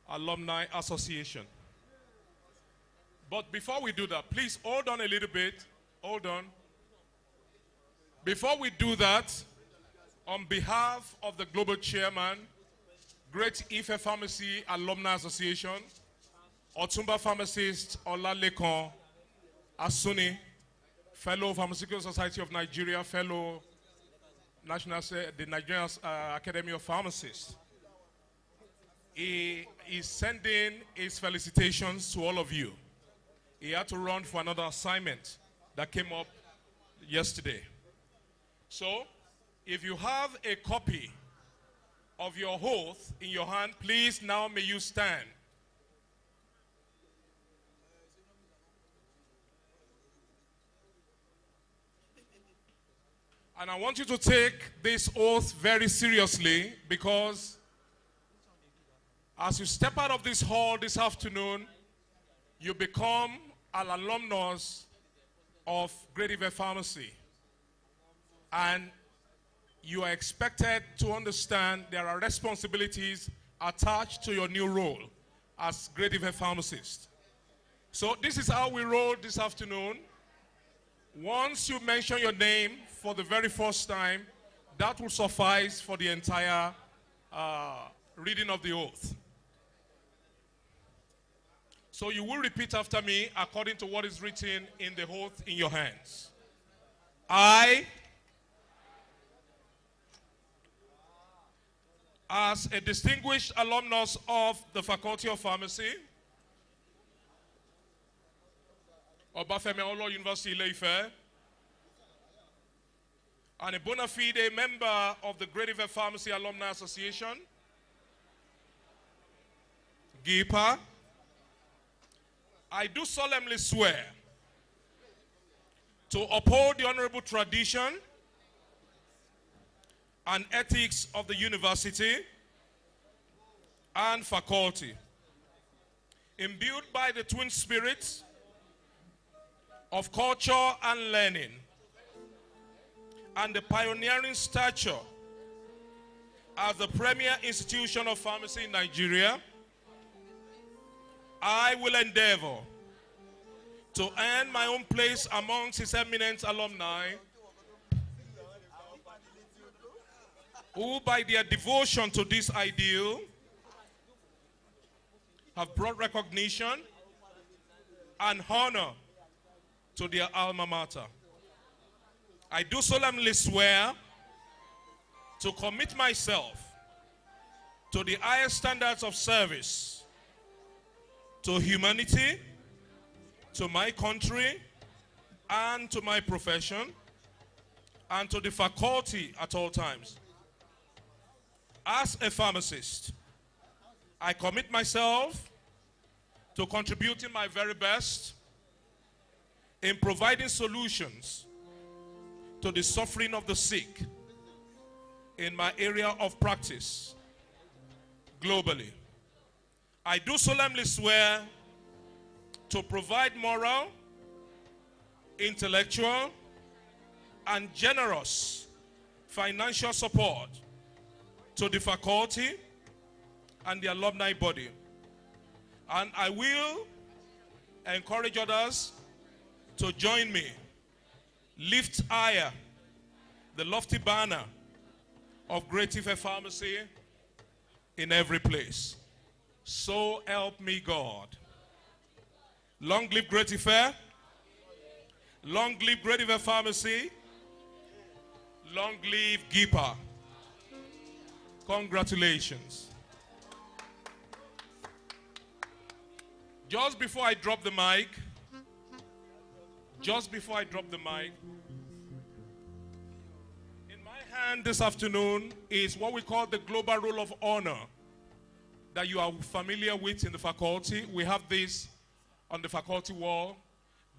Alumni Association. But before we do that, please hold on a little bit. Hold on. Before we do that, on behalf of the global chairman, Great Ife Pharmacy Alumni Association, Otumba pharmacist Olalekan Asuni, fellow Pharmaceutical Society of Nigeria, fellow the Nigerian Academy of Pharmacists. He is sending his felicitations to all of you. He had to run for another assignment that came up yesterday. So, if you have a copy of your oath in your hand, please now may you stand. And I want you to take this oath very seriously, because as you step out of this hall this afternoon, you become an alumnus of Great Ife Pharmacy. And you are expected to understand there are responsibilities attached to your new role as Great Ife Pharmacist. So this is how we roll this afternoon. Once you mention your name for the very first time, that will suffice for the entire reading of the oath. So you will repeat after me according to what is written in the oath in your hands. I, as a distinguished alumnus of the Faculty of Pharmacy, Obafemi Awolowo University, Ile-Ife, and a bona fide member of the Ile-Ife Pharmacy Alumni Association, GIPA, I do solemnly swear to uphold the honorable tradition and ethics of the university and faculty, imbued by the twin spirits of culture and learning, and the pioneering stature as the premier institution of pharmacy in Nigeria. I will endeavor to earn my own place amongst his eminent alumni, who by their devotion to this ideal have brought recognition and honor to their alma mater. I do solemnly swear to commit myself to the highest standards of service to humanity, to my country, and to my profession, and to the faculty at all times. As a pharmacist, I commit myself to contributing my very best in providing solutions to the suffering of the sick in my area of practice globally. I do solemnly swear to provide moral, intellectual, and generous financial support to the faculty and the alumni body. And I will encourage others to join me, lift higher the lofty banner of Ile-Ife Pharmacy in every place. So help me God. Long live Ile-Ife. Long live Ile-Ife Pharmacy. Long live GIPA. Congratulations. Just before I drop the mic, in my hand this afternoon is what we call the Global Roll of Honor that you are familiar with in the faculty. We have this on the faculty wall.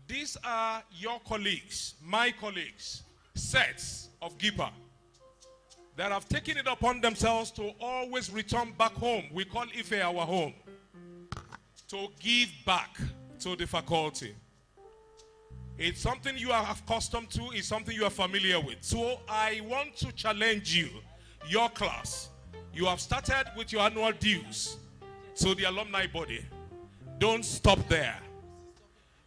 These are your colleagues, my colleagues, sets of GIPA that have taken it upon themselves to always return back home. We call Ife our home. To give back to the faculty. It's something you are accustomed to, it's something you are familiar with. So I want to challenge you, your class. You have started with your annual dues to the alumni body. Don't stop there.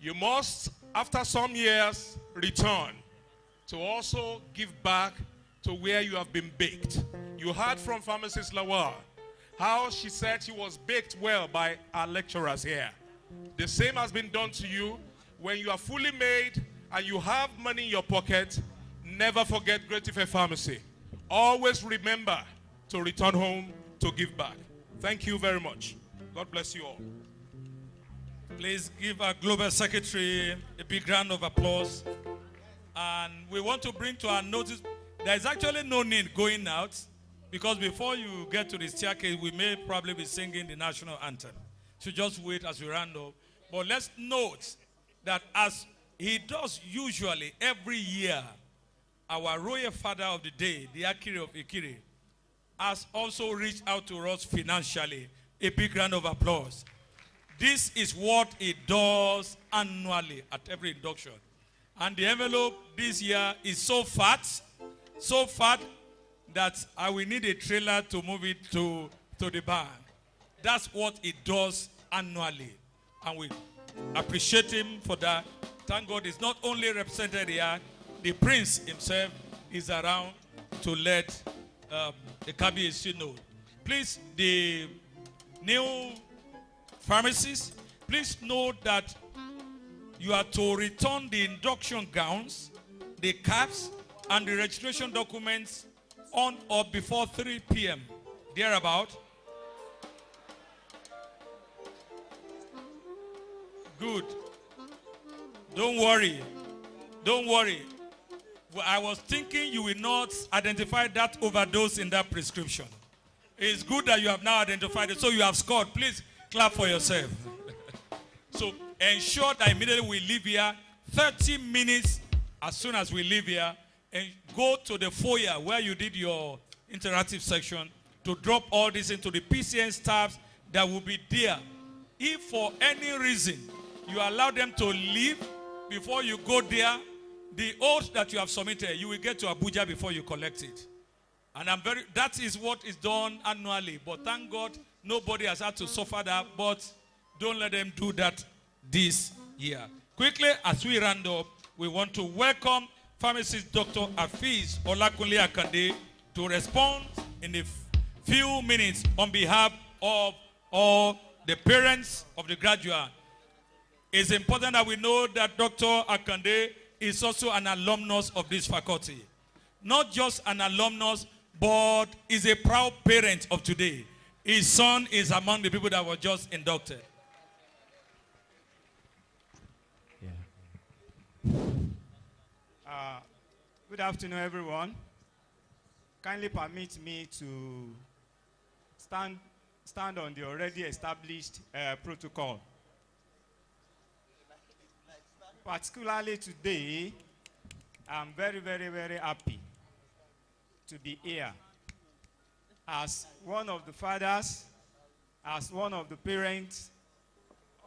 You must, after some years, return to also give back to where you have been baked. You heard from Pharmacist Lawal how she said she was baked well by our lecturers here. The same has been done to you. When you are fully made and you have money in your pocket, never forget Ile-Ife Pharmacy. Always remember to return home to give back. Thank you very much. God bless you all. Please give our Global Secretary a big round of applause. And we want to bring to our notice, there is actually no need going out, because before you get to the staircase, we may probably be singing the national anthem. So just wait as we round up. But let's note that as he does usually every year, our royal father of the day, the Akiri of Ikiri, has also reached out to us financially. A big round of applause. This is what he does annually at every induction. And the envelope this year is so fat that I will need a trailer to move it to the barn. That's what it does annually. and we appreciate him for that. Thank God he's not only represented here, the prince himself is around to let the KBAC know. Please, the new pharmacists, please note that you are to return the induction gowns, the caps, and the registration documents on or before 3 p.m. thereabout. Good. Don't worry. Don't worry. Well, I was thinking you will not identify that overdose in that prescription. It's good that you have now identified it, so you have scored. Please clap for yourself. So ensure that immediately we leave here, 30 minutes as soon as we leave here, and go to the foyer where you did your interactive section to drop all this into the PCN staffs that will be there. If for any reason you allow them to leave before you go there, the oath that you have submitted, you will get to Abuja before you collect it. And that is what is done annually. But thank God, nobody has had to suffer that. But don't let them do that this year. Quickly, as we round up, we want to welcome pharmacist Dr. Afiz Olakunle Akande to respond in a few minutes on behalf of all the parents of the graduate. It's important that we know that Dr. Akande is also an alumnus of this faculty. Not just an alumnus, but is a proud parent of today. His son is among the people that were just inducted. Good afternoon, everyone. Kindly permit me to stand on the already established protocol. Particularly today, I'm very, very, very happy to be here as one of the fathers, as one of the parents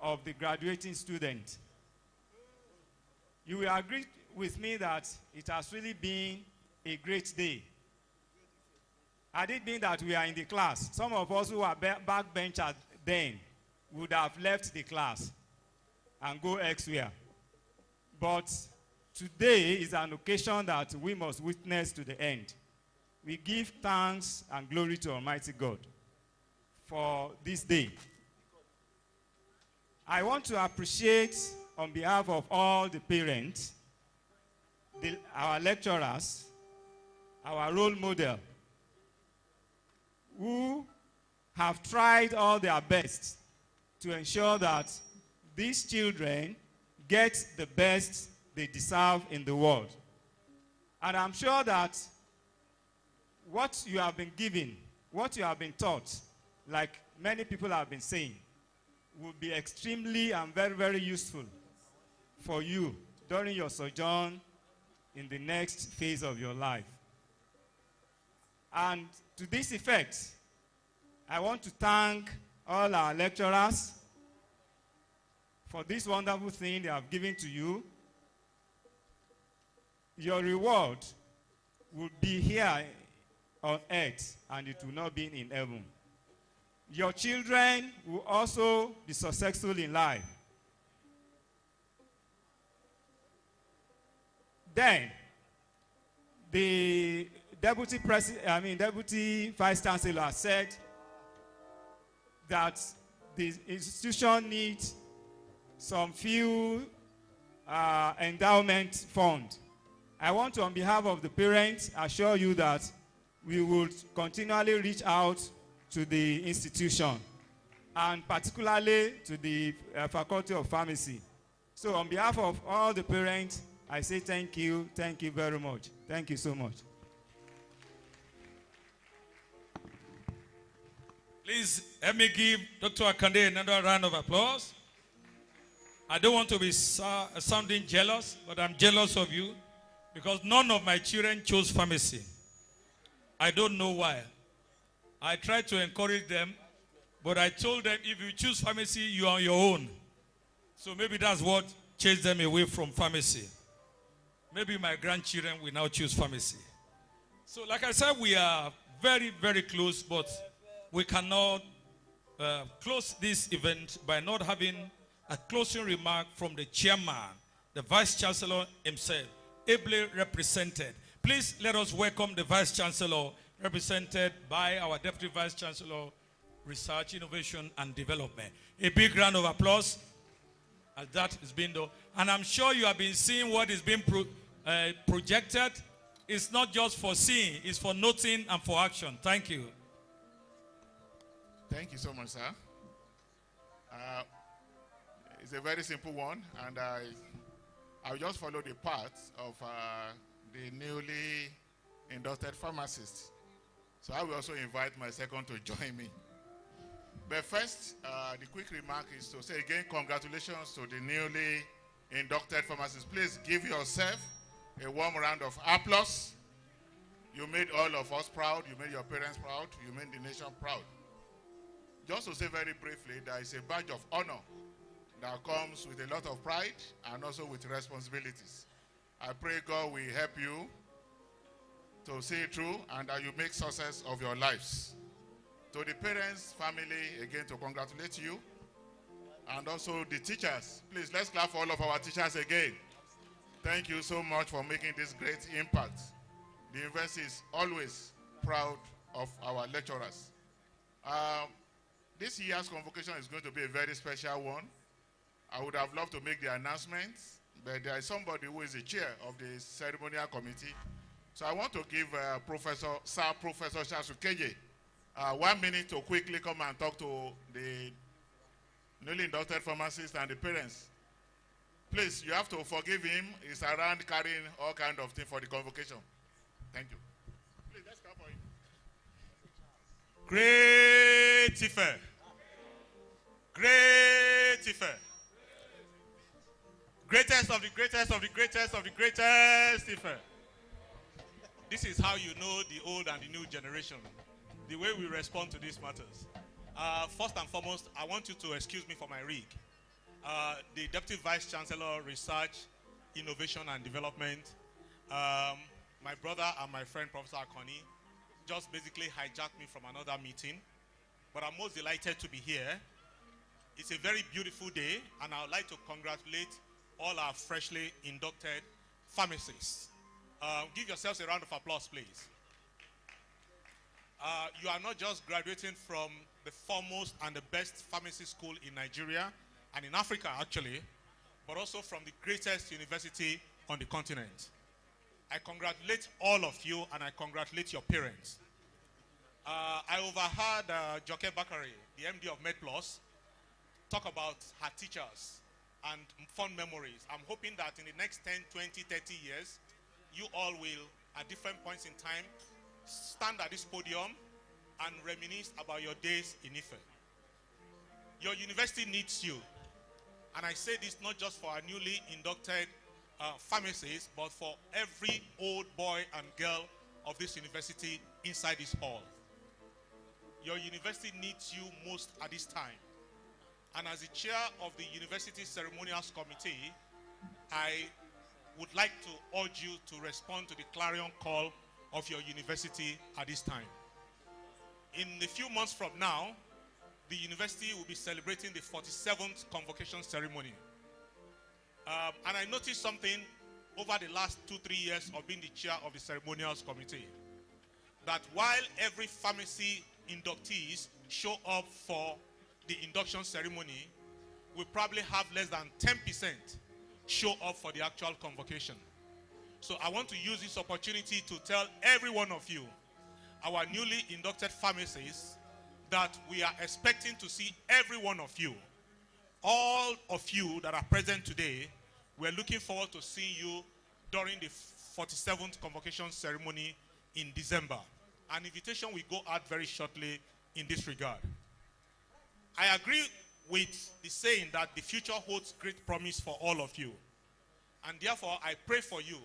of the graduating student. You will agree with me that it has really been a great day. Had it been that we are in the class, some of us who are backbenchers then would have left the class and go elsewhere. But today is an occasion that we must witness to the end. We give thanks and glory to Almighty God for this day. I want to appreciate on behalf of all the parents, our lecturers, our role model, who have tried all their best to ensure that these children get the best they deserve in the world. And I'm sure that what you have been given, what you have been taught, like many people have been saying, will be extremely and very, very useful for you during your sojourn in the next phase of your life. And to this effect, I want to thank all our lecturers for this wonderful thing they have given to you. Your reward will be here on earth, and it will not be in heaven. Your children will also be successful in life. Then, the Deputy Vice Chancellor said that the institution needs some few endowment fund. I want to, on behalf of the parents, assure you that we will continually reach out to the institution, and particularly to the Faculty of Pharmacy. So on behalf of all the parents, I say thank you very much. Thank you so much. Please help me give Dr. Akande another round of applause. I don't want to be sounding jealous, but I'm jealous of you because none of my children chose pharmacy. I don't know why. I tried to encourage them, but I told them if you choose pharmacy, you are on your own. So maybe that's what chased them away from pharmacy. Maybe my grandchildren will now choose pharmacy. So like I said, we are very, very close, but we cannot close this event by not having a closing remark from the chairman, the vice chancellor himself, ably represented. Please let us welcome the vice chancellor, represented by our deputy vice chancellor, research, innovation, and development. A big round of applause as that is being done. And I'm sure you have been seeing what is being projected. It's not just for seeing, it's for noting and for action. Thank you. Thank you so much, sir. It's a very simple one, and I'll just follow the path of the newly inducted pharmacists. So I will also invite my second to join me. But first, the quick remark is to say again, congratulations to the newly inducted pharmacists. Please give yourself a warm round of applause. You made all of us proud. You made your parents proud. You made the nation proud. Just to say very briefly, there is a badge of honor that comes with a lot of pride and also with responsibilities. I pray God will help you to see it through and that you make success of your lives. To the parents, family, again, to congratulate you. And also the teachers. Please, let's clap for all of our teachers again. Thank you so much for making this great impact. The university is always proud of our lecturers. This year's convocation is going to be a very special one. I would have loved to make the announcements, but there is somebody who is the chair of the ceremonial committee. So I want to give Professor Shasukeje 1 minute to quickly come and talk to the newly inducted pharmacists and the parents. Please, you have to forgive him. He's around carrying all kinds of things for the convocation. Thank you. Please, let's clap for him. Great Ife. Great Ife. Greatest of the greatest of the greatest of the greatest Ife. This is how you know the old and the new generation, the way we respond to these matters. First and foremost, I want you to excuse me for my rig. The Deputy Vice Chancellor, Research, Innovation and Development, my brother and my friend Professor Akoni, just basically hijacked me from another meeting. But I'm most delighted to be here. It's a very beautiful day, and I would like to congratulate all our freshly inducted pharmacists. Give yourselves a round of applause, please. You are not just graduating from the foremost and the best pharmacy school in Nigeria, and in Africa actually, but also from the greatest university on the continent. I congratulate all of you, and I congratulate your parents. I overheard Joke Bakari, the MD of MedPlus, talk about her teachers and fond memories. I'm hoping that in the next 10, 20, 30 years, you all will, at different points in time, stand at this podium and reminisce about your days in Ife. Your university needs you. And I say this not just for our newly inducted pharmacists, but for every old boy and girl of this university inside this hall. Your university needs you most at this time. And as the chair of the University Ceremonials Committee, I would like to urge you to respond to the clarion call of your university at this time. In a few months from now, the university will be celebrating the 47th convocation ceremony. And I noticed something over the last 2-3 years of being the chair of the Ceremonials Committee, that while every pharmacy inductees show up for the induction ceremony, we probably have less than 10% show up for the actual convocation. So I want to use this opportunity to tell every one of you, our newly inducted pharmacists, that we are expecting to see every one of you. All of you that are present today, we're looking forward to seeing you during the 47th convocation ceremony in December. An invitation will go out very shortly in this regard. I agree with the saying that the future holds great promise for all of you. And therefore, I pray for you,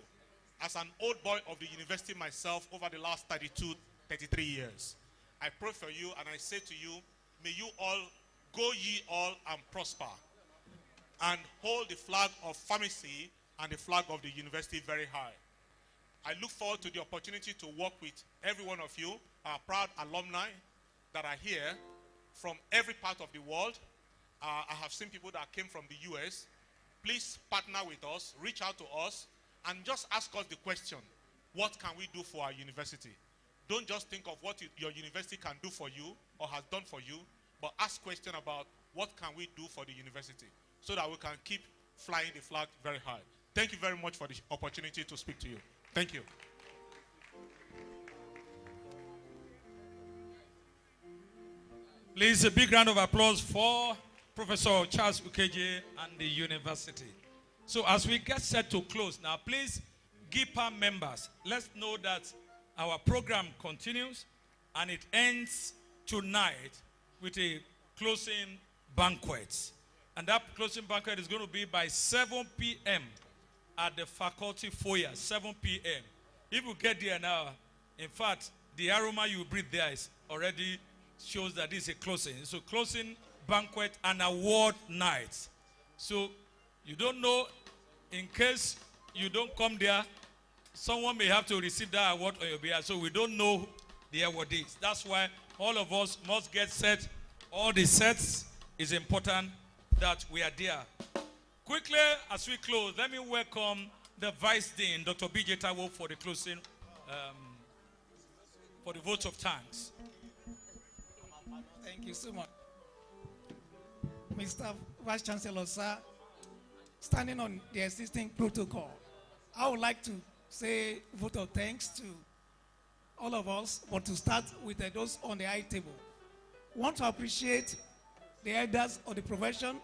as an old boy of the university myself over the last 32, 33 years. I pray for you and I say to you, may you all go ye all and prosper, and hold the flag of pharmacy and the flag of the university very high. I look forward to the opportunity to work with every one of you, our proud alumni that are here from every part of the world, I have seen people that came from the US. Please partner with us, reach out to us, and just ask us the question, what can we do for our university? Don't just think of what your university can do for you or has done for you, but ask questions about what can we do for the university so that we can keep flying the flag very high. Thank you very much for the opportunity to speak to you. Thank you. Please, a big round of applause for Professor Charles Ukeje and the university. So as we get set to close now, please, GIPA members, let's know that our program continues and it ends tonight with a closing banquet. And that closing banquet is going to be by 7 p.m. at the faculty foyer, 7 p.m. If you get there now, in fact, the aroma you breathe there is already shows that this is a closing. So closing banquet and award night. So you don't know, in case you don't come there, someone may have to receive that award on your behalf. So we don't know the awardees. That's why all of us must get set. All the sets is important that we are there. Quickly, as we close, let me welcome the Vice Dean, Dr. B.J. Tawo, for the closing, for the votes of thanks. Thank you so much. Mr. Vice Chancellor, sir, standing on the existing protocol, I would like to say vote of thanks to all of us, but to start with those on the high table. Want to appreciate the elders of the profession,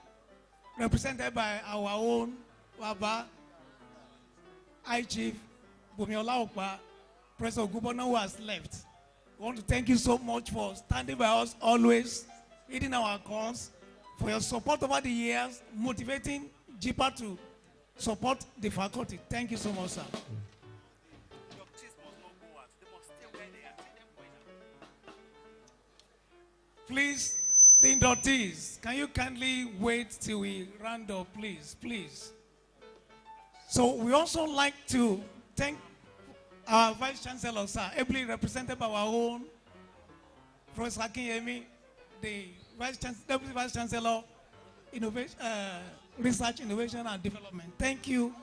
represented by our own Baba, High Chief Bumiola Okpa, President Governor who has left. We want to thank you so much for standing by us always, leading our cause, for your support over the years, motivating JIPA to support the faculty. Thank you so much, sir. Please, the inductees, can you kindly wait till we round up, please, please. So we also like to thank our Vice Chancellor, sir, ably represented by our own Professor Akinyemi, the Deputy Vice Chancellor, Innovation, Research, Innovation and Development. Thank you.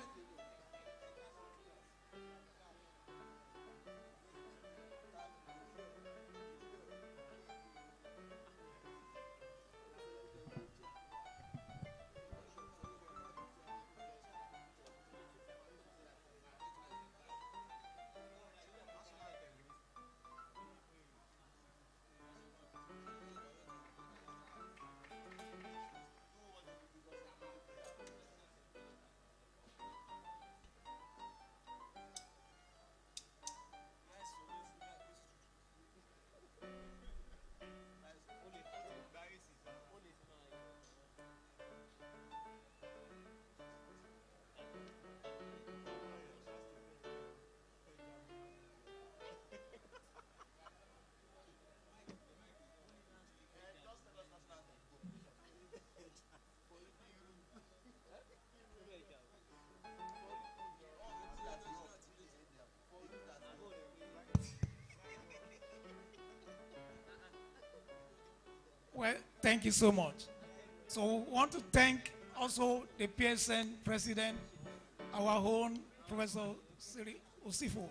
Well, thank you so much. So we want to thank also the PSN president, our own Professor Siri Osifo.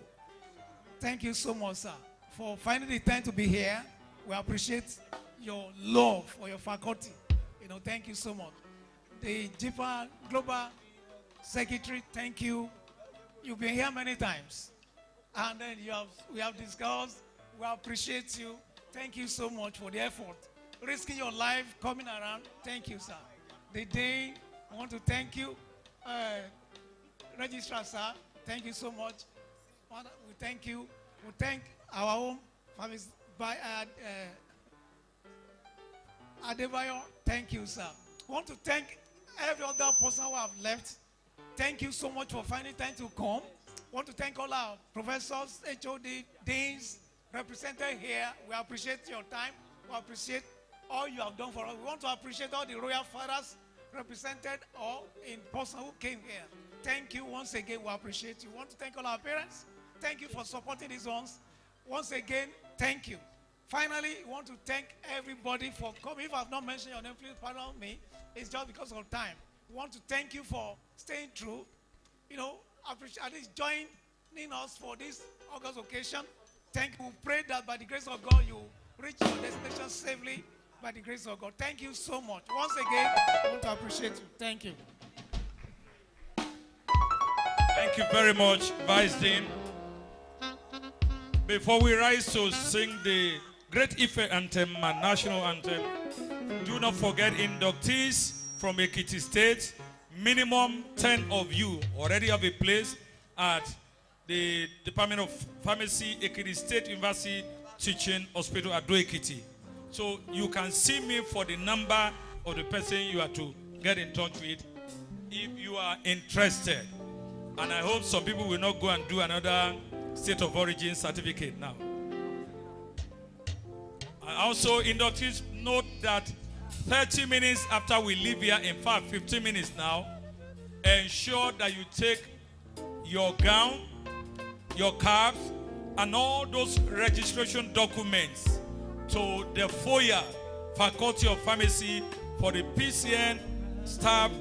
Thank you so much, sir, for finding the time to be here. We appreciate your love for your faculty. Thank you so much. The JIPA Global Secretary, thank you. You've been here many times. And then we have discussed. We appreciate you. Thank you so much for the effort. Risking your life, coming around. Thank you, sir. The day, I want to thank you. Registrar, sir, thank you so much. Father, we thank you. We thank our own families by Adebayo. Thank you, sir. We want to thank every other person who have left. Thank you so much for finding time to come. We want to thank all our professors, HOD, deans, represented here. We appreciate your time. We appreciate all you have done for us. We want to appreciate all the royal fathers represented or in person who came here. Thank you once again. We appreciate you. We want to thank all our parents. Thank you for supporting these ones. Once again, thank you Finally, I want to thank everybody for coming. If I've not mentioned your name, please pardon me. It's just because of time. We want to thank you for staying true. You know, appreciate at least joining us for this August occasion. Thank you. We pray that by the grace of God, you reach your destination safely by the grace of God. Thank you so much. Once again, I want to appreciate you. Thank you. Thank you very much, Vice Dean. Before we rise to sing the Great Ife anthem and national anthem, do not forget inductees from Ekiti State. Minimum 10 of you already have a place at the Department of Pharmacy, Ekiti State University Teaching Hospital at Ekiti. So you can see me for the number of the person you are to get in touch with if you are interested. And I hope some people will not go and do another state of origin certificate now. And also, inductees, note that 30 minutes after we leave here, in fact 15 minutes now, ensure that you take your gown, your cards, and all those registration documents to the foyer, Faculty of Pharmacy, for the PCN staff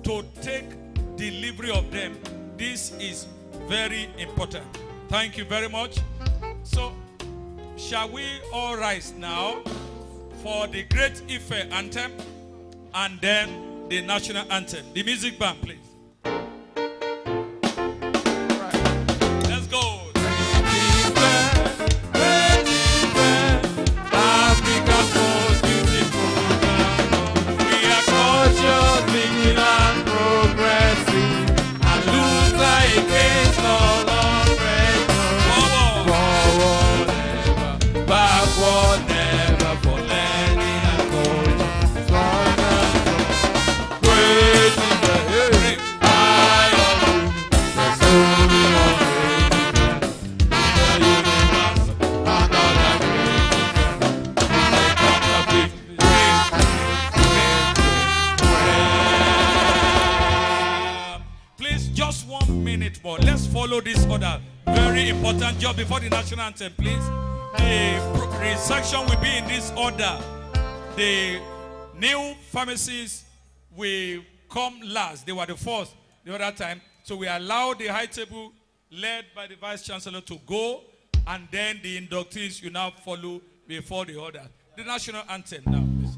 to take delivery of them. This is very important. Thank you very much. So, shall we all rise now for the Great Ife anthem and then the national anthem? The music band, please. Let's go. Africa's most beautiful land. We are cultured, thinking and progressing, and lose against all oppression. Forward ever, backward never, for learning and culture. Strong and strong. Great is the hearing, high of you. There's only one great event in the universe, another great event. They counterfeit, please, just 1 minute more. Let's follow this order. Very important job before the national anthem, please. The resection will be in this order. The new pharmacies will come last. They were the first the other time. So we allow the high table led by the Vice Chancellor to go, and then the inductees you now follow before the order. The national anthem now, please.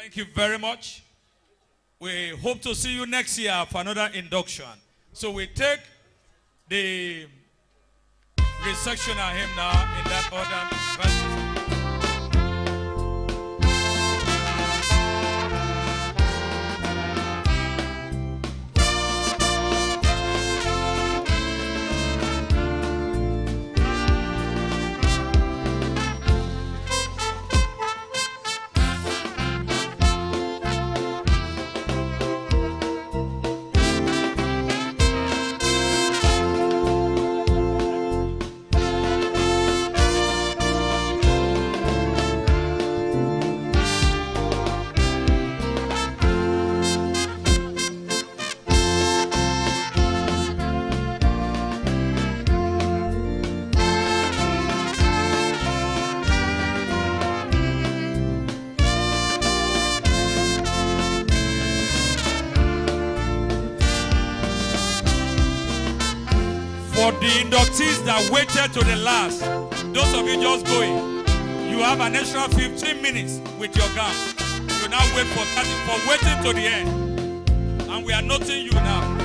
Thank you very much. We hope to see you next year for another induction. So we take the resection of him now in that order. For the inductees that waited to the last, those of you just going, you have an extra 15 minutes with your gown. You now wait for waiting to the end. And we are noting you now.